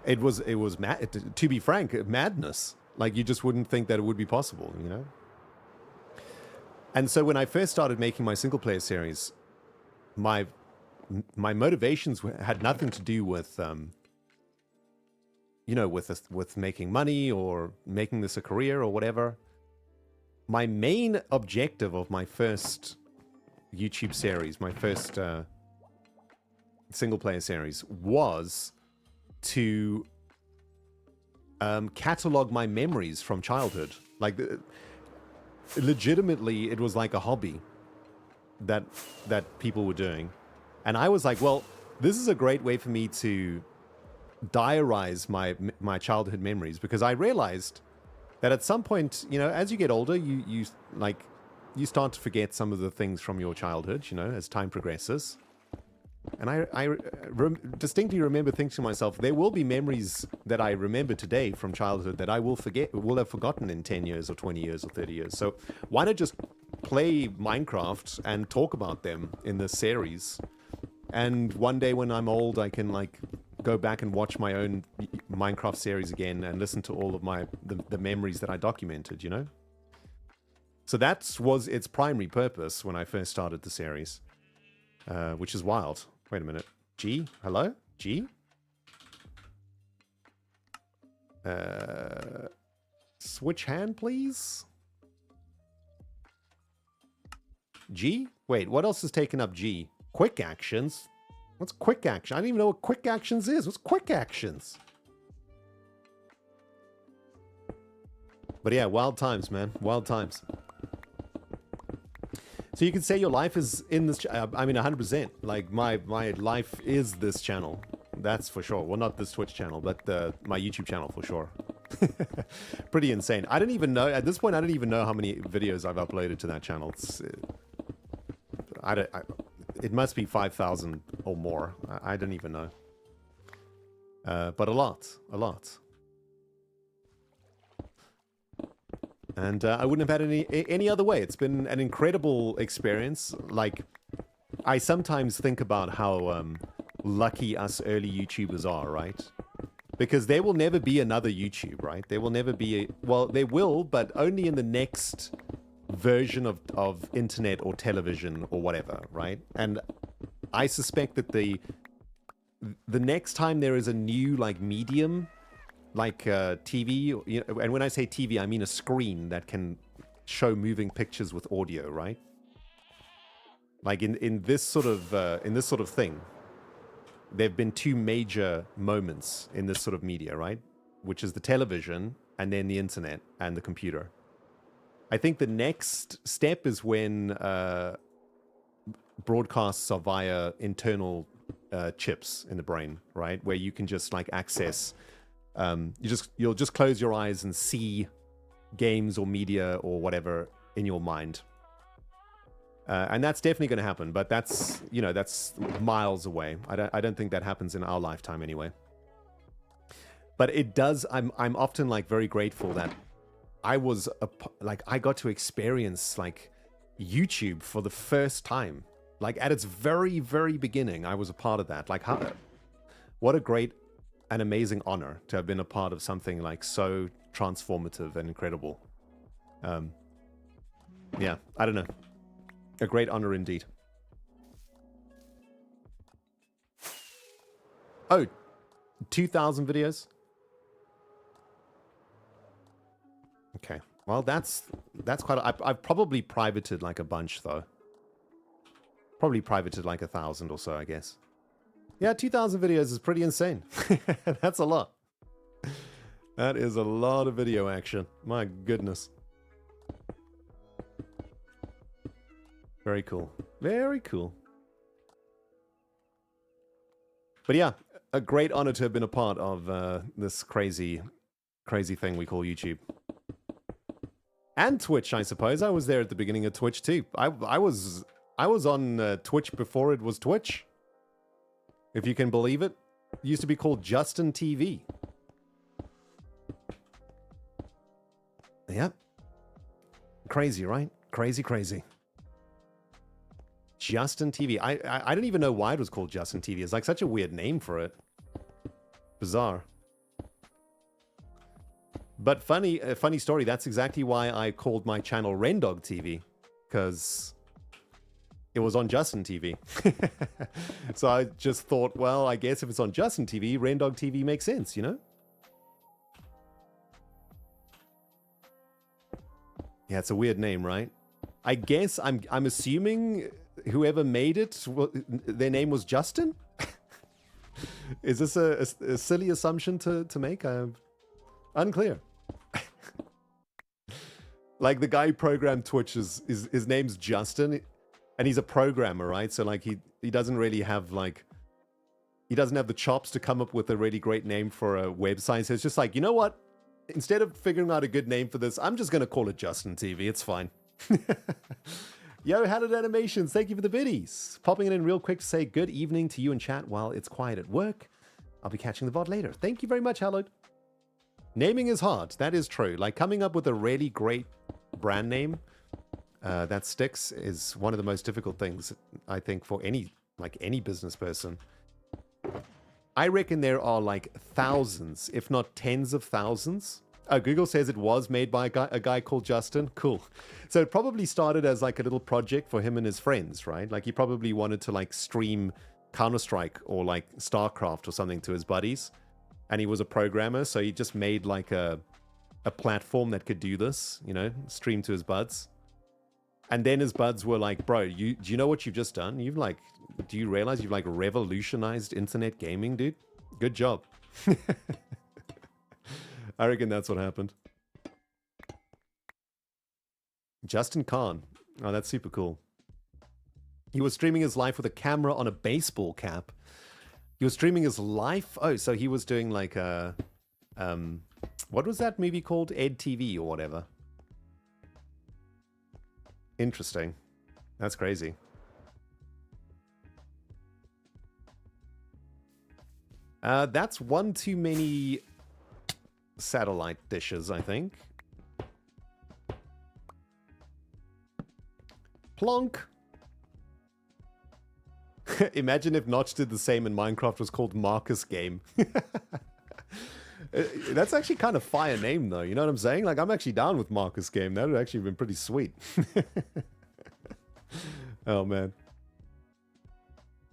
it was to be frank, madness. Like you just wouldn't think that it would be possible, you know? And so when I first started making my single player series, my motivations had nothing to do with you know, with making money or making this a career or whatever. My main objective of my first YouTube series, my first single player series, was to catalog my memories from childhood. Like, legitimately, it was like a hobby that people were doing. And I was like, well, this is a great way for me to diarize my childhood memories, because I realized that at some point, you know, as you get older, you start to forget some of the things from your childhood, you know, as time progresses. And I distinctly remember thinking to myself, there will be memories that I remember today from childhood that I will have forgotten in 10 years or 20 years or 30 years. So why not just play Minecraft and talk about them in this series? And one day when I'm old, I can like go back and watch my own Minecraft series again and listen to all of the memories that I documented, you know? So that was its primary purpose when I first started the series, which is wild. Wait a minute. G? Hello? G? Switch hand, please? G? Wait, what else is taking up G? Quick actions? What's quick action? I don't even know what quick actions is. What's quick actions? But yeah, wild times, man. Wild times. So you could say your life is in this... I mean, 100%. Like, my life is this channel. That's for sure. Well, not this Twitch channel, but my YouTube channel for sure. Pretty insane. I don't even know... At this point, I don't even know how many videos I've uploaded to that channel. It's... it must be 5,000 or more. I don't even know. But a lot. A lot. And I wouldn't have had any other way. It's been an incredible experience. Like, I sometimes think about how lucky us early YouTubers are, right? Because there will never be another YouTube, right? There will never be... Well, there will, but only in the next version of internet or television or whatever, right? And I suspect that the next time there is a new, like, medium... like TV, you know, and when I say TV, I mean a screen that can show moving pictures with audio, right? Like in this sort of thing, there have been two major moments in this sort of media, right? Which is the television and then the internet and the computer. I think the next step is when broadcasts are via internal chips in the brain, right? Where you can just like access. You'll just close your eyes and see games or media or whatever in your mind. And that's definitely going to happen, but that's miles away. I don't think that happens in our lifetime anyway. But it does. I'm often like very grateful that I got to experience like YouTube for the first time. Like at its very, very beginning, I was a part of that. Like what a great an amazing honor to have been a part of something like so transformative and incredible. Yeah, I don't know. A great honor indeed. Oh, 2,000 videos? Okay. Well, that's quite... I've probably privated like a bunch, though. Probably privated like 1,000 or so, I guess. Yeah, 2,000 videos is pretty insane. That's a lot. That is a lot of video action. My goodness. Very cool. Very cool. But yeah, a great honor to have been a part of this crazy thing we call YouTube. And Twitch, I suppose. I was there at the beginning of Twitch too. I was on Twitch before it was Twitch. If you can believe it. It used to be called Justin TV. Crazy, right? Crazy, crazy. Justin TV. I don't even know why it was called Justin TV. It's like such a weird name for it. Bizarre. But funny story. That's exactly why I called my channel Rendog TV, because it was on Justin TV. So I just thought, well, I guess if it's on Justin TV, Rendog TV makes sense, you know? Yeah, it's a weird name, right? I guess I'm assuming whoever made it, their name was Justin? Is this a silly assumption to make? Unclear. Like the guy who programmed Twitch, his name's Justin, and he's a programmer, right? So like he doesn't really have he doesn't have the chops to come up with a really great name for a website. So it's just like, you know what? Instead of figuring out a good name for this, I'm just going to call it Justin TV. It's fine. Yo, Hallowed Animations, thank you for the biddies. Popping it in real quick to say good evening to you in chat while it's quiet at work. I'll be catching the VOD later. Thank you very much, Hallowed. Naming is hard. That is true. Like coming up with a really great brand name that sticks is one of the most difficult things, I think, for any business person. I reckon there are like thousands, if not tens of thousands. Google says it was made by a guy called Justin. Cool. So it probably started as like a little project for him and his friends, right? Like he probably wanted to like stream Counter-Strike or like StarCraft or something to his buddies. And he was a programmer, so he just made like a platform that could do this, you know, stream to his buds. And then his buds were like, bro, do you know what you've just done? Do you realize you've like revolutionized internet gaming, dude? Good job. I reckon that's what happened. Justin Khan. Oh, that's super cool. He was streaming his life with a camera on a baseball cap. He was streaming his life. Oh, so he was doing like a, what was that movie called? Ed TV or whatever. Interesting. That's crazy. That's one too many satellite dishes, I think. Plonk. Imagine if Notch did the same and Minecraft was called Marcus Game. That's actually kind of fire name, though. You know what I'm saying? Like, I'm actually down with Marcus Game. That would actually have been pretty sweet. Oh, man.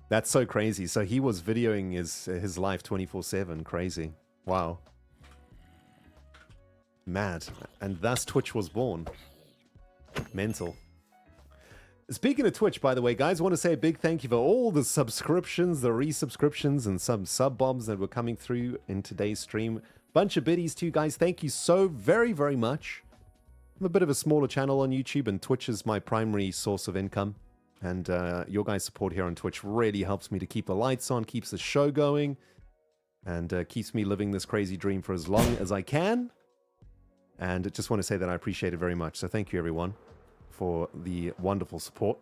That's so crazy. So he was videoing his life 24/7. Crazy. Wow. Mad. And thus Twitch was born. Mental. Speaking of Twitch, by the way, guys, I want to say a big thank you for all the subscriptions, the resubscriptions, and some sub-bombs that were coming through in today's stream. Bunch of biddies too, guys. Thank you so very, very much. I'm a bit of a smaller channel on YouTube, and Twitch is my primary source of income. And your guys' support here on Twitch really helps me to keep the lights on, keeps the show going, and keeps me living this crazy dream for as long as I can. And I just want to say that I appreciate it very much. So thank you, everyone, for the wonderful support.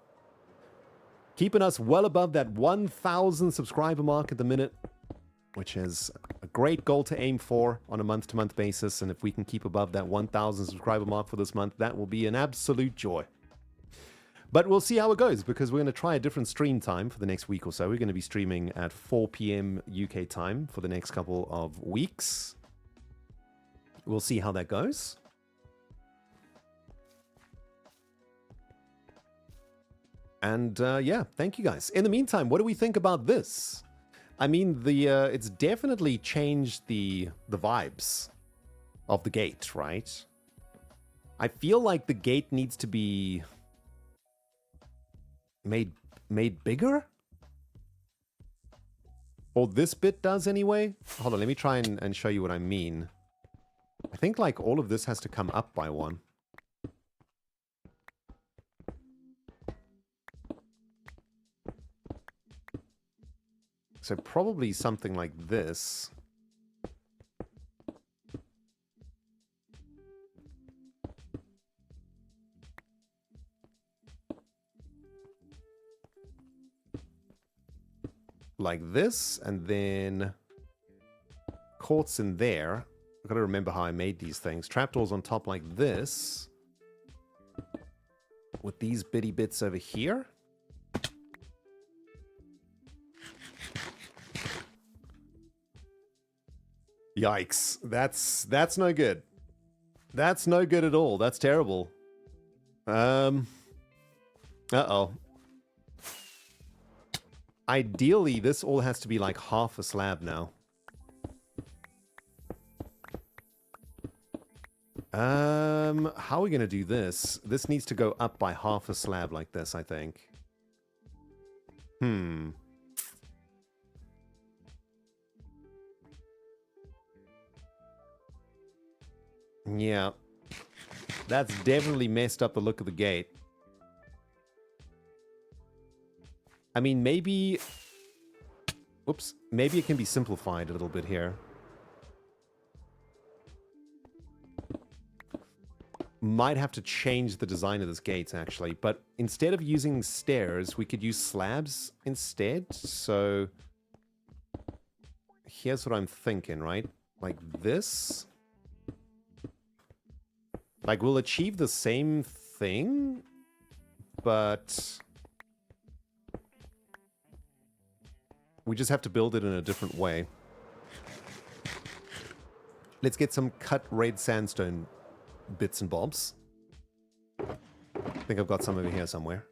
Keeping us well above that 1,000 subscriber mark at the minute, which is a great goal to aim for on a month-to-month basis. And if we can keep above that 1,000 subscriber mark for this month, that will be an absolute joy. But we'll see how it goes, because we're going to try a different stream time for the next week or so. We're going to be streaming at 4 p.m. UK time for the next couple of weeks. We'll see how that goes. And yeah, thank you guys. In the meantime, what do we think about this? I mean, it's definitely changed the vibes of the gate, right? I feel like the gate needs to be made bigger? Or this bit does anyway? Hold on, let me try and show you what I mean. I think like all of this has to come up by one. So probably something like this. Like this, and then courts in there. I've got to remember how I made these things. Trapdoors on top like this. with these bitty bits over here. Yikes. That's no good. That's no good at all. That's terrible. Uh-oh. Ideally, this all has to be like half a slab now. How are we gonna do this? This needs to go up by half a slab like this, I think. Yeah. That's definitely messed up the look of the gate. I mean, maybe... Oops. Maybe it can be simplified a little bit here. Might have to change the design of this gate, actually. But instead of using stairs, we could use slabs instead. So... Here's what I'm thinking, right? Like this... Like, we'll achieve the same thing, but we just have to build it in a different way. Let's get some cut red sandstone bits and bobs. I think I've got some over here somewhere.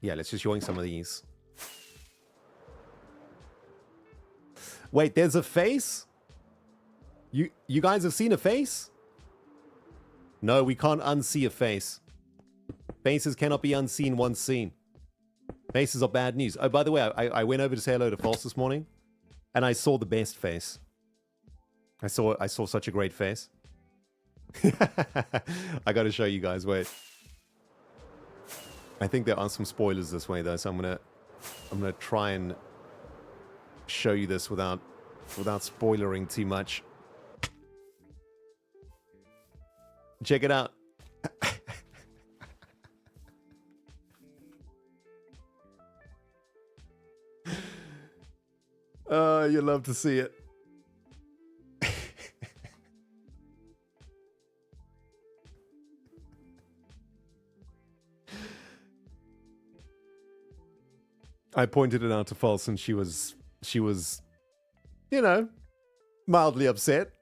Yeah, let's just yoink some of these. Wait, there's a face? You guys have seen a face? No, we can't unsee a face. Faces cannot be unseen once seen. Faces are bad news. Oh, by the way, I went over to say hello to False this morning, and I saw the best face. I saw such a great face. I gotta show you guys, wait. I think there are some spoilers this way though, so I'm gonna try and show you this without spoilering too much. Check it out. You love to see it. I pointed it out to False and she was, you know, mildly upset.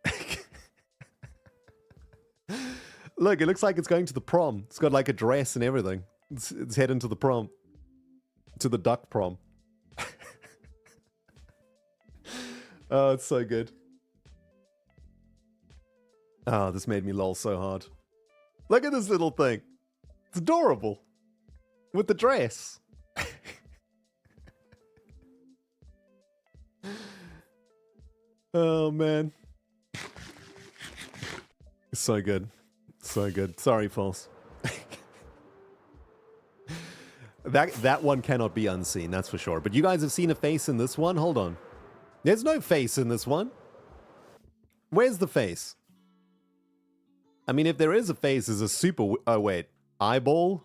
Look, it looks like it's going to the prom. It's got like a dress and everything. It's heading to the prom. To the duck prom. Oh, it's so good. Oh, this made me lol so hard. Look at this little thing. It's adorable. With the dress. Oh, man. It's so good. So good. Sorry, False. That one cannot be unseen, that's for sure. But you guys have seen a face in this one? Hold on. There's no face in this one. Where's the face? I mean, if there is a face, there's a super... Oh, wait. Eyeball,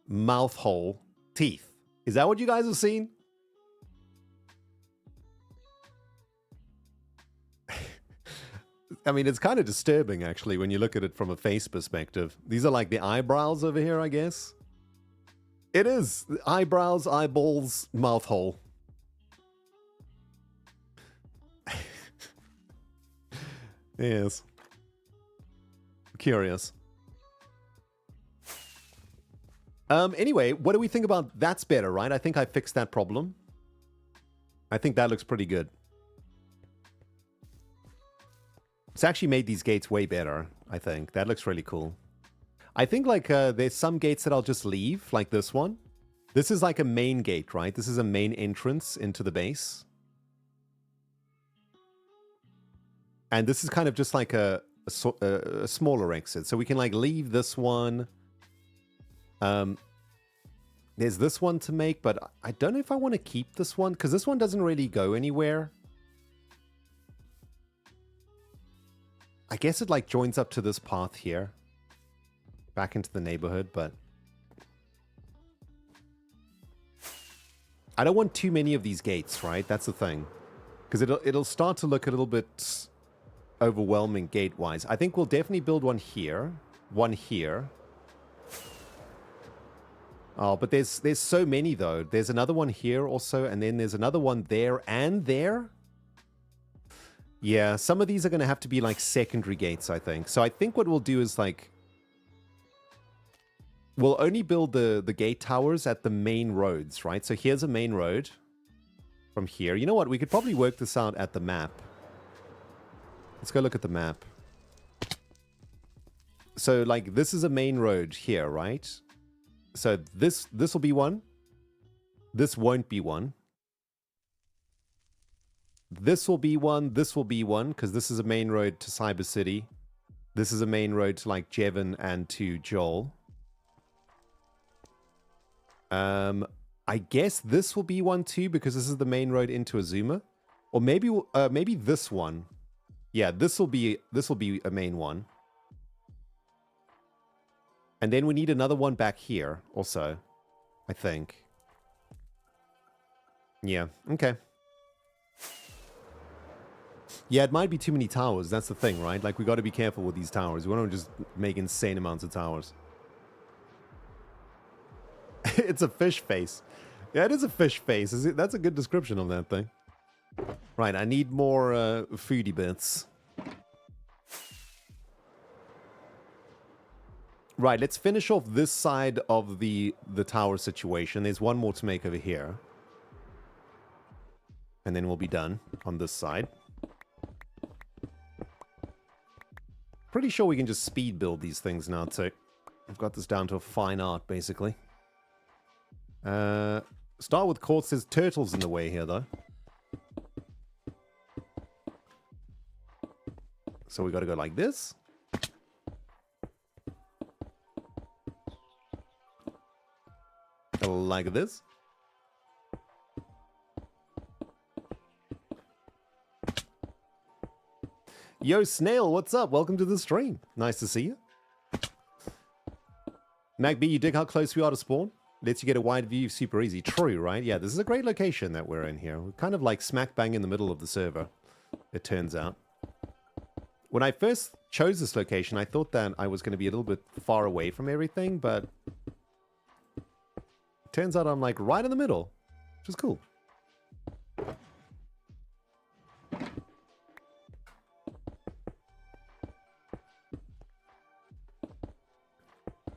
mouth hole, teeth. Is that what you guys have seen? I mean, it's kind of disturbing, actually, when you look at it from a face perspective. These are like the eyebrows over here, I guess. It is. Eyebrows, eyeballs, mouth hole. Yes. Curious. Anyway, what do we think about that's better, right? I think I fixed that problem. I think that looks pretty good. It's actually made these gates way better, I think. That looks really cool. I think like there's some gates that I'll just leave, like this one. This is like a main gate, right? This is a main entrance into the base. And this is kind of just like a smaller exit. So we can like leave this one. There's this one to make, but I don't know if I want to keep this one because this one doesn't really go anywhere. I guess it like joins up to this path here. Back into the neighborhood, but... I don't want too many of these gates, right? That's the thing. Because it'll start to look a little bit overwhelming gate-wise. I think we'll definitely build one here. One here. Oh, but there's so many though. There's another one here also, and then there's another one there and there. Yeah, some of these are going to have to be like secondary gates, I think. So I think what we'll do is like, we'll only build the gate towers at the main roads, right? So here's a main road from here. You know what? We could probably work this out at the map. Let's go look at the map. So like this is a main road here, right? So this will be one. This won't be one. This will be one. This will be one because this is a main road to Cyber City. This is a main road to like Jevon and to Joel. I guess this will be one too because this is the main road into Xisuma, or maybe this one. Yeah, this will be a main one. And then we need another one back here also, I think. Yeah, okay. Yeah, it might be too many towers. That's the thing, right? Like, we got to be careful with these towers. We don't just make insane amounts of towers. It's a fish face. Yeah, it is a fish face. That's a good description of that thing. Right, I need more foodie bits. Right, let's finish off this side of the tower situation. There's one more to make over here. And then we'll be done on this side. Pretty sure we can just speed build these things now too. I've got this down to a fine art, basically. Start with court says turtles in the way here, though. So we got to go like this. Like this. Yo, Snail, what's up? Welcome to the stream. Nice to see you. MacB, you dig how close we are to spawn? Lets you get a wide view super easy. True, right? Yeah, this is a great location that we're in here. We're kind of like smack bang in the middle of the server, it turns out. When I first chose this location, I thought that I was going to be a little bit far away from everything, but it turns out I'm like right in the middle, which is cool.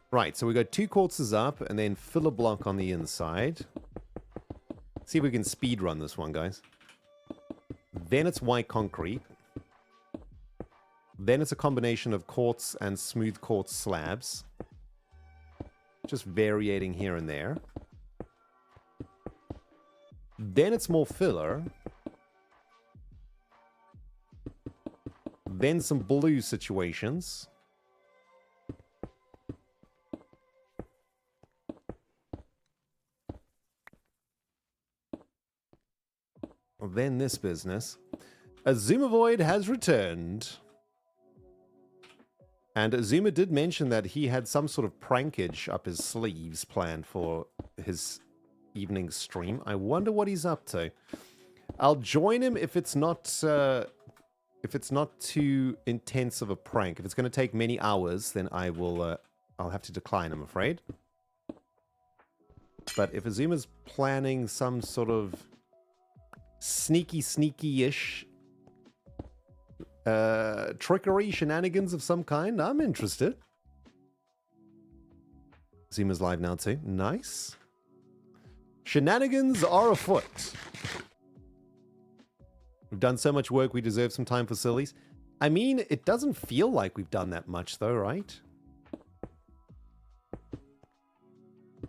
Right, so we got 2 quarters up and then fill a block on the inside. See if we can speed run this one, guys. Then it's white concrete. Then it's a combination of quartz and smooth quartz slabs. Just varying here and there. Then it's more filler. Then some blue situations. Then this business. Xisuma Void has returned. And Xisuma did mention that he had some sort of prankage up his sleeves planned for his evening stream. I wonder what he's up to. I'll join him if it's not too intense of a prank. If it's going to take many hours, then I'll have to decline, I'm afraid. But if Azuma's planning some sort of sneaky-ish trickery, shenanigans of some kind, I'm interested. Zima's live now too. Nice. Shenanigans are afoot. We've done so much work, we deserve some time for sillies. I mean, it doesn't feel like we've done that much though, right?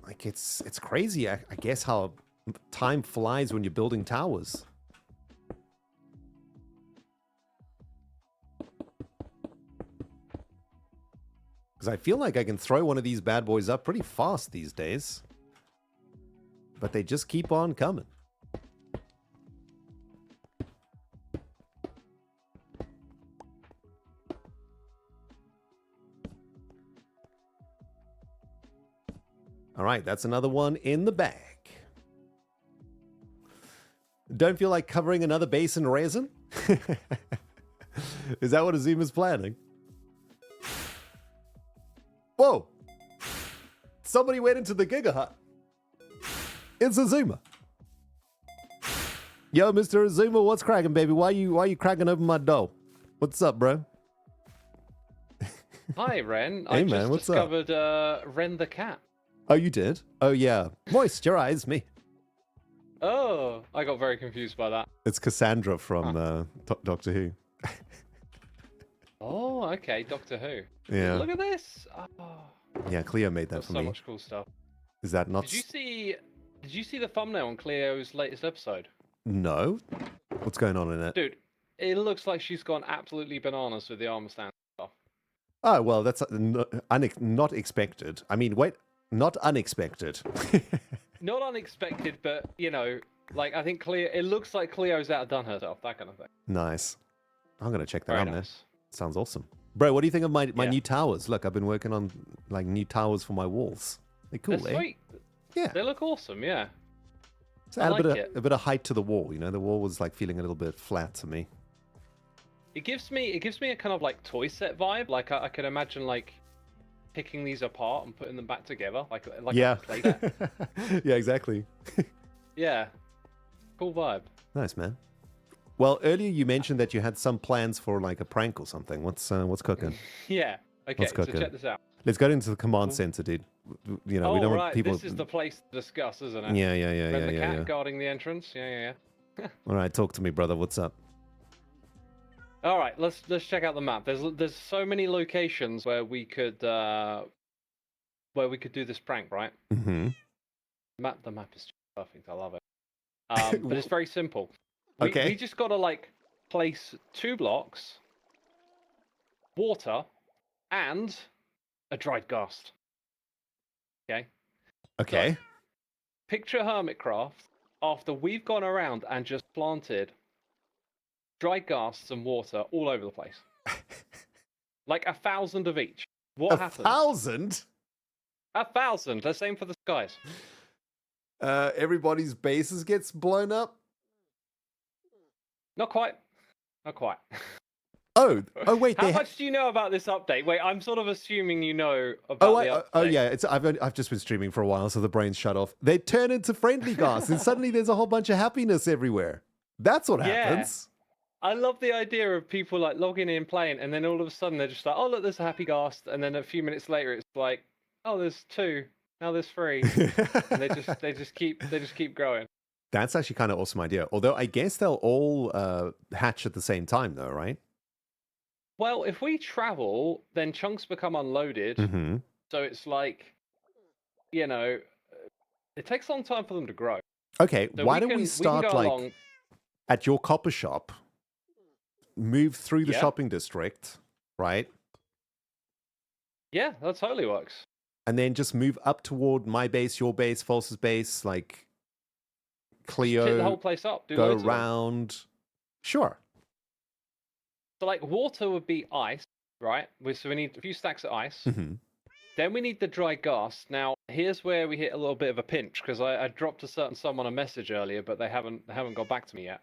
Like, it's crazy, I guess, how time flies when you're building towers. Because I feel like I can throw one of these bad boys up pretty fast these days. But they just keep on coming. All right, that's another one in the bag. Don't feel like covering another base in resin? Is that what Azuma's planning? Whoa! Somebody went into the Giga Hut. It's Xisuma. Yo, Mr. Xisuma, what's cracking, baby? Why you cracking open my door? What's up, bro? Hi, Ren. Hey, I man, just what's up? discovered Ren the cat. Oh, you did? Oh, yeah. Moisturize me. Oh, I got very confused by that. It's Cassandra from Doctor Who. Oh, okay, Doctor Who. Yeah. Look at this. Oh, Yeah, Cleo made that got for so me. much cool stuff. Is that not... Did you see the thumbnail on Cleo's latest episode? No? What's going on in it? Dude, it looks like she's gone absolutely bananas with the armor stand stuff. Oh, well, that's not expected. I mean, wait, not unexpected. Not unexpected, but, you know, like, I think it looks like Cleo's outdone herself, that kind of thing. Nice. I'm going to check that Very out, man. nice. Sounds awesome. Bro, what do you think of my Yeah. new towers? Look, I've been working on, like, new towers for my walls. They're cool, They're eh? sweet. Yeah. They look awesome, yeah. So I add like a bit of height to the wall, you know? The wall was, like, feeling a little bit flat to me. It gives me a kind of like toy set vibe. Like I could imagine like picking these apart and putting them back together, like Yeah. a play set. Yeah, exactly. Yeah, cool vibe. Nice, man. Well, earlier you mentioned that you had some plans for, like, a prank or something. What's cooking? Yeah. Okay. What's So cooking? check this out. Let's go into the command center, dude. You know, we don't want right. people... This is the place to discuss, isn't it? Yeah, Ren the cat yeah. guarding the entrance. Yeah. All right, talk to me, brother. What's up? All right. Let's check out the map. There's so many locations where we could do this prank, right? Mm-hmm. The map is just perfect. I love it. But it's very simple. Okay. We just gotta like place 2 blocks, water, and a dried ghast. Okay. Okay. Picture Hermitcraft after we've gone around and just planted dried ghasts and water all over the place. Like 1,000 of each. What happens? 1,000? 1,000. The same for the skies. Everybody's bases gets blown up? Not quite. Not quite. Oh, wait. How much do you know about this update? Wait, I'm sort of assuming you know about the update. Yeah. I've just been streaming for a while, so the brain's shut off. They turn into friendly ghasts, and suddenly there's a whole bunch of happiness everywhere. That's what happens. I love the idea of people like logging in, playing, and then all of a sudden they're just like, "Oh, look, there's a happy ghast," and then a few minutes later it's like, "Oh, there's 2. Now there's 3," and they just keep growing. That's actually kind of awesome idea. Although I guess they'll all hatch at the same time, though, right? Well, if we travel, then chunks become unloaded. Mm-hmm. So it's like, you know, it takes a long time for them to grow. Okay, So why don't we start we can go like along... at your copper shop, move through the Yeah. shopping district, right? Yeah, that totally works. And then just move up toward my base, your base, False's base, like Cleo, Hit the whole place up. Do go loads of them. around. Sure. So like water would be ice, right? So we need a few stacks of ice. Mm-hmm. Then we need the dry ghast. Now here's where we hit a little bit of a pinch because I dropped someone a message earlier, but they haven't got back to me yet.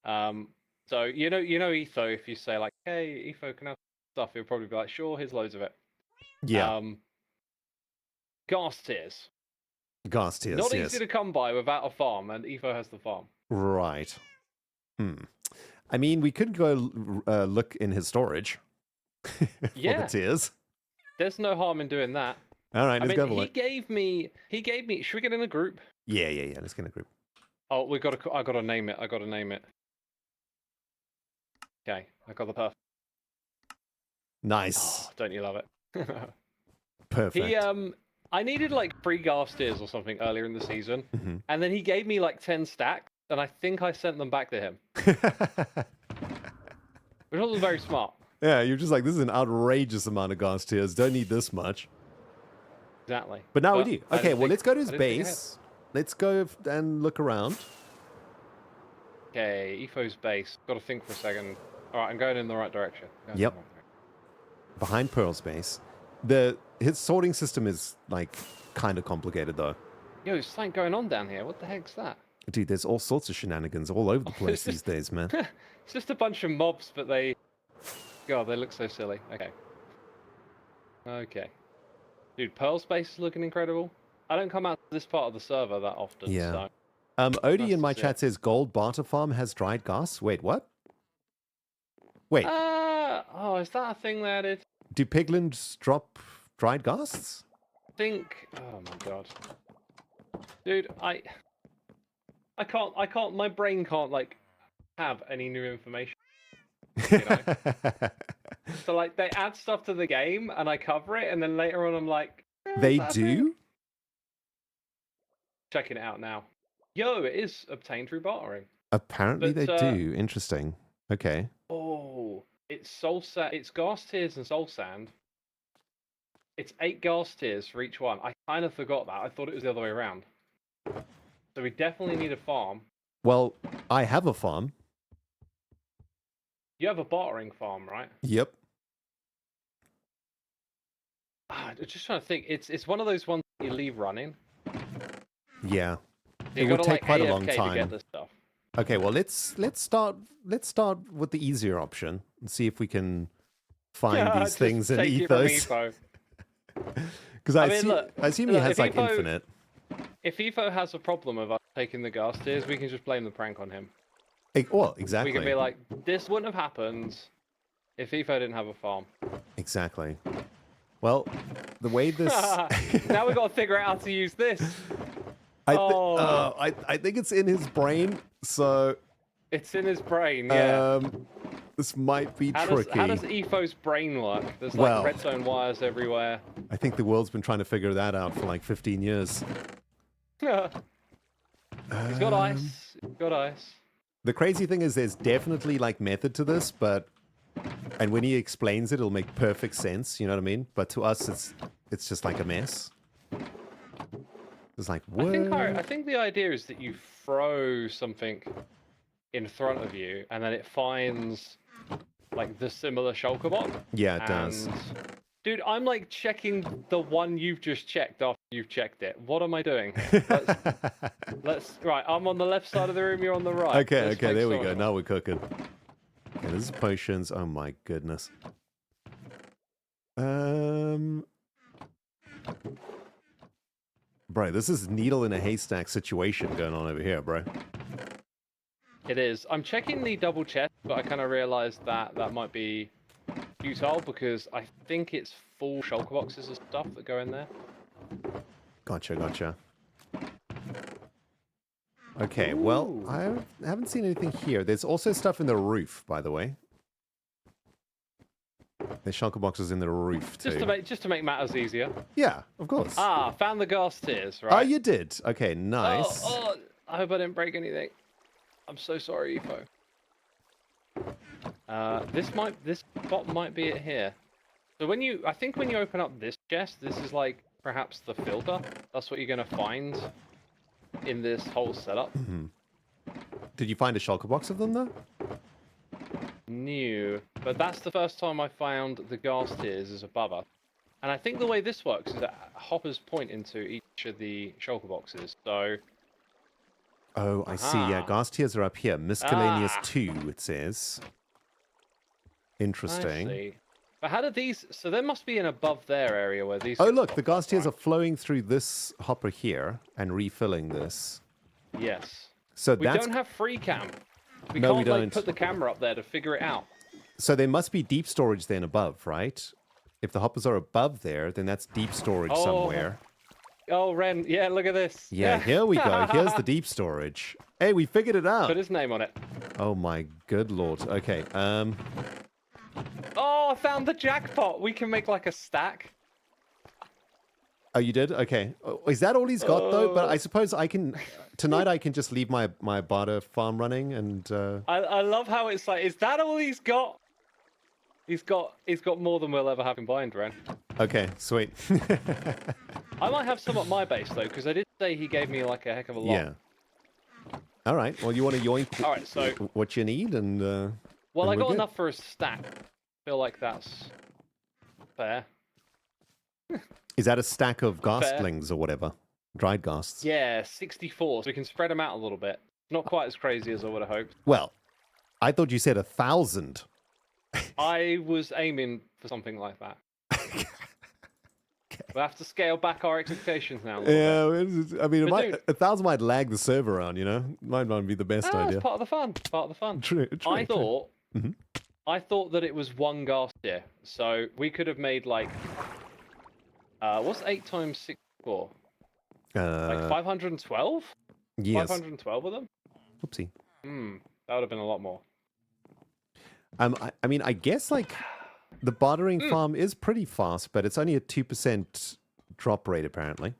So you know Etho, if you say like, "Hey, Etho, can I have stuff?" He'll probably be like, "Sure, here's loads of it." Yeah. Ghast tears. Ghast tears, Not yes. easy to come by without a farm, and Etho has the farm. Right. I mean, we could go look in his storage for Yeah. the tears. There's no harm in doing that. All right, I let's mean, go have a he look. gave me. Should we get in a group? Yeah. Let's get in a group. Oh, I gotta name it. Okay, I got the perfect. Nice. Oh, don't you love it? Perfect. I needed like 3 ghast tears or something earlier in the season, Mhm. and then he gave me like 10 stacks, and I think I sent them back to him, which wasn't very smart. Yeah, you're just like, this is an outrageous amount of ghast tears. Don't need this much. Exactly. But now we But do. I Okay, didn't well, think- let's go to his I didn't think ahead. base. Let's go and look around. Okay, Etho's base. Got to think for a second. All right, I'm going in the right direction. Yep. Behind Pearl's base. His sorting system is, like, kind of complicated, though. Yo, there's something going on down here. What the heck's that? Dude, there's all sorts of shenanigans all over the place these days, man. It's just a bunch of mobs, but God, they look so silly. Okay. Dude, Pearl's base is looking incredible. I don't come out to this part of the server that often. Yeah. So. Odie in my That's chat it. says gold barter farm has dried ghasts. Wait, what? Wait, Oh, is that a thing they added? do piglins drop dried ghasts? Oh my god, dude, I can't. My brain can't like have any new information. You know? So like they add stuff to the game and I cover it, and then later on I'm like, They is that a thing? do? Checking it out now. Yo, it is obtained through bartering. Apparently But, they do. Interesting. Okay. Oh, it's soul sand. It's ghast tears and soul sand. It's 8 ghast tears for each one. I kind of forgot that. I thought it was the other way around. So we definitely need a farm. Well, I have a farm. You have a bartering farm, right? Yep. I'm just trying to think. It's one of those ones you leave running. Yeah. You It would gotta, take like, quite a AFK long to time. get this stuff. Okay, well let's start with the easier option and see if we can find these Just things in take it from Ethos. Evo. Because I mean, look, I assume he look, has if like Evo- infinite. If Evo has a problem of us taking the ghast tears, we can just blame the prank on him. Well, exactly. We can be like, this wouldn't have happened if Evo didn't have a farm. Exactly. Well, the way this Now we've got to figure out how to use this. I think it's in his brain, so It's in his brain, yeah. this might be How tricky. does Efo's brain work? There's like Well- redstone wires everywhere. I think the world's been trying to figure that out for like 15 years. He's got ice. He's got ice. The crazy thing is there's definitely like method to this, and when he explains it, it'll make perfect sense, you know what I mean? But to us, it's just like a mess. It's like, what? I think the idea is that you throw something in front of you, and then it finds like the similar shulker block. Yeah, it does. Dude, I'm like checking the one you've just checked after you've checked it. What am I doing? Right, I'm on the left side of the room, you're on the right. Okay, Let's okay, make there we sure. go. Now we're cooking. Okay, this is potions. Oh my goodness. Bro, this is needle in a haystack situation going on over here, bro. It is. I'm checking the double chest, but I kind of realized that that might be futile because I think it's full shulker boxes of stuff that go in there. Gotcha, gotcha. Okay, well, Ooh. I haven't seen anything here. There's also stuff in the roof, by the way. There's shulker boxes in the roof too. Just to make matters easier. Yeah, of course. Ah, found the ghast tears, Oh, right? you did. Okay, nice. Oh, I hope I didn't break anything. I'm so sorry, Efo. This spot might be it here. So I think when you open up this chest, this is like perhaps the filter. That's what you're gonna find in this whole setup. Did you find a shulker box of them though? New, but that's the first time I found the ghast tears is above us. And I think the way this works is that hoppers point into each of the shulker boxes. So Oh, I see. Yeah, ghast tears are up here. Miscellaneous Ah. 2, it says. I Interesting. see. But how do these? So there must be an above there area where these. Oh, get look, the popped ghast up, tears are right? flowing through this hopper here and refilling this. Yes. So We that's don't have free cam. We No, can't we like don't. put the camera up there to figure it out. so there must be deep storage then above, right? If the hoppers are above there, then that's deep storage Oh. somewhere. Oh, Ren, yeah, look at this. Yeah, here we go. Here's the deep storage. Hey, we figured it out. Put his name on it. Oh my good lord. Okay. Oh, I found the jackpot. We can make like a stack. Oh, you did? Okay. Oh, is that all he's got though? But I suppose I can tonight. I can just leave my barter farm running and. I love how it's like. Is that all he's got? He's got more than we'll ever have combined, Ren. Okay, sweet. I might have some at my base though, because I did say he gave me like a heck of a lot. Yeah. All right. Well, you want to yoink All right, so what you need and. well, and I we're got good. enough for a stack. I feel like that's fair. Is that a stack of gastlings or whatever? Dried ghasts? Yeah, 64. So we can spread them out a little bit. Not quite as crazy as I would have hoped. Well, I thought you said 1,000. I was aiming for something like that. Okay. We'll have to scale back our expectations now. I mean, But 1,000 might lag the server around, you know? Might not be the best idea. It's part of the fun. Part of the fun. True. I thought Mhm. I thought that it was one ghast here. So we could have made like what's 8 times 64? Like 512? Yes. 512 of them? Oopsie. That would have been a lot more. I mean, I guess like the bartering farm is pretty fast, but it's only a 2% drop rate apparently.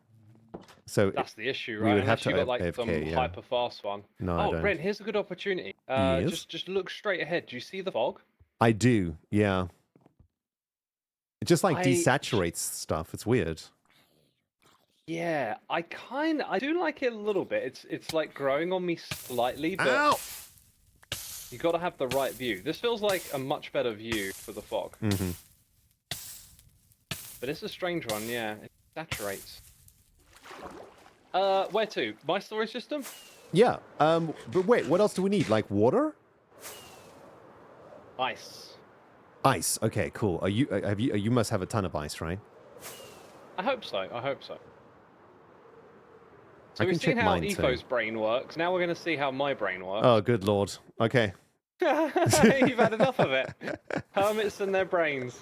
So That's the issue, we right? would Unless have you to got like AFK, some yeah. hyper fast one. No, I Oh, don't. Brent, here's a good opportunity. Yes? Just look straight ahead. Do you see the fog? I do, yeah. It just like I- desaturates stuff. It's weird. Yeah, I do like it a little bit. It's like growing on me slightly, but Ow! you got to have the right view. This feels like a much better view for the fog. Mm-hmm. But it's a strange one, yeah. It saturates. Where to? My storage system? Yeah. But wait, what else do we need? Like water? Ice. Ice. Okay, cool. You must have a ton of ice, right? I hope so. I hope so. So I we've can seen check how mine, too. Evo's brain works. Now we're going to see how my brain works. Oh, good lord. Okay. You've had enough of it. Hermits and their brains.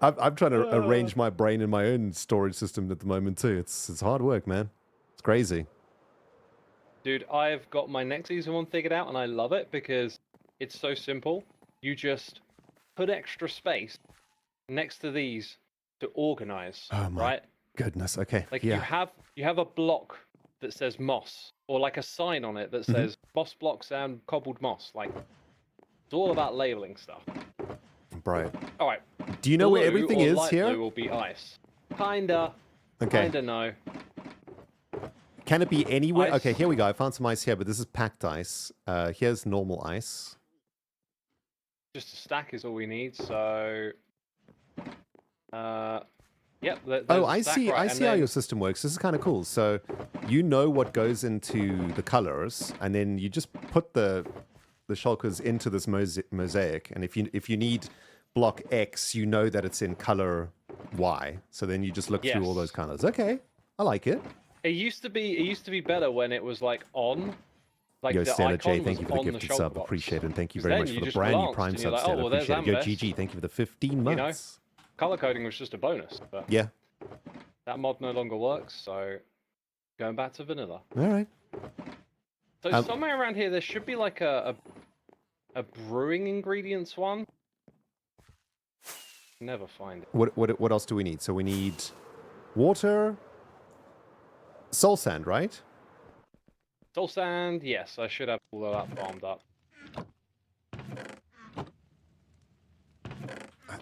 I'm trying to arrange my brain in my own storage system at the moment too. It's hard work, man. It's crazy. Dude, I've got my next season one figured out, and I love it because it's so simple. You just put extra space next to these to organize, Oh my right? goodness. Okay. Like yeah. you have a block that says moss, or like a sign on it that says moss blocks and cobbled moss. Like it's all about labeling stuff. Right. All right. Do you know where Blue everything or is light here? Blue will be ice. Kinda. Okay. Kinda no. Can it be anywhere? Ice. Okay, here we go. I found some ice here, but this is packed ice. Here's normal ice. Just a stack is all we need. So. Yep. Oh, I see. I see how your system works. This is kind of cool. So, you know what goes into the colors, and then you just put the shulkers into this mosaic. And if you need block X, you know that it's in color Y. So then you just look through all those colors. Okay, I like it. It used to be better when it was like on. Like Yo, the Stella J, icon thank you was for on the the gifted shulker sub. box. Appreciate it. And thank you 'Cause very then much you for the just brand new glanced Prime and you're sub, like, Stella. oh, well, there's Appreciate it. Yo, Ambest. GG, thank you for the 15 know? months. Color coding was just a bonus, but Yeah. that mod no longer works, so going back to vanilla. All right. So somewhere around here there should be like a brewing ingredients one. Never find it. What else do we need? So we need water, soul sand, right? Soul sand, yes, I should have all of that farmed up.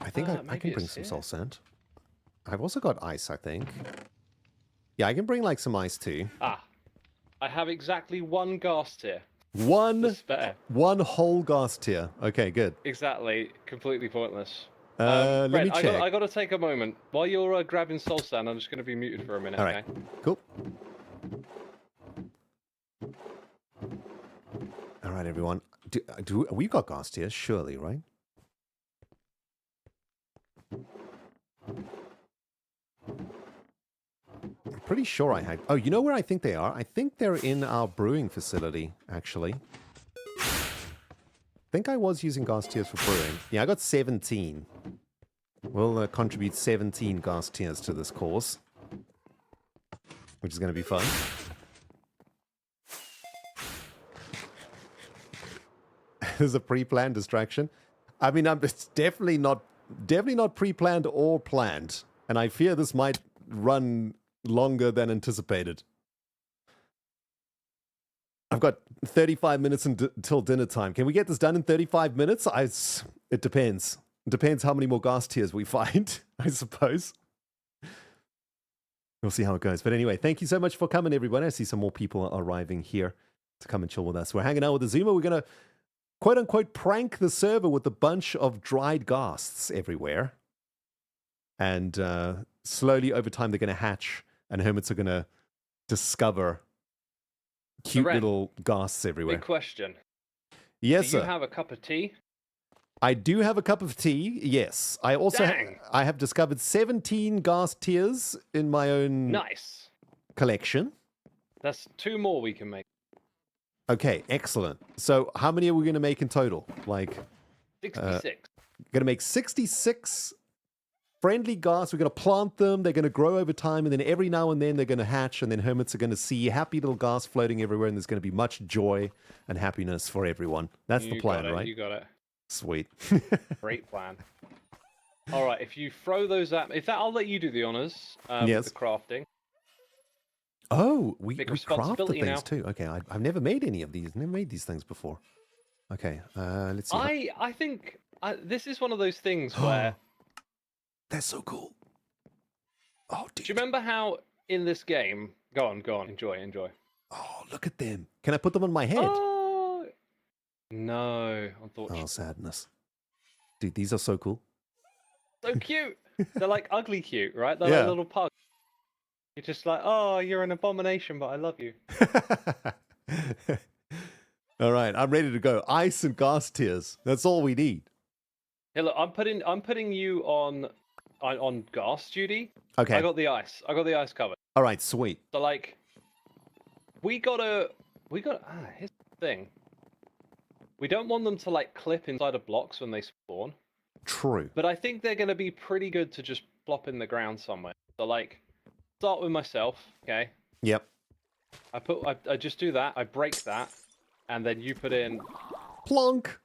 I think I maybe can bring it's some here. soul sand. I've also got ice, I think. Yeah, I can bring like some ice too. I have exactly one ghast here. One Spare. whole ghast tier. Okay, good. Exactly, completely pointless. Let Brent, me check. I got to take a moment. While you're grabbing soul sand, I'm just going to be muted for a minute, All right, okay? cool. All right, everyone. We got ghast tiers, surely, right? I'm pretty sure I had. Oh, you know where I think they are? I think they're in our brewing facility, actually. I think I was using ghast tiers for brewing. Yeah, I got 17. We'll contribute 17 ghast tiers to this course, which is going to be fun. There's a pre-planned distraction. I mean, it's definitely not pre-planned or planned, and I fear this might run longer than anticipated. I've got 35 minutes until dinner time. Can we get this done in 35 minutes? It depends. It depends how many more ghast tiers we find, I suppose. We'll see how it goes. But anyway, thank you so much for coming, everyone. I see some more people arriving here to come and chill with us. We're hanging out with the Xisuma. We're going to, quote-unquote, prank the server with a bunch of dried ghasts everywhere. And slowly, over time, they're going to hatch, and hermits are going to discover cute Ren, little ghasts everywhere. Big question. Yes, Do you sir. have a cup of tea? I do have a cup of tea. Yes. I also I have discovered 17 ghast tears in my own Nice. collection. That's 2 more we can make. Okay, excellent. So how many are we going to make in total? Like 66. going to make 66 friendly ghasts. We're going to plant them. They're going to grow over time. And then every now and then they're going to hatch. And then hermits are going to see happy little ghasts floating everywhere. And there's going to be much joy and happiness for everyone. That's the plan, right? You got it. Sweet. Great plan. All right, if you throw those at me, I'll let you do the honors with the crafting. Oh, we Big craft the responsibility things now. too. Okay, I've never made any of these. Never made these things before. Okay, let's see. I think this is one of those things where... That's so cool. Oh, dude. Do you remember how in this game... Go on, enjoy. Oh, look at them. Can I put them on my head? Oh, no, unfortunately. Oh, sadness. Dude, these are so cool. So cute. They're like ugly cute, right? They're Yeah. like little pugs. You're just like, oh, you're an abomination, but I love you. All right, I'm ready to go. Ice and ghast tears. That's all we need. Hey, look, I'm putting you on gas duty. Okay. I got the ice covered. All right, sweet. So like, we gotta. Here's the thing. We don't want them to like clip inside of blocks when they spawn. True. But I think they're gonna be pretty good to just plop in the ground somewhere. So like, start with myself, okay? Yep. I just do that. I break that, and then you put in. Plonk.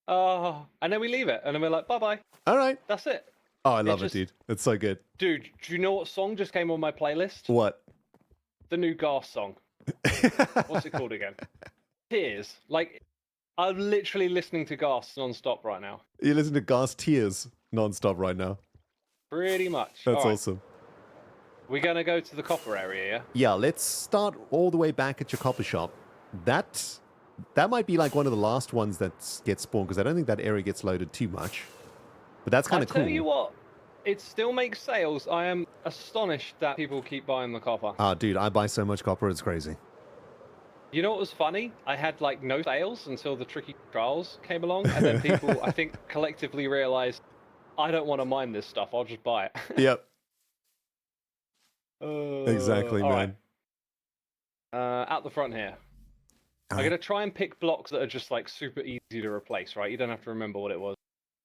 And then we leave it, and then we're like, bye bye. All right. That's it. Oh, I love it, dude. It's so good. Dude, do you know what song just came on my playlist? What? The new Ghast song. What's it called again? Tears. Like, I'm literally listening to Ghast non-stop right now. You listen to ghast tears non-stop right now. Pretty much. That's All right. awesome. We're going to go to the copper area, yeah? Yeah, let's start all the way back at your copper shop. That might be like one of the last ones that gets spawned, because I don't think that area gets loaded too much. But that's kind of cool. I tell you what, it still makes sales. I am astonished that people keep buying the copper. Ah, dude, I buy so much copper, it's crazy. You know what was funny? I had like no sales until the tricky trials came along, and then people, I think, collectively realized, I don't want to mine this stuff, I'll just buy it. Yep. Exactly, man. Right. Out the front here. I'm going to try and pick blocks that are just like super easy to replace, right? You don't have to remember what it was.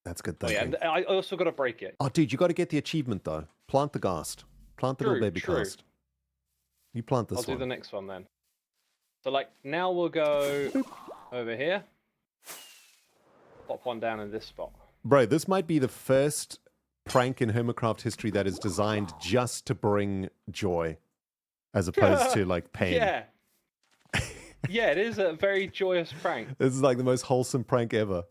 That's good Oh, thinking. yeah, and I also got to break it. Oh, dude, you got to get the achievement, though. Plant the ghast. Plant the little baby ghast. You plant this I'll one. do the next one then. So, like, now we'll go over here. Pop one down in this spot. Bro, this might be the first prank in Hermitcraft history that is designed just to bring joy, as opposed to, like, pain. Yeah. Yeah, it is a very joyous prank. This is, like, the most wholesome prank ever.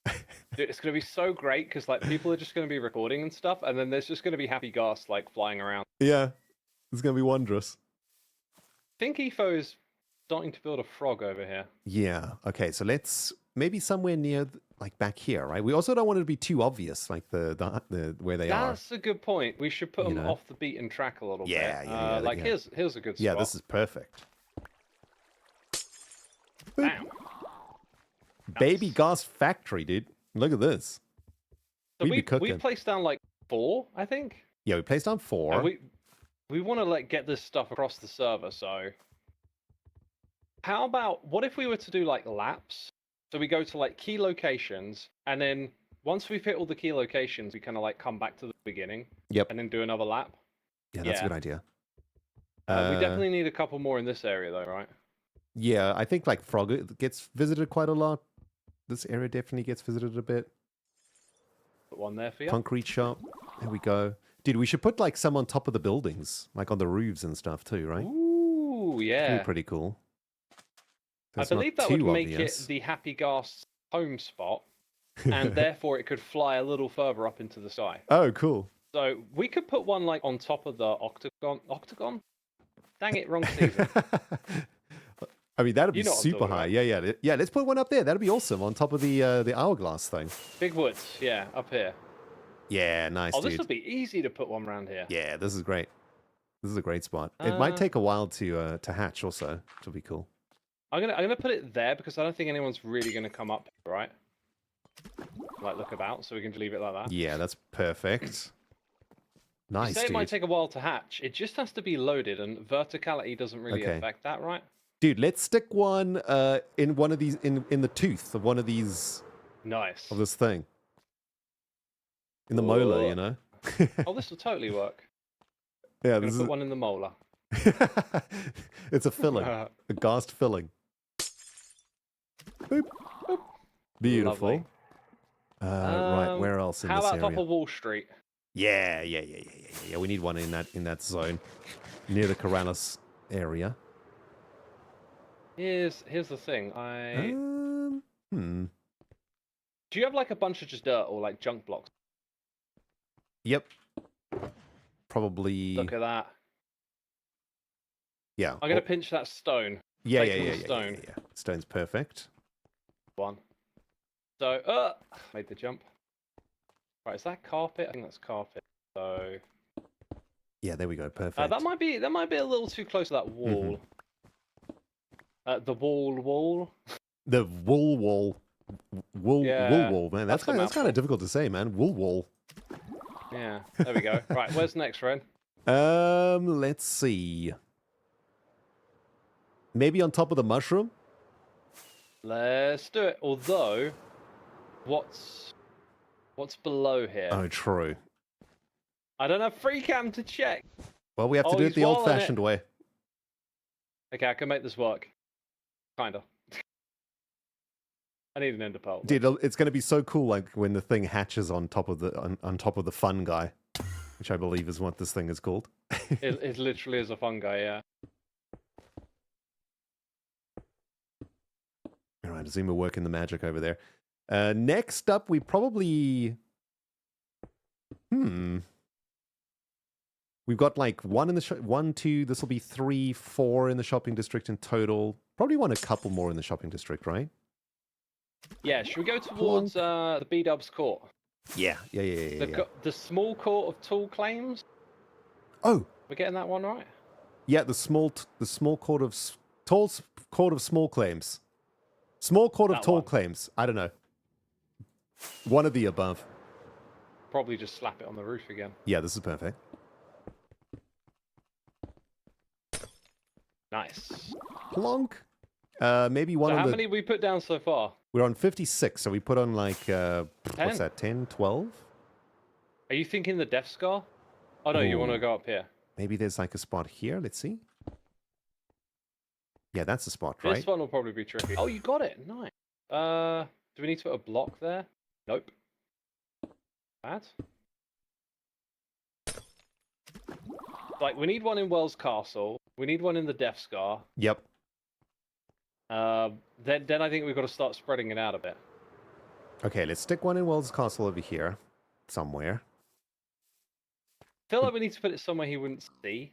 Dude, it's going to be so great, because, like, people are just going to be recording and stuff, and then there's just going to be happy ghasts, like, flying around. Yeah. It's going to be wondrous. I think Efo is starting to build a frog over here. Yeah. Okay, so let's maybe somewhere near, like, back here, right? We also don't want it to be too obvious, like the where they are. That's a good point. We should put them off the beaten track a little bit. Yeah. Like, here's a good spot. Yeah, this is perfect. Bam. Baby ghast factory, dude. Look at this. So We'd be cooking. we placed down like 4, I think. Yeah, we placed on 4. And we want to like get this stuff across the server. So how about what if we were to do like laps? So we go to like key locations, and then once we've hit all the key locations, we kind of like come back to the beginning. Yep. And then do another lap. Yeah, that's a good idea. We definitely need a couple more in this area, though, right? Yeah, I think like Frog gets visited quite a lot. This area definitely gets visited a bit. Put one there for you. Concrete shop. There we go. Dude, we should put like some on top of the buildings, like on the roofs and stuff too, right? Ooh, yeah. That'd be pretty cool. I believe that would make it the Happy Ghast's home spot, and therefore it could fly a little further up into the sky. Oh, cool. So we could put one like on top of the octagon. Octagon? Dang it, wrong season. I mean, that'd be You know what I'm super talking high. about. Yeah. Let's put one up there. That'd be awesome on top of the hourglass thing. Big woods, yeah, up here. Yeah, nice, Oh, this dude. would be easy to put one around here. Yeah, this is great. This is a great spot. It might take a while to hatch also, which will be cool. I'm gonna put it there because I don't think anyone's really gonna come up, right? Like look about, so we can just leave it like that. Yeah, that's perfect. Nice, You say dude. it might take a while to hatch. It just has to be loaded, and verticality doesn't really Okay. affect that, right? Dude, let's stick one in one of these in the tooth of one of these Nice. of this thing. In the molar, you know. Oh, this will totally work. Yeah, I'm this gonna is put one in the molar. it's a filling, a ghast filling. Boop. Boop. Beautiful. Lovely. Right, where else in How this about area? top of Wall Street? Yeah. We need one in that zone, near the Corrales area. Here's the thing. Do you have like a bunch of just dirt or like junk blocks? Yep. Probably. Look at that. Yeah. I'm gonna pinch that stone. Yeah. Stone. Stone's perfect. One. So, made the jump. Right, is that carpet? I think that's carpet. So. Yeah, there we go. Perfect. That might be a little too close to that wall. The wall. The wool wall. Wool wall, man. That's kind of difficult to say, man. Wool wall. Yeah, there we go. Right, where's next, Ren? Let's see. Maybe on top of the mushroom? Let's do it. Although, what's below here? Oh, true. I don't have free cam to check. Well, we have to do it the old-fashioned way. Okay, I can make this work. Kinda. I need an ender pearl. Dude, it's going to be so cool, like when the thing hatches on top of the fun guy, which I believe is what this thing is called. It literally is a fungi, yeah. All right, Xisuma working the magic over there. Next up, we probably... We've got like one in the one, two, this will be 3, 4 in the shopping district in total. Probably want a couple more in the shopping district, right? Yeah, should we go towards the B-Dubs court? Yeah. The small court of tool claims? Oh! We're getting that one right? Yeah, the small court of... Tall court of small claims. Small court of tall claims. I don't know. One of the above. Probably just slap it on the roof again. Yeah, this is perfect. Nice. Plonk. Maybe one so of how the... many we put down so far? We're on 56, so we put on like... 10? What's that, 10, 12? Are you thinking the Death Scar? Oh no, you want to go up here. Maybe there's like a spot here. Let's see. Yeah, that's the spot, right? This one will probably be tricky. Oh, you got it. Nice. Do we need to put a block there? Nope. Bad. Like, we need one in Wells Castle. We need one in the Death Scar. Yep. Then I think we've got to start spreading it out a bit. Okay, let's stick one in Wells Castle over here. Somewhere. I feel like we need to put it somewhere he wouldn't see.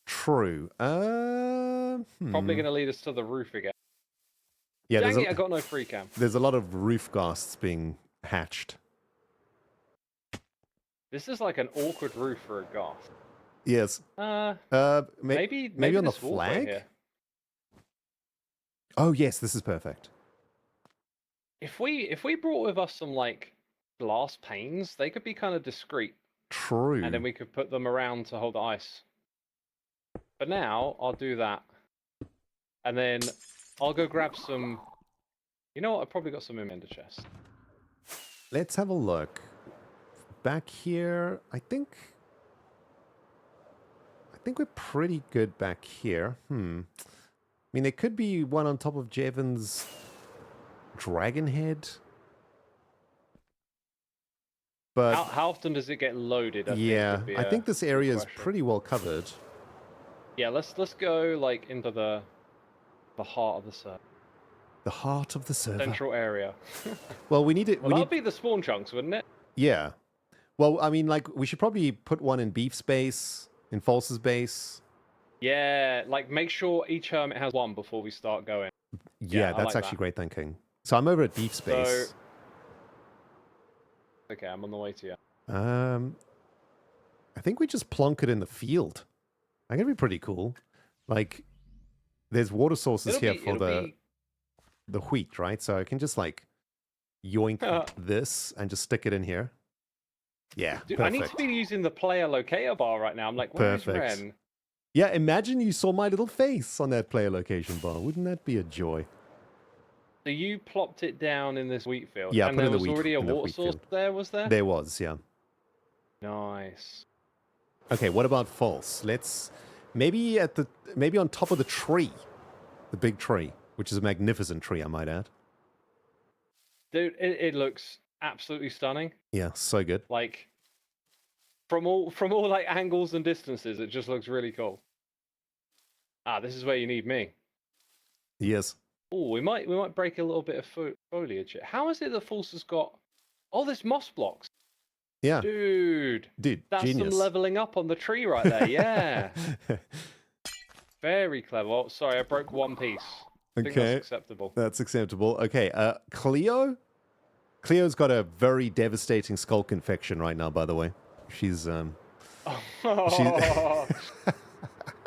True. Probably going to lead us to the roof again. Yeah, Dang it, I got no free cam. There's a lot of roof ghasts being hatched. This is like an awkward roof for a ghast. Yes. Maybe on the this wall right flag? here. Oh yes, this is perfect. If we brought with us some like glass panes, they could be kind of discreet. True. And then we could put them around to hold the ice. But now I'll do that. And then I'll go grab some. You know what? I've probably got some in the chest. Let's have a look. Back here, I think we're pretty good back here. I mean, there could be one on top of Jevon's dragon head. But how often does it get loaded? I think this area is pretty well covered. Yeah, let's go like into the heart of the server. The heart of the server. Central area. Well, we need it. Well, that'd be the spawn chunks, wouldn't it? Yeah. Well, I mean, like, we should probably put one in Beef's base, in False's base. Yeah, like, make sure each hermit has one before we start going. Yeah, that's actually great thinking. So I'm over at Beef's base. Okay, I'm on the way to you. I think we just plonk it in the field. That could be pretty cool. Like, there's water sources here for it'll the wheat, right? So I can just like yoink this and just stick it in here. Yeah, Dude, perfect. I need to be using the player locator bar right now. I'm like, where's Perfect. Ren? Yeah, imagine you saw my little face on that player location bar. Wouldn't that be a joy? So you plopped it down in this wheat field. Yeah, and put there in the was wheat already a in the water wheat source field. there, was there? There was, yeah. Nice. Okay, what about false? Let's maybe on top of the tree, the big tree, which is a magnificent tree, I might add. Dude, it looks absolutely stunning. Yeah, so good. Like from all like angles and distances, it just looks really cool. Ah, this is where you need me. Yes. Oh, we might break a little bit of foliage here. How is it that False has got all this moss blocks? Yeah. Dude, that's genius. some leveling up on the tree right there. Yeah. Very clever. Oh, sorry, I broke one piece. I think that's acceptable. That's acceptable. Okay, Cleo? Cleo's got a very devastating skulk infection right now, by the way. She's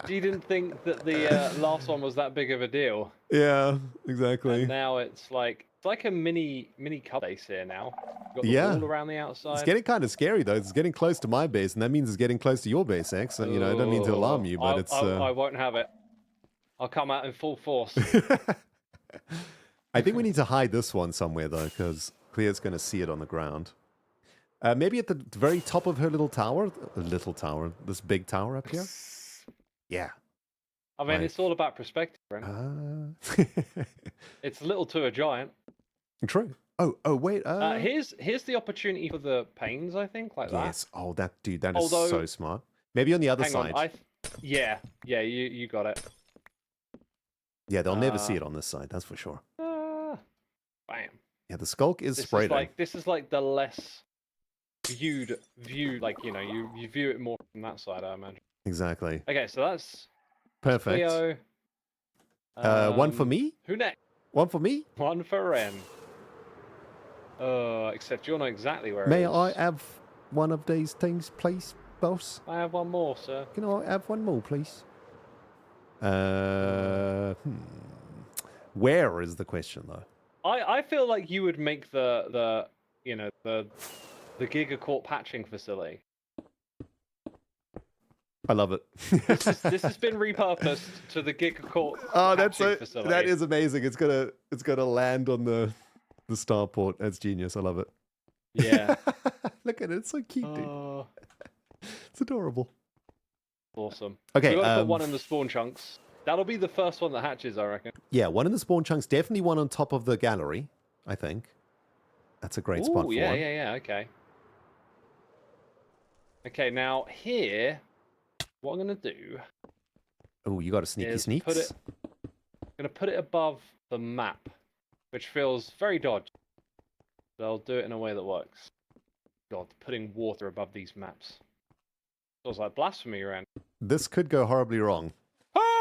She didn't think that the last one was that big of a deal. Yeah, exactly. And now it's like a mini cup base here now. Got the wall around the outside. It's getting kind of scary though. It's getting close to my base, and that means it's getting close to your base, X. You know, I don't mean to alarm you, but I won't have it. I'll come out in full force. I think we need to hide this one somewhere though, because Cleo's going to see it on the ground. Maybe at the very top of her little tower. This big tower up here. Yeah. I mean, it's all about perspective, Brent. It's little to a giant. True. Oh, wait. Here's the opportunity for the panes, I think, like that. Yes. Oh, that is so smart. Maybe on the other side. Yeah, you got it. Yeah, they'll never see it on this side, that's for sure. Bam. Yeah, the skulk is sprayed. This is like the less viewed, like, you know, you view it more from that side, I imagine. Exactly. Okay, so that's perfect. Cleo. One for me? Who next? One for me? One for Ren. Except you're not exactly where May it is. I have one of these things, please, boss? I have one more, sir. Can I have one more, please? Where is the question, though? I feel like you would make the Gigacorp patching facility. I love it. This has been repurposed to the Gigacorp patching facility. That is amazing. It's gonna land on the starport. That's genius. I love it. Yeah. Look at it. It's so cute, dude. It's adorable. Awesome. Okay. We've got to put one in the spawn chunks. That'll be the first one that hatches, I reckon. Yeah, one in the spawn chunks. Definitely one on top of the gallery, I think. That's a great spot for one. Yeah, okay. Okay, now here, what I'm going to do... Oh, you got a sneaks? I'm going to put it above the map, which feels very dodgy. So I'll do it in a way that works. God, putting water above these maps. Feels like blasphemy, Ren. This could go horribly wrong.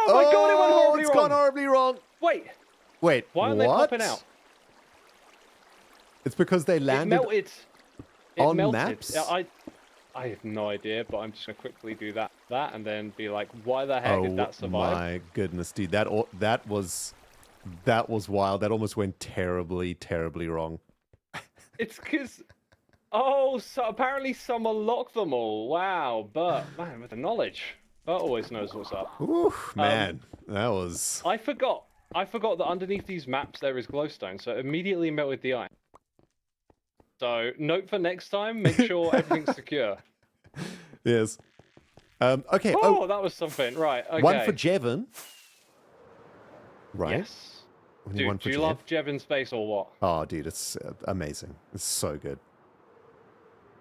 Oh my god, it went horribly it's wrong! gone horribly wrong! Wait, why aren't they popping out? It's because they landed on melted. maps? I have no idea, but I'm just going to quickly do that, and then be like, why the heck did that survive? Oh my goodness, dude. That was wild. That almost went terribly, terribly wrong. It's because... so apparently someone locked them all. Wow, but man, with the knowledge, Bert always knows what's up. Ooh, man, that was... I forgot that underneath these maps there is glowstone, so it immediately melted the iron. So note for next time, make sure everything's secure. Yes. Okay. Oh, that was something. Right. Okay. One for Jevon. Right. Yes. Dude, do you love Jevon Space or what? Oh, dude, it's amazing. It's so good.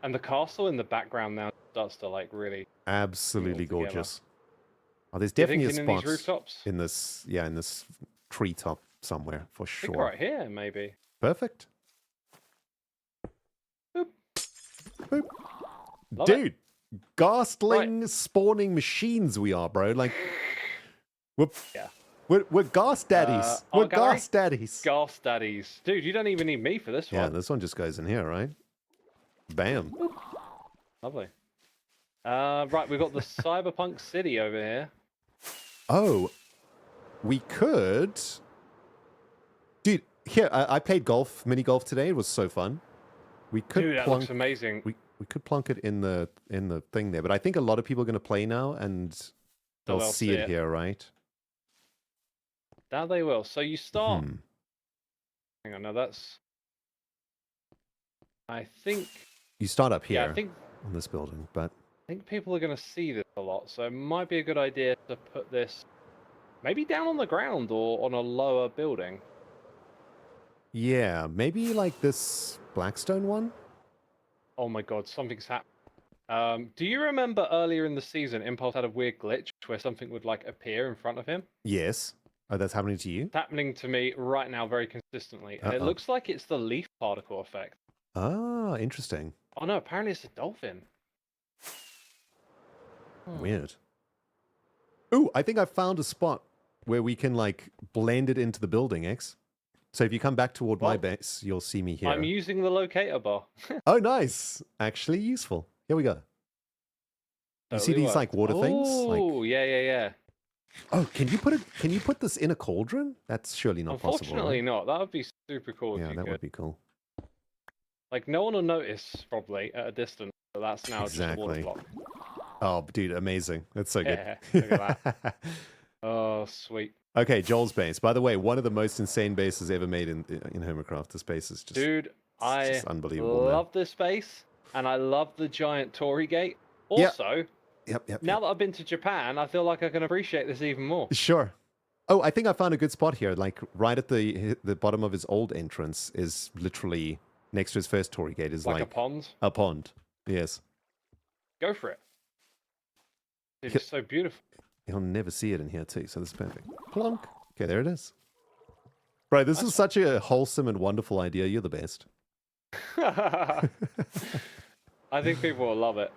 And the castle in the background now starts to like really absolutely gorgeous. Oh, there's definitely a spot in these rooftops? in this treetop somewhere for sure. I think right here, maybe. Perfect. Boop. Boop. Dude, ghastling spawning machines we are, bro. Like, we're ghast daddies. We're ghast daddies. Ghast daddies. Dude, you don't even need me for this one. Yeah, this one just goes in here, right? Bam. Lovely. Right, we've got the cyberpunk city over here. Oh, We could... Dude, here, I played golf, mini golf today. It was so fun. We could Dude, that looks amazing. We could plonk it in the thing there, but I think a lot of people are going to play now, and they'll see it here, right? Now they will. So you start... Hang on, no, that's... I think... You start up here Yeah, I think on this building, but... I think people are going to see this a lot, so it might be a good idea to put this maybe down on the ground or on a lower building. Yeah, maybe like this Blackstone one? Oh my god, something's happened. Do you remember earlier in the season, Impulse had a weird glitch where something would like appear in front of him? Yes. Oh, that's happening to you? It's happening to me right now very consistently, and it looks like it's the leaf particle effect. Ah, interesting. Oh no, apparently it's a dolphin. Weird. Ooh, I think I found a spot where we can like blend it into the building, X. So if you come back toward my base, you'll see me here. I'm using the locator bar. Oh, nice. Actually useful. Here we go. You see these like water things? Oh, yeah. Oh, can you put this in a cauldron? That's surely not possible. Unfortunately not. That would be super cool. Yeah, that would be cool. Like no one will notice probably at a distance, but that's now just a water block. Oh, dude, amazing. That's so good. Yeah, look at that. Oh, sweet. Okay, Joel's base. By the way, one of the most insane bases ever made in Hermitcraft. This base is just... Dude, I unbelievable, love this base, and I love the giant Torii gate. Also, now that I've been to Japan, I feel like I can appreciate this even more. Sure. Oh, I think I found a good spot here. Like right at the bottom of his old entrance is literally next to his first Torii gate is like a pond? A pond, yes. Go for it. It's so beautiful. He'll never see it in here too, so this is perfect. Plonk. Okay, there it is. Bro, this is such a wholesome and wonderful idea. You're the best. I think people will love it.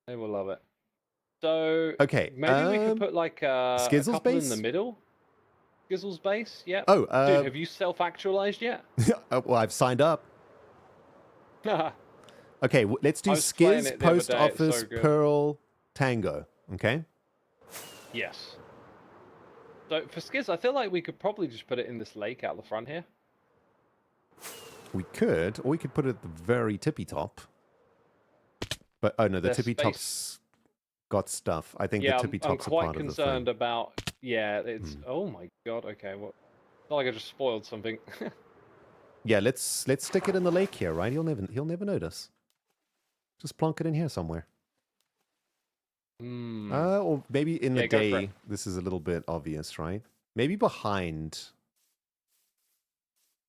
They will love it. So, okay, maybe we could put like a couple base? in the middle. Skizzle's base, yeah. Oh, dude, have you self-actualized yet? Well, I've signed up. Okay, let's do Skiz, Post Office, Pearl, Tango. Okay. Yes. So for Skiz, I feel like we could probably just put it in this lake out the front here. We could, or we could put it at the very tippy top. But oh no, the tippy top's got stuff. I think the tippy top's a part of the thing. I'm quite concerned about. Yeah, it's. Oh my god. Okay, well, it's not like I just spoiled something. Yeah, let's stick it in the lake here, right? He'll never notice. Just plonk it in here somewhere. Or maybe in the day. This is a little bit obvious, right? Maybe behind.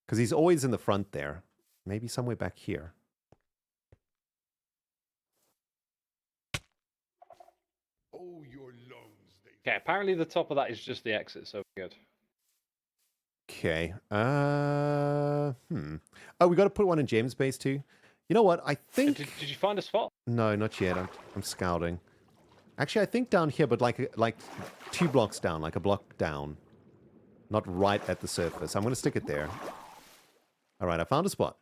Because he's always in the front there. Maybe somewhere back here. Oh, your lungs. Okay, apparently the top of that is just the exit, so good. Okay. Oh, we got to put one in James' base too. You know what? I think. Did you find a spot? No, not yet. I'm scouting. Actually, I think down here, but like 2 blocks down, like a block down, not right at the surface. I'm gonna stick it there. All right, I found a spot.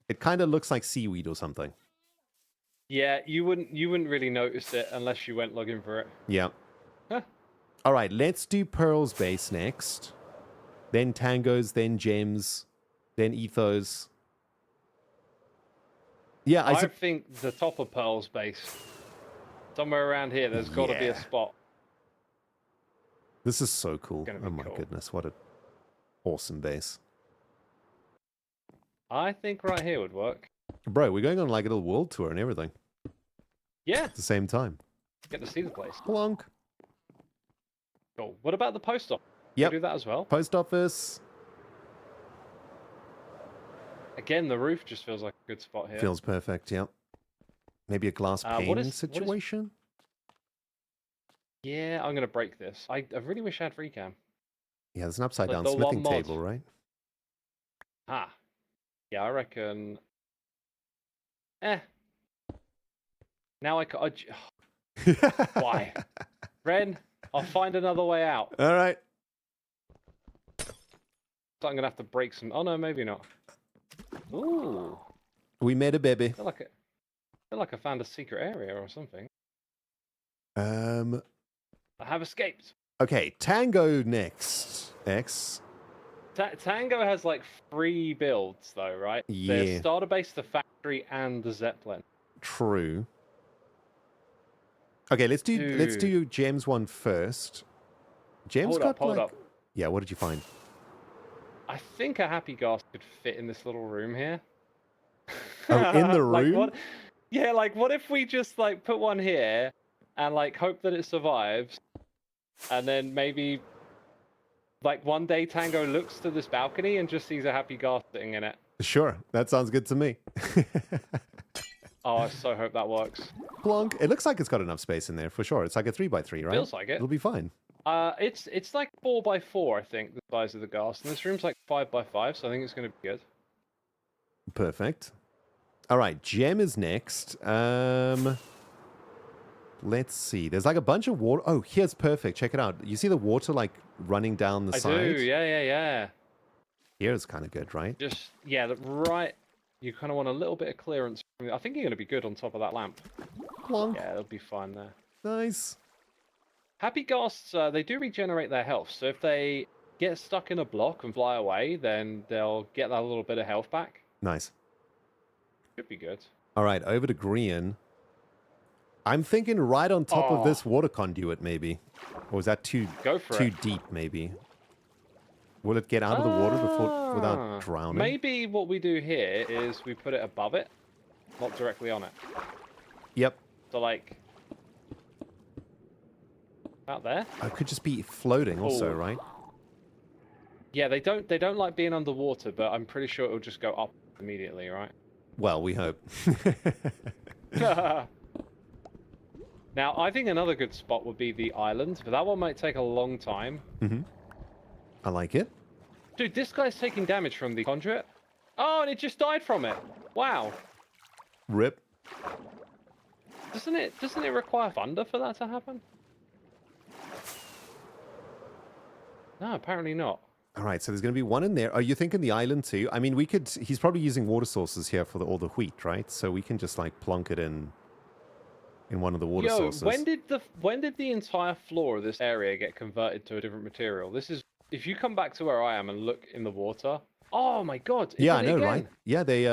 It kind of looks like seaweed or something. Yeah, you wouldn't really notice it unless you went looking for it. Yeah. Huh. All right, let's do Pearl's base next. Then Tango's, then Gems, then Ethos. Yeah, I think the top of Pearl's base, somewhere around here, there's got to be a spot. This is so cool. Oh my goodness, what an awesome base. I think right here would work. Bro, we're going on like a little world tour and everything. Yeah. At the same time. Get to see the place. Plonk. Cool. What about the post office? Yep. Do that as well. Post office. Again, the roof just feels like a good spot here. Feels perfect, yep. Maybe a glass pane situation? Yeah, I'm going to break this. I really wish I had free cam. Yeah, there's an upside down smithing table, right? Ah. Yeah, I reckon... Now I can... Why? Ren, I'll find another way out. All right. So I'm going to have to break some... Oh, no, maybe not. Ooh. We made a baby. I feel like I found a secret area or something. I I have escaped. Okay, Tango next. X. Tango has like 3 builds though, right? Yeah. The starter base, the factory, and the Zeppelin. True. Okay, let's do Gem's one first. Gem's Hold up. Yeah, what did you find? I think a happy ghast could fit in this little room here. Oh, in the Like, room? what if we just like put one here and like hope that it survives, and then maybe like one day Tango looks to this balcony and just sees a happy ghast sitting in it. Sure, that sounds good to me. Oh, I so hope that works. Plonk. It looks like it's got enough space in there for sure. It's like a 3x3, right? Feels like it. It'll be fine. It's like 4x4, I think, the size of the ghast, and this room's like 5x5, so I think it's going to be good. Perfect. All right, Gem is next. Let's see. There's like a bunch of water. Oh, here's perfect. Check it out. You see the water like running down the side? I do. Yeah. Here's kind of good, right? Just right. You kind of want a little bit of clearance. I think you're going to be good on top of that lamp. Plonk. Yeah, it'll be fine there. Nice. Happy ghasts, they do regenerate their health. So if they get stuck in a block and fly away, then they'll get that little bit of health back. Nice. Should be good. All right, over to Green. I'm thinking right on top of this water conduit, maybe. Or is that too deep, maybe? Will it get out of the water without drowning? Maybe what we do here is we put it above it, not directly on it. Yep. So like out there. It could just be floating also, Ooh. right? Yeah, they don't like being underwater, but I'm pretty sure it'll just go up immediately, right? Well, we hope. Now, I think another good spot would be the island, but that one might take a long time. Mm-hmm. I like it. Dude, this guy's taking damage from the conduit. Oh, and it just died from it. Wow. Rip. Doesn't it require thunder for that to happen? No, apparently not. All right, so there's going to be one in there. Are you thinking the island too? I mean, he's probably using water sources here for all the wheat, right? So we can just like plonk it in one of the water sources. when did the entire floor of this area get converted to a different material? This is, if you come back to where I am and look in the water. Oh my god. Yeah, I know, right? Yeah, they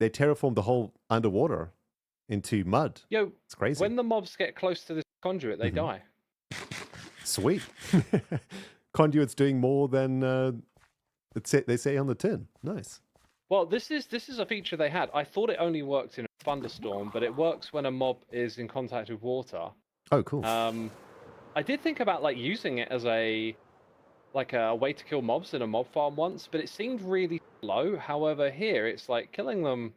terraformed the whole underwater into mud. Yo, it's crazy. When the mobs get close to this conduit, they die. Sweet. Conduit's doing more than they say on the tin. Nice. Well, this is a feature they had. I thought it only worked in a thunderstorm, but it works when a mob is in contact with water. Oh, cool. I did think about like using it as a way to kill mobs in a mob farm once, but it seemed really slow. However, here it's like killing them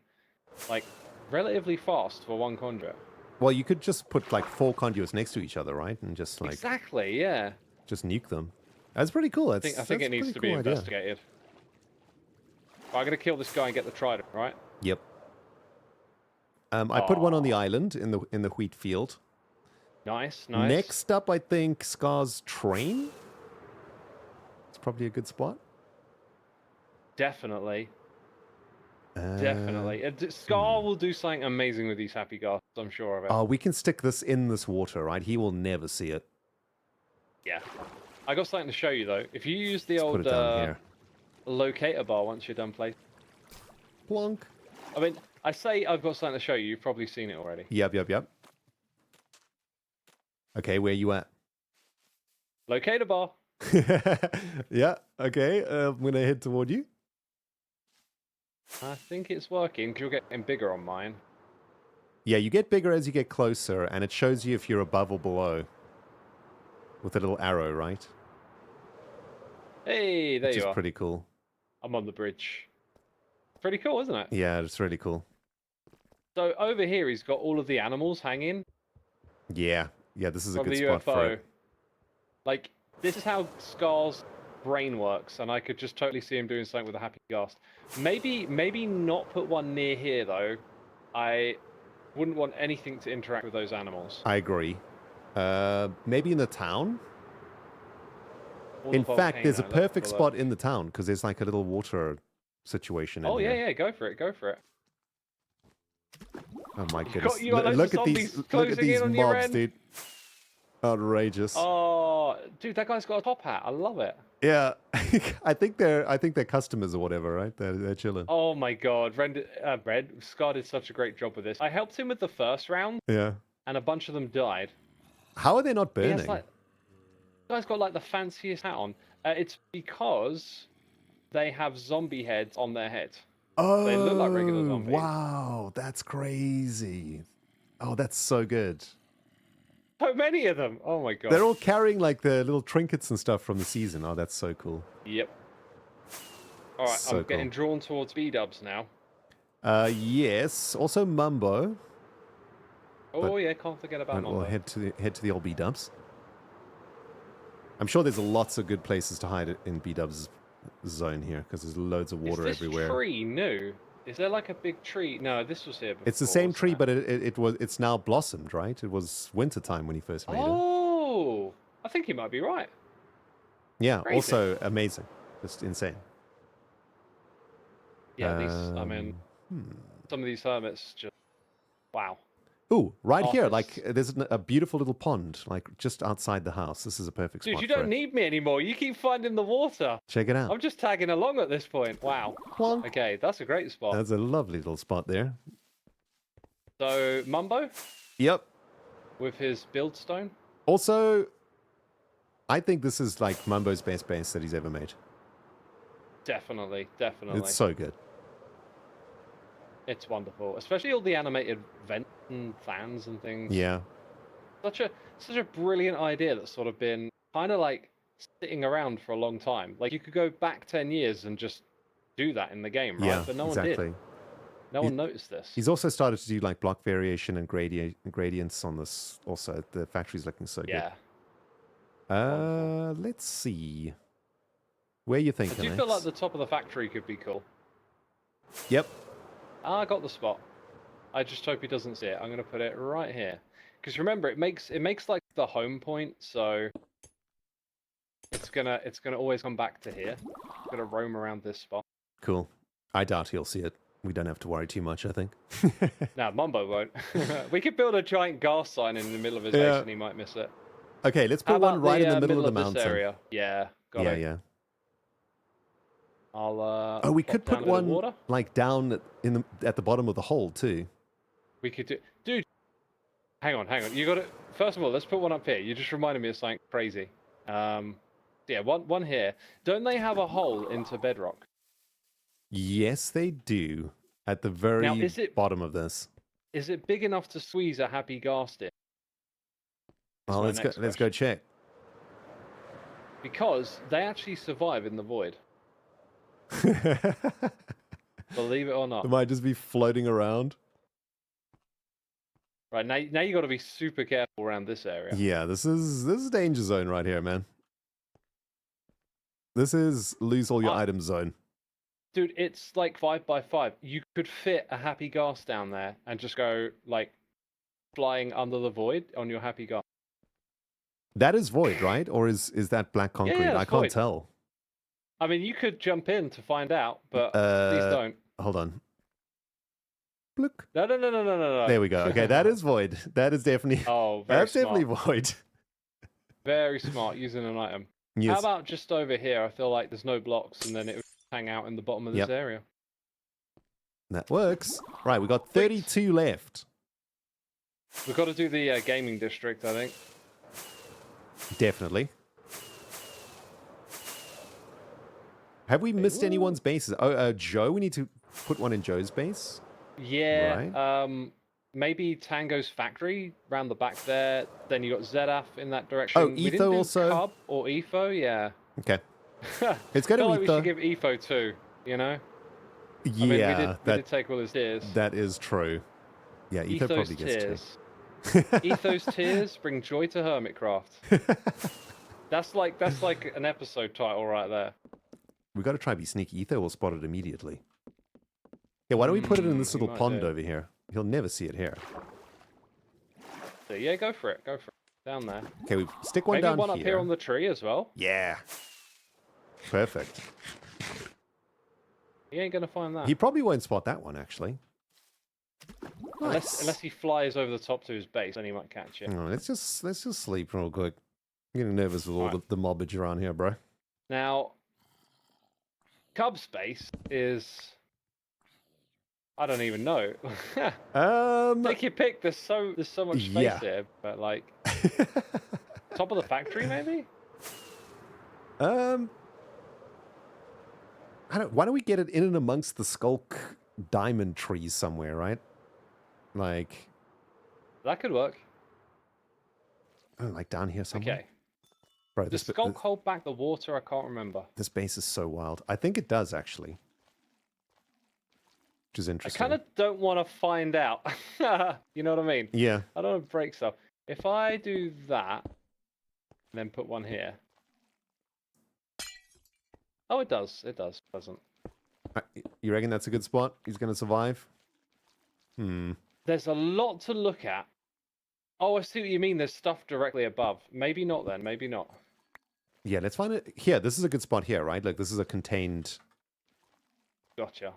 like relatively fast for one conduit. Well, you could just put like 4 conduits next to each other, right? And just like exactly, yeah. Just nuke them. That's pretty cool. I think it needs to be investigated. I'm gonna kill this guy and get the trident, right? Yep. I put one on the island in the wheat field. Nice. Next up, I think Scar's train. It's probably a good spot. Definitely. Definitely. Scar will do something amazing with these happy ghasts, I'm sure of it. Oh, we can stick this in this water, right? He will never see it. Yeah. I got something to show you, though. If you use the old locator bar once you're done playing. Plonk. I mean, I say I've got something to show you. You've probably seen it already. Yep. Okay, where you at? Locator bar. Yeah, okay. I'm going to head toward you. I think it's working, because you're getting bigger on mine. Yeah, you get bigger as you get closer, and it shows you if you're above or below. With a little arrow, right? Hey, there you are. Which is pretty cool. I'm on the bridge. Pretty cool, isn't it? Yeah, it's really cool. So over here, he's got all of the animals hanging. Yeah, this is a good the spot UFO. for it. Like, this is how Scar's brain works, and I could just totally see him doing something with a happy ghast. Maybe not put one near here, though. I wouldn't want anything to interact with those animals. I agree. Maybe in the town? In fact, there's a perfect spot in the town, because there's like a little water situation in here. Yeah, go for it. Oh my goodness. Look at these mobs, dude. Outrageous. Oh, dude, that guy's got a top hat. I love it. Yeah, I think they're customers or whatever, right? They're chilling. Oh my god, Scar did such a great job with this. I helped him with the first round, Yeah. and a bunch of them died. How are they not He has, burning? like, the guy's got like the fanciest hat on. It's because they have zombie heads on their head. Oh, They look like regular zombies. Wow, that's crazy. Oh, that's so good. So many of them. Oh my god. They're all carrying like the little trinkets and stuff from the season. Oh, that's so cool. Yep. All right, So I'm getting drawn towards B-dubs now. Yes. Also Mumbo. Oh yeah, can't forget about We'll Mumbo. head to the old B-dubs. I'm sure there's lots of good places to hide in B-dubs zone here because there's loads of water Is this everywhere. tree new? Is there like a big tree? No, this was here before. It's the same wasn't tree, it? but it's now blossomed, right? It was winter time when he first made it. Oh, I think he might be right. Yeah, crazy. also amazing. Just insane. Yeah, I mean, some of these hermits just wow. Ooh, right here, Office. like there's a beautiful little pond, like just outside the house. This is a perfect Dude, spot you for don't it. need me anymore. You keep finding the water. Check it out. I'm just tagging along at this point. Wow. Plonk. Okay, that's a great spot. That's a lovely little spot there. So, Mumbo Yep. with his build stone. Also, I think this is like Mumbo's best base that he's ever made. Definitely, definitely. It's so good. It's wonderful, especially all the animated vents and fans and things. Yeah. Such a brilliant idea that's sort of been kind of like sitting around for a long time. Like you could go back 10 years and just do that in the game, right? Yeah, But no exactly. one did. No one noticed this. He's also started to do like block variation and gradients on this. Also, the factory's looking so Yeah. good. Let's see. Where you I thinking? do feel like the top of the factory could be cool. Yep. I got the spot. I just hope he doesn't see it. I'm going to put it right here. Because remember, it makes like the home point, so it's gonna always come back to here. It's gonna roam around this spot. Cool. I doubt he'll see it. We don't have to worry too much, I think. Now Mumbo won't. We could build a giant gas sign in the middle of his Yeah. base, and he might miss it. Okay, let's How put one about right in the middle of the this mountain. area? Yeah, got Yeah, it. yeah. I'll. Oh, we pop could down put a bit of one water. like down at the bottom of the hole too. We could do, dude. Hang on. You got it. First of all, let's put one up here. You just reminded me of something crazy. Yeah, one here. Don't they have a hole into bedrock? Yes, they do. At the very Now, is it- bottom of this. Is it big enough to squeeze a happy ghast in? Well, my let's go. next Let's go check. Because they actually survive in the void. Believe it or not. It might just be floating around. Right, now you got to be super careful around this area. Yeah, this is danger zone right here, man. This is lose all your items zone. Dude, it's like 5 by 5. You could fit a happy ghast down there and just go like flying under the void on your happy ghast. That is void, right? Or is that black concrete? yeah, I it's can't void. tell. I mean, you could jump in to find out, but please don't. Hold on. Look. No. There we go. Okay, that is void. That is definitely. Oh, very That's smart. definitely void. Very smart using an item. Yes. How about just over here? I feel like there's no blocks, and then it would hang out in the bottom of this Yep. area. That works. Right, we got 32 left. We've got to do the gaming district, I think. Definitely. Have we missed anyone's bases? Oh, Joe, we need to put one in Joe's base. Yeah. Right. Maybe Tango's factory round the back there. Then you got Zedaf in that direction. Oh, We didn't Etho do also? Cub or Etho, yeah. Okay. It's going to Feel be like we should give Etho too. You know. I mean, we did take all his tears. that is true. Yeah, Etho Etho's probably gets tears. two. Etho's tears bring joy to Hermitcraft. That's like an episode title right there. We got to try to be sneaky. Etho will spot it immediately. Yeah, why don't we put it in this he little might pond do. over here? He'll never see it here. So yeah, go for it. Down there. Okay, we stick one Maybe down one here. up here on the tree as well. Yeah. Perfect. He ain't gonna find that. He probably won't spot that one, actually. Nice. Unless he flies over the top to his base, then he might catch it. Oh, let's just sleep real quick. I'm getting nervous with all the mobbage around here, bro. Now, Cub space is... I don't even know. Take your pick. There's so much space here, but like top of the factory, maybe. Why don't we get it in and amongst the skulk diamond trees somewhere, right? Like that could work. Oh, like down here somewhere. Okay. Bro, does skulk hold back the water? I can't remember. This base is so wild. I think it does actually. Which is interesting. I kind of don't want to find out. You know what I mean? Yeah. I don't want to break stuff. If I do that, and then put one here. Oh, it does. It does. It doesn't. You reckon that's a good spot? He's going to survive? There's a lot to look at. Oh, I see what you mean. There's stuff directly above. Maybe not then. Maybe not. Yeah, let's find it. Here, this is a good spot here, right? Like, this is a contained... Gotcha.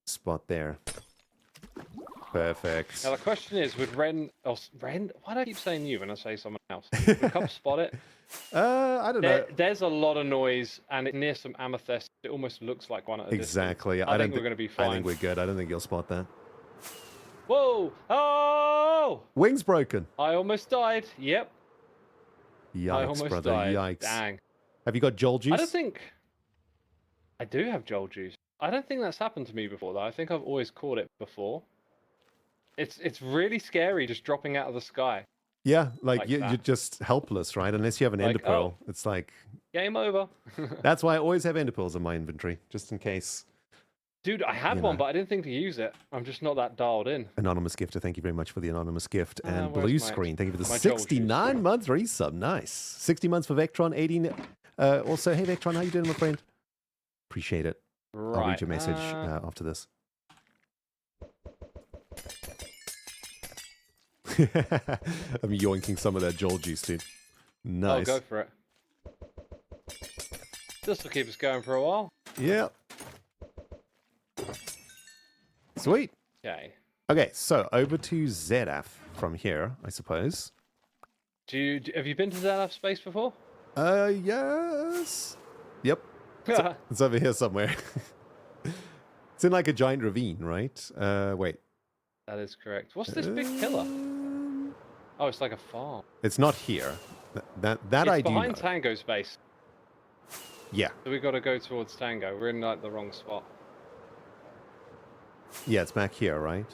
Spot there. Perfect. Now the question is, would Ren? Oh, Ren? Why do I keep saying you when I say someone else? Would Cub spot it? I don't know. There's a lot of noise, and near some amethyst, it almost looks like one at a exactly. distance. I think we're going to be fine. I think we're good. I don't think you'll spot that. Whoa! Oh! Wings broken. I almost died. Yep. Yikes, I almost brother. died. Yikes. Dang. Have you got Joel juice? I don't think. I do have Joel juice. I don't think that's happened to me before, though. I think I've always caught it before. It's really scary just dropping out of the sky. Yeah, like you're just helpless, right? Unless you have an ender pearl. Oh, it's like... Game over. That's why I always have ender pearls in my inventory, just in case. Dude, I had one, but I didn't think to use it. I'm just not that dialed in. Anonymous gifter, thank you very much for the anonymous gift. And where's Blue my- Screen, thank you for the my Joel 69 month resub. Nice. 60 months for Vectron, 18. Also, hey Vectron, how you doing, my friend? Appreciate it. Right. I'll read your message after this. I'm yoinking some of that Joel juice, dude. Nice. Oh, go for it. This will keep us going for a while. Yeah. Sweet. Okay. Okay, so over to ZF from here, I suppose. Have you been to ZF space before? Yes. Yep. It's over here somewhere. It's in like a giant ravine, right? Wait. That is correct. What's this big pillar? Oh, it's like a farm. It's not here. That It's I do behind know. Tango's base. Yeah. So we've got to go towards Tango. We're in like the wrong spot. Yeah, it's back here, right?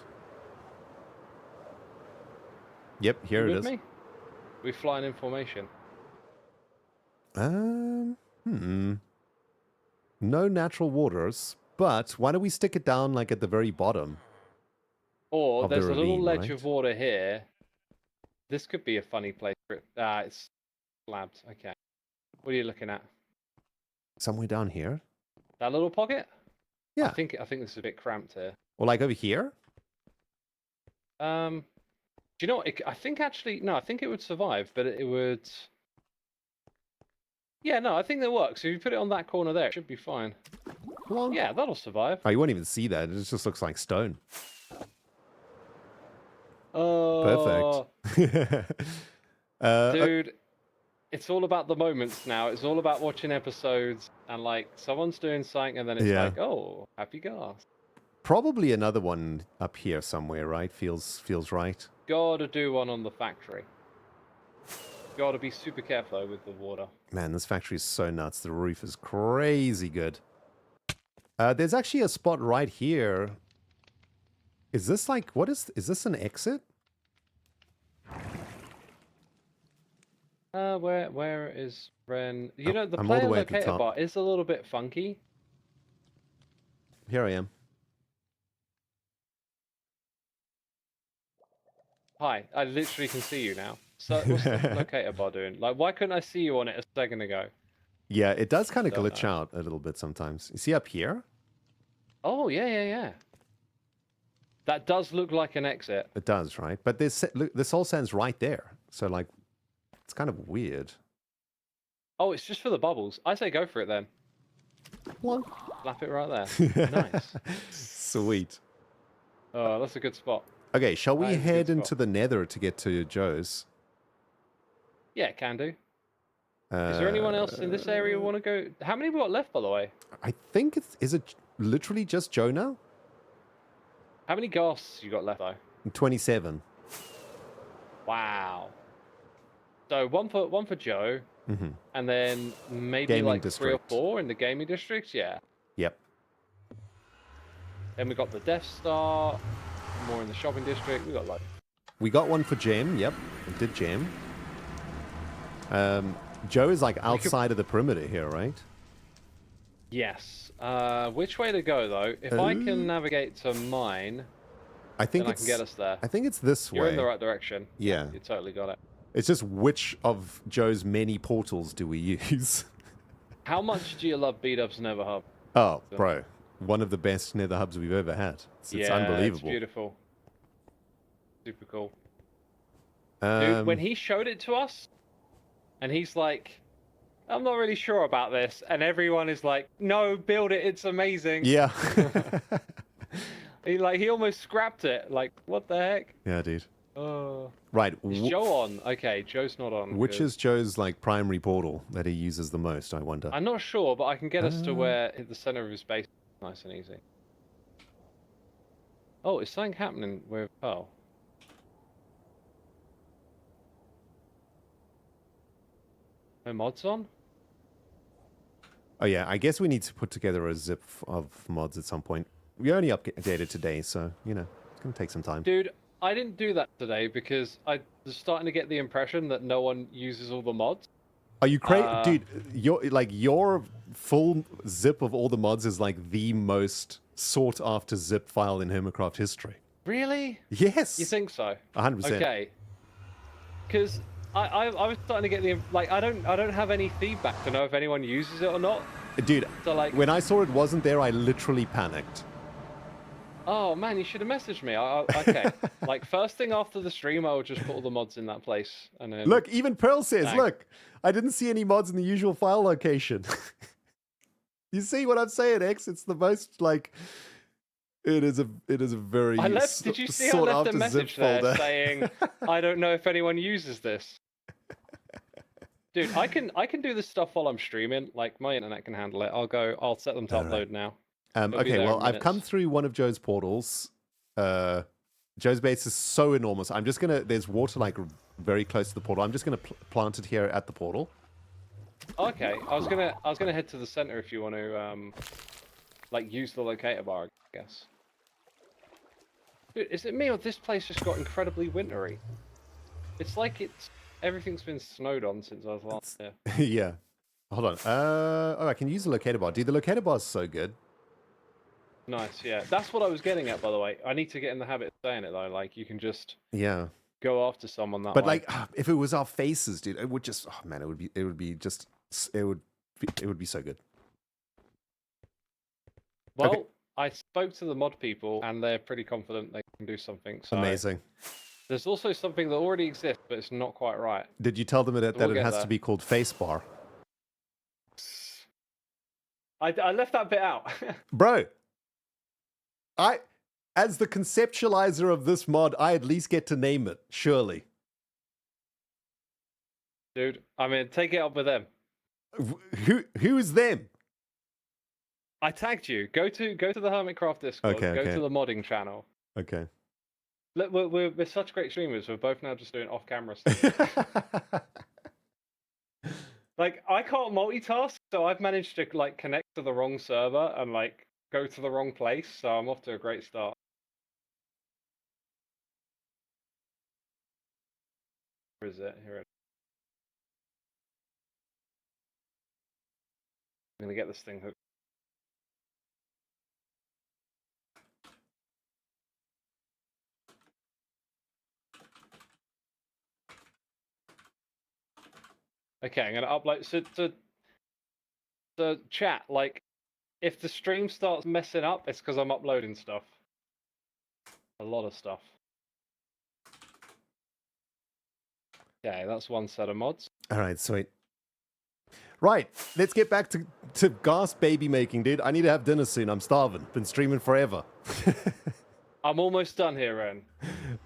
Yep, here You it with is. me? We flying in formation. No natural waters, but why don't we stick it down like at the very bottom? Or Of the there's a little ravine, ledge right? of water here. This could be a funny place for it. It's slabbed. Okay. What are you looking at? Somewhere down here? That little pocket? Yeah. I think this is a bit cramped here. Or like over here? Do you know what? I think actually, no, I think it would survive, but it would... Yeah, no, I think that works. If you put it on that corner there, it should be fine. Come on. Yeah, that'll survive. Oh, you won't even see that. It just looks like stone. Oh, Perfect. dude, it's all about the moments now. It's all about watching episodes and like someone's doing something and then it's Yeah. like, oh, happy gas. Probably another one up here somewhere, right? Feels right. Gotta do one on the factory. Gotta be super careful though with the water. Man, this factory is so nuts. The roof is crazy good. There's actually a spot right here. Is this like, is this an exit? Where is Ren? You know, the I'm all the player way at the locator top. bar is a little bit funky. Here I am. Hi, I literally can see you now. So what's the locator bar doing? Like, why couldn't I see you on it a second ago? Yeah, it does kind of Don't glitch know. out a little bit sometimes. You see up here? Oh, yeah. That does look like an exit. It does, right? But this soul sand's right there. So like, it's kind of weird. Oh, it's just for the bubbles. I say go for it then. What? Slap it right there. Nice. Sweet. Oh, that's a good spot. Okay, shall we That is a good head spot. into the nether to get to Joe's? Yeah, can do. Is there anyone else in this area who want to go? How many we got left, by the way? I think is it literally just Joe now? How many ghasts you got left, though? 27. Wow. So one for Joe, and then maybe Gaming like 3 or district. 4 in the gaming districts. Yeah. Yep. Then we got the Death Star, more in the shopping district. We got like. We got one for Gem. Yep, it did Gem. Joe is like outside of the perimeter here, right? Yes. Which way to go though? If I can navigate to mine, I think then I can get us there. I think it's this way. You're in the right direction. Yeah. You totally got it. It's just which of Joe's many portals do we use? How much do you love B-Dub's Nether Hub? Oh, bro. One of the best nether hubs we've ever had. It's unbelievable. It's beautiful. Super cool. Dude, when he showed it to us, and he's like, I'm not really sure about this, and everyone is like, no, build it, it's amazing. Yeah. He almost scrapped it. Like, what the heck? Yeah, dude. Oh. Right. Is Joe on? Okay, Joe's not on. Which Good. is Joe's like primary portal that he uses the most, I wonder? I'm not sure, but I can get us to where the center of his base is nice and easy. Oh, is something happening with... Oh. No mods on? Oh yeah, I guess we need to put together a zip of mods at some point. We only updated today, so, you know, it's going to take some time. Dude, I didn't do that today because I was starting to get the impression that no one uses all the mods. Are you crazy? Dude, your full zip of all the mods is like the most sought after zip file in Hermitcraft history. Really? Yes. You think so? 100%. Okay. Because I was starting to get the... Like, I don't have any feedback to know if anyone uses it or not. Dude, So, like... when I saw it wasn't there, I literally panicked. Oh, man, you should have messaged me. Okay. Like, first thing after the stream, I will just put all the mods in that place. And then... Look, even Pearl says, Thanks. look, I didn't see any mods in the usual file location. You see what I'm saying, X? It's the most, like... It is a very Did you see I left a message there saying, I don't know if anyone uses this? Dude, I can do this stuff while I'm streaming. Like, my internet can handle it. I'll set them to upload now. Okay, well, I've come through one of Joe's portals. Joe's base is so enormous. I'm just gonna. There's water like very close to the portal. I'm just gonna plant it here at the portal. Okay, I was gonna head to the center if you want to like use the locator bar, I guess. Dude, is it me or this place just got incredibly wintry? It's like everything's been snowed on since I was last there. Yeah. Hold on. Oh, I can use the locator bar. Dude, the locator bar is so good. Nice, yeah. That's what I was getting at, by the way. I need to get in the habit of saying it though. Like, you can just go after someone that way. But like, if it was our faces, dude, it would just. Oh man, it would be so good. Well, okay. I spoke to the mod people, and they're pretty confident they can do something. So Amazing. There's also something that already exists, but it's not quite right. Did you tell them that We'll it get has there. to be called face bar? I left that bit out. Bro, as the conceptualizer of this mod, I at least get to name it, surely. Dude, I mean, take it up with them. Who is them? I tagged you. Go to the Hermitcraft Discord. Okay, go to the modding channel. Okay. Look, we're such great streamers. We're both now just doing off-camera stuff. Like, I can't multitask, so I've managed to like connect to the wrong server and like go to the wrong place. So I'm off to a great start. Where is it? Here it is. I'm gonna get this thing hooked. Okay, I'm gonna upload. So the chat, like, if the stream starts messing up, it's because I'm uploading stuff. A lot of stuff. Okay, that's one set of mods. All right, sweet. Right, let's get back to ghast baby making, dude. I need to have dinner soon. I'm starving. Been streaming forever. I'm almost done here, Ren.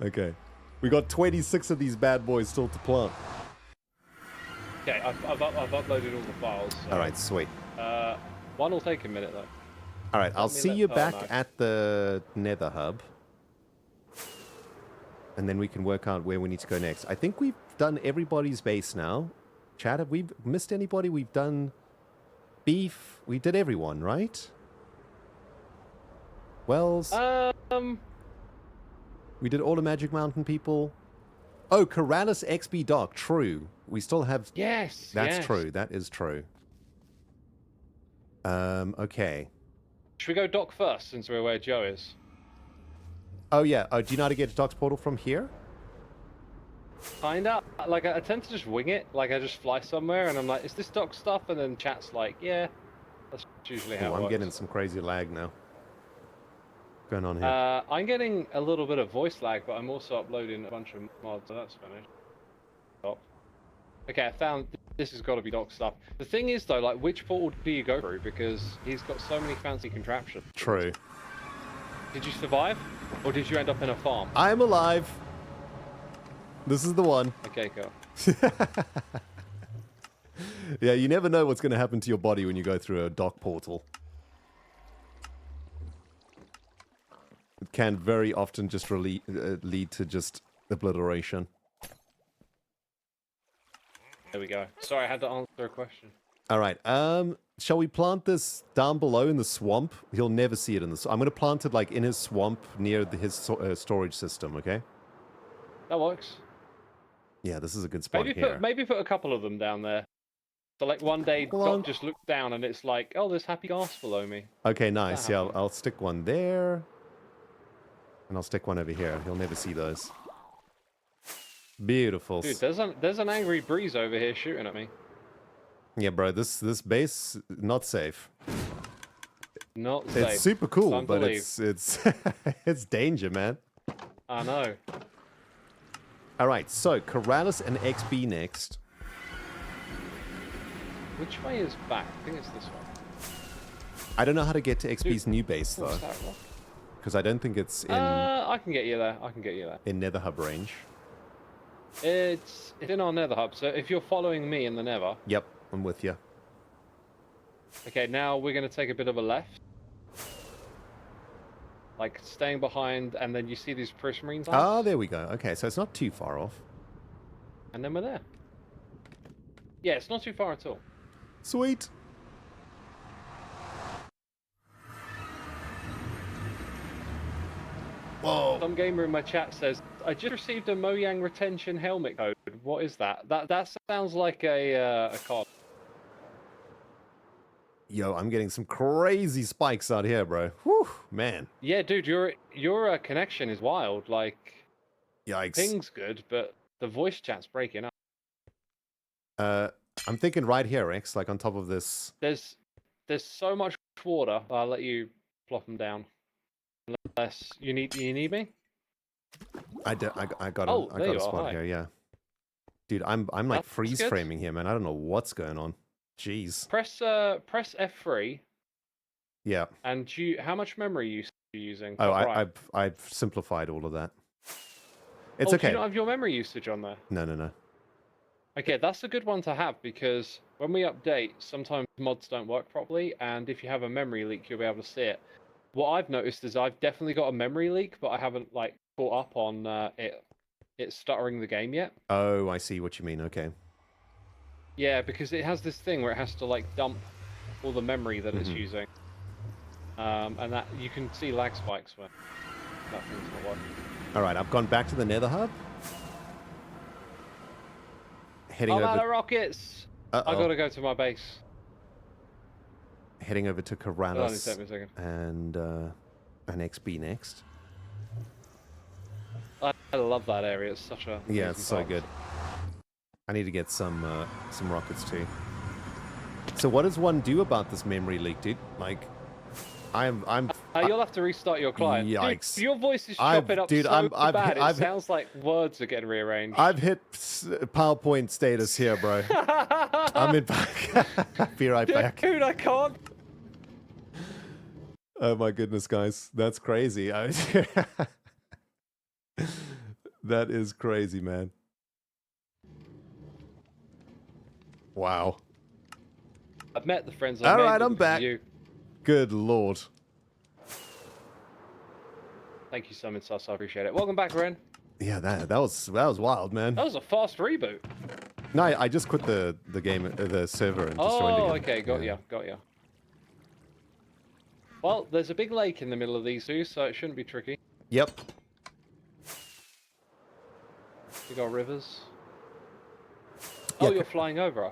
Okay. We got 26 of these bad boys still to plant. Okay, I've uploaded all the files. So, All right, sweet. One will take a minute, though. All right, I'll see you back know. at the Nether Hub. And then we can work out where we need to go next. I think we've done everybody's base now. Chad, have we missed anybody? We've done Beef. We did everyone, right? Wells. We did all the Magic Mountain people. Oh, Corrales XB Doc. True. We still have... Yes, That's yes. true. That is true. Okay. Should we go Doc first, since we're where Joe is? Oh, yeah. Do you know how to get to Doc's portal from here? Kinda. Like, I tend to just wing it. Like, I just fly somewhere, and I'm like, is this Doc stuff? And then chat's like, yeah. That's usually how it works. I'm getting some crazy lag now. What's going on here? I'm getting a little bit of voice lag, but I'm also uploading a bunch of mods, so that's finished. Stop. Okay, I found this has got to be Doc stuff. The thing is, though, like, which portal do you go through? Because he's got so many fancy contraptions. True. Did you survive? Or did you end up in a farm? I'm alive. This is the one. Okay, cool. Yeah, you never know what's going to happen to your body when you go through a Doc portal. It can very often just lead to just obliteration. There we go. Sorry, I had to answer a question. All right. Shall we plant this down below in the swamp? He'll never see it in the. I'm going to plant it like in his swamp near his storage system. Okay. That works. Yeah, this is a good spot Maybe put a couple of them down there. So like one day, Doc just looks down and it's like, oh, there's happy ghast below me. Okay, nice. Yeah, I'll stick one there, and I'll stick one over here. He'll never see those. Beautiful. Dude, there's an angry breeze over here shooting at me. Yeah, bro, this base not safe. Not safe. It's super cool, Time to but leave. it's it's danger, man. I know. All right, so Corrales and XB next. Which way is back? I think it's this way. I don't know how to get to XB's new base though, What's that rock? because I don't think it's in I can get you there. I can get you there. in Nether Hub range. It's in our Nether hub. So if you're following me in the Nether, Yep, I'm with you. okay, now we're gonna take a bit of a left, like staying behind, and then you see these prismarine plants. Oh, there we go. Okay, so it's not too far off. And then we're there. Yeah, it's not too far at all. Sweet. Whoa. Some gamer in my chat says, I just received a Mojang retention helmet code. What is that? That sounds like a card. Yo, I'm getting some crazy spikes out here, bro. Whew, man. Yeah, dude, your connection is wild. Like, Yikes. ping's good, but the voice chat's breaking up. I'm thinking right here, Rex, like on top of this. There's so much water. I'll let you plop them down. Unless you need me. I got Oh, a there you are, spot hi. here, yeah. Dude, I'm like That's freeze good. framing here, man. I don't know what's going on. Jeez. Press F3, Yeah. and how much memory are you using? Oh, Top right. I've simplified all of that. It's Do okay. you not have your memory usage on there? No. Okay, that's a good one to have, because when we update, sometimes mods don't work properly, and if you have a memory leak, you'll be able to see it. What I've noticed is I've definitely got a memory leak, but I haven't like caught up on it stuttering the game yet. Oh, I see what you mean. Okay. Yeah, because it has this thing where it has to like dump all the memory that it's using, and that you can see lag spikes when that thing's not working. All right, I've gone back to the Nether Hub. Heading I'm out of over. rockets. Uh-oh. I gotta go to my base. Heading over to Hold on, Corrales take me a second. and an XB next. I love that area. It's such a Yeah, amazing it's so part. good. I need to get some rockets too. So what does one do about this memory leak, dude? Like, You'll have to restart your client. Yikes. Dude, your voice is I've- chopping up dude, so I'm- bad. I've- It sounds like words are getting rearranged. I've hit PowerPoint status here, bro. I'm in back. Be right back. Dude, I can't. Oh my goodness, guys. That's crazy. That is crazy, man. Wow. I've met the friends. All right, I'm back. You. Good Lord. Thank you so much, Sus. I appreciate it. Welcome back, Ren. Yeah, that was wild, man. That was a fast reboot. No, I just quit the game, the server, and just joined again. Oh, okay, got ya. Well, there's a big lake in the middle of these two, so it shouldn't be tricky. Yep. You got rivers. Yeah, Oh, you're flying over.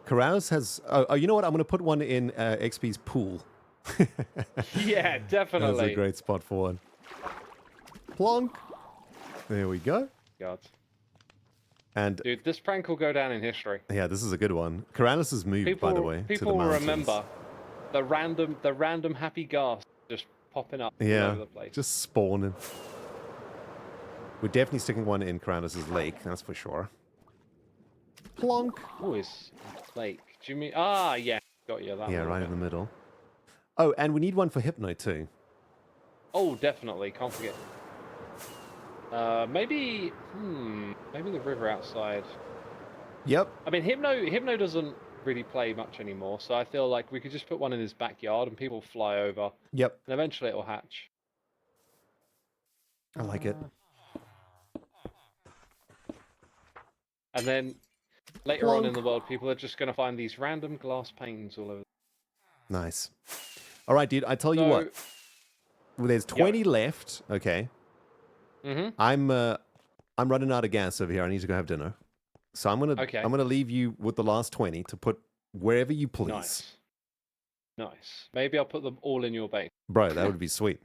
Carouse has. Oh, you know what? I'm going to put one in XP's pool. Yeah, definitely. That's a great spot for one. Plonk. There we go. God. And dude, this prank will go down in history. Yeah, this is a good one. Karanis has moved, by the way. People will remember the random happy ghast just popping up all over the place. Just spawning. We're definitely sticking one in Karanis' lake, that's for sure. Plonk. Oh, it's lake. Do you mean? Ah, yeah, got you. That. Yeah, one, right in the middle. Oh, and we need one for Hypno too. Oh, definitely. Can't forget. Maybe the river outside. Yep. I mean, Hypno doesn't really play much anymore, so I feel like we could just put one in his backyard and people fly over. Yep. And eventually it'll hatch. I like it. And then later on in the world, people are just going to find these random glass panes all over. Nice. All right, dude. I tell you what. Well, there's 20 left. Okay. I'm running out of gas over here. I need to go have dinner. So I'm gonna leave you with the last 20 to put wherever you please. Nice. Maybe I'll put them all in your base. Bro, that would be sweet.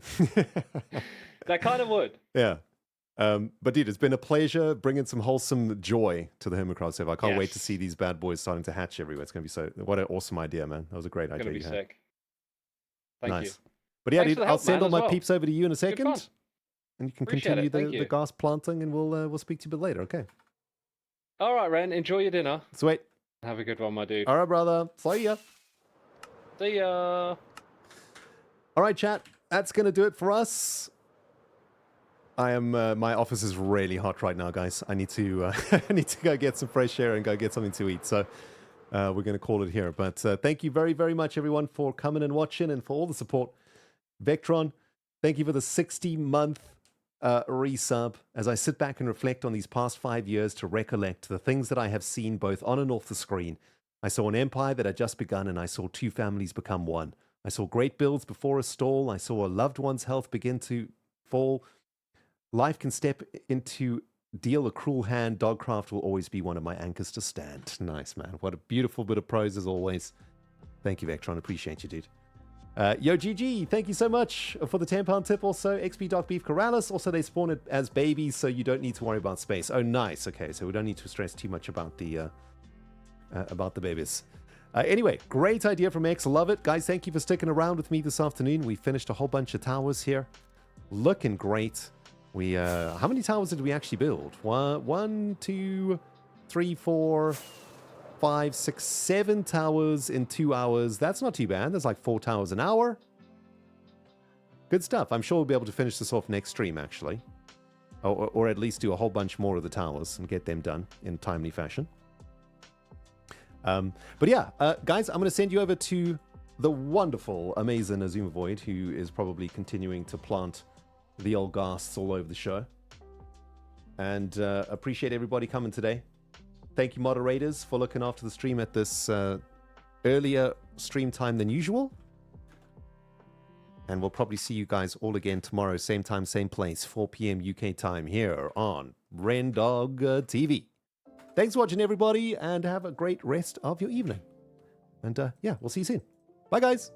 That kind of would. Yeah. But dude, it's been a pleasure bringing some wholesome joy to the Hermitcraft server. I can't wait to see these bad boys starting to hatch everywhere. It's gonna be what an awesome idea, man. That was a great idea. It's gonna be sick. Thank you. But yeah, dude, I'll send all my peeps over to you in a second. And you can continue the ghast planting, and we'll speak to you a bit later, okay? All right, Ren. Enjoy your dinner. Sweet. Have a good one, my dude. All right, brother. See ya. See ya. All right, chat. That's going to do it for us. I am. My office is really hot right now, guys. I need to. I need to go get some fresh air and go get something to eat. So we're going to call it here. But thank you very, very much, everyone, for coming and watching and for all the support. Vectron, thank you for the 60-month resub. As I sit back and reflect on these past 5 years to recollect the things that I have seen both on and off the screen. I saw an empire that had just begun, and I saw two families become one. I saw great builds before a stall. I saw a loved one's health begin to fall. Life can step into deal a cruel hand. Dogcraft will always be one of my anchors to stand. Nice, man. What a beautiful bit of prose as always. Thank you, Vectron. Appreciate you, dude. Yo, GG, thank you so much for the £10 tip. Also, XP.Beef Corrales. Also, they spawn it as babies, so you don't need to worry about space. Oh, nice. Okay, so we don't need to stress too much about the babies. Anyway, great idea from X. Love it. Guys, thank you for sticking around with me this afternoon. We finished a whole bunch of towers here. Looking great. We, how many towers did we actually build? 1, 2, 3, 4... 5, 6, 7 towers in 2 hours. That's not too bad. That's like 4 towers an hour. Good stuff. I'm sure we'll be able to finish this off next stream, actually. Or at least do a whole bunch more of the towers and get them done in a timely fashion. But yeah, guys, I'm going to send you over to the wonderful, amazing Xisuma Void, who is probably continuing to plant the old ghasts all over the show. And appreciate everybody coming today. Thank you, moderators, for looking after the stream at this earlier stream time than usual. And we'll probably see you guys all again tomorrow, same time, same place, 4 p.m. UK time here on Rendog TV. Thanks for watching, everybody, and have a great rest of your evening. And yeah, we'll see you soon. Bye, guys.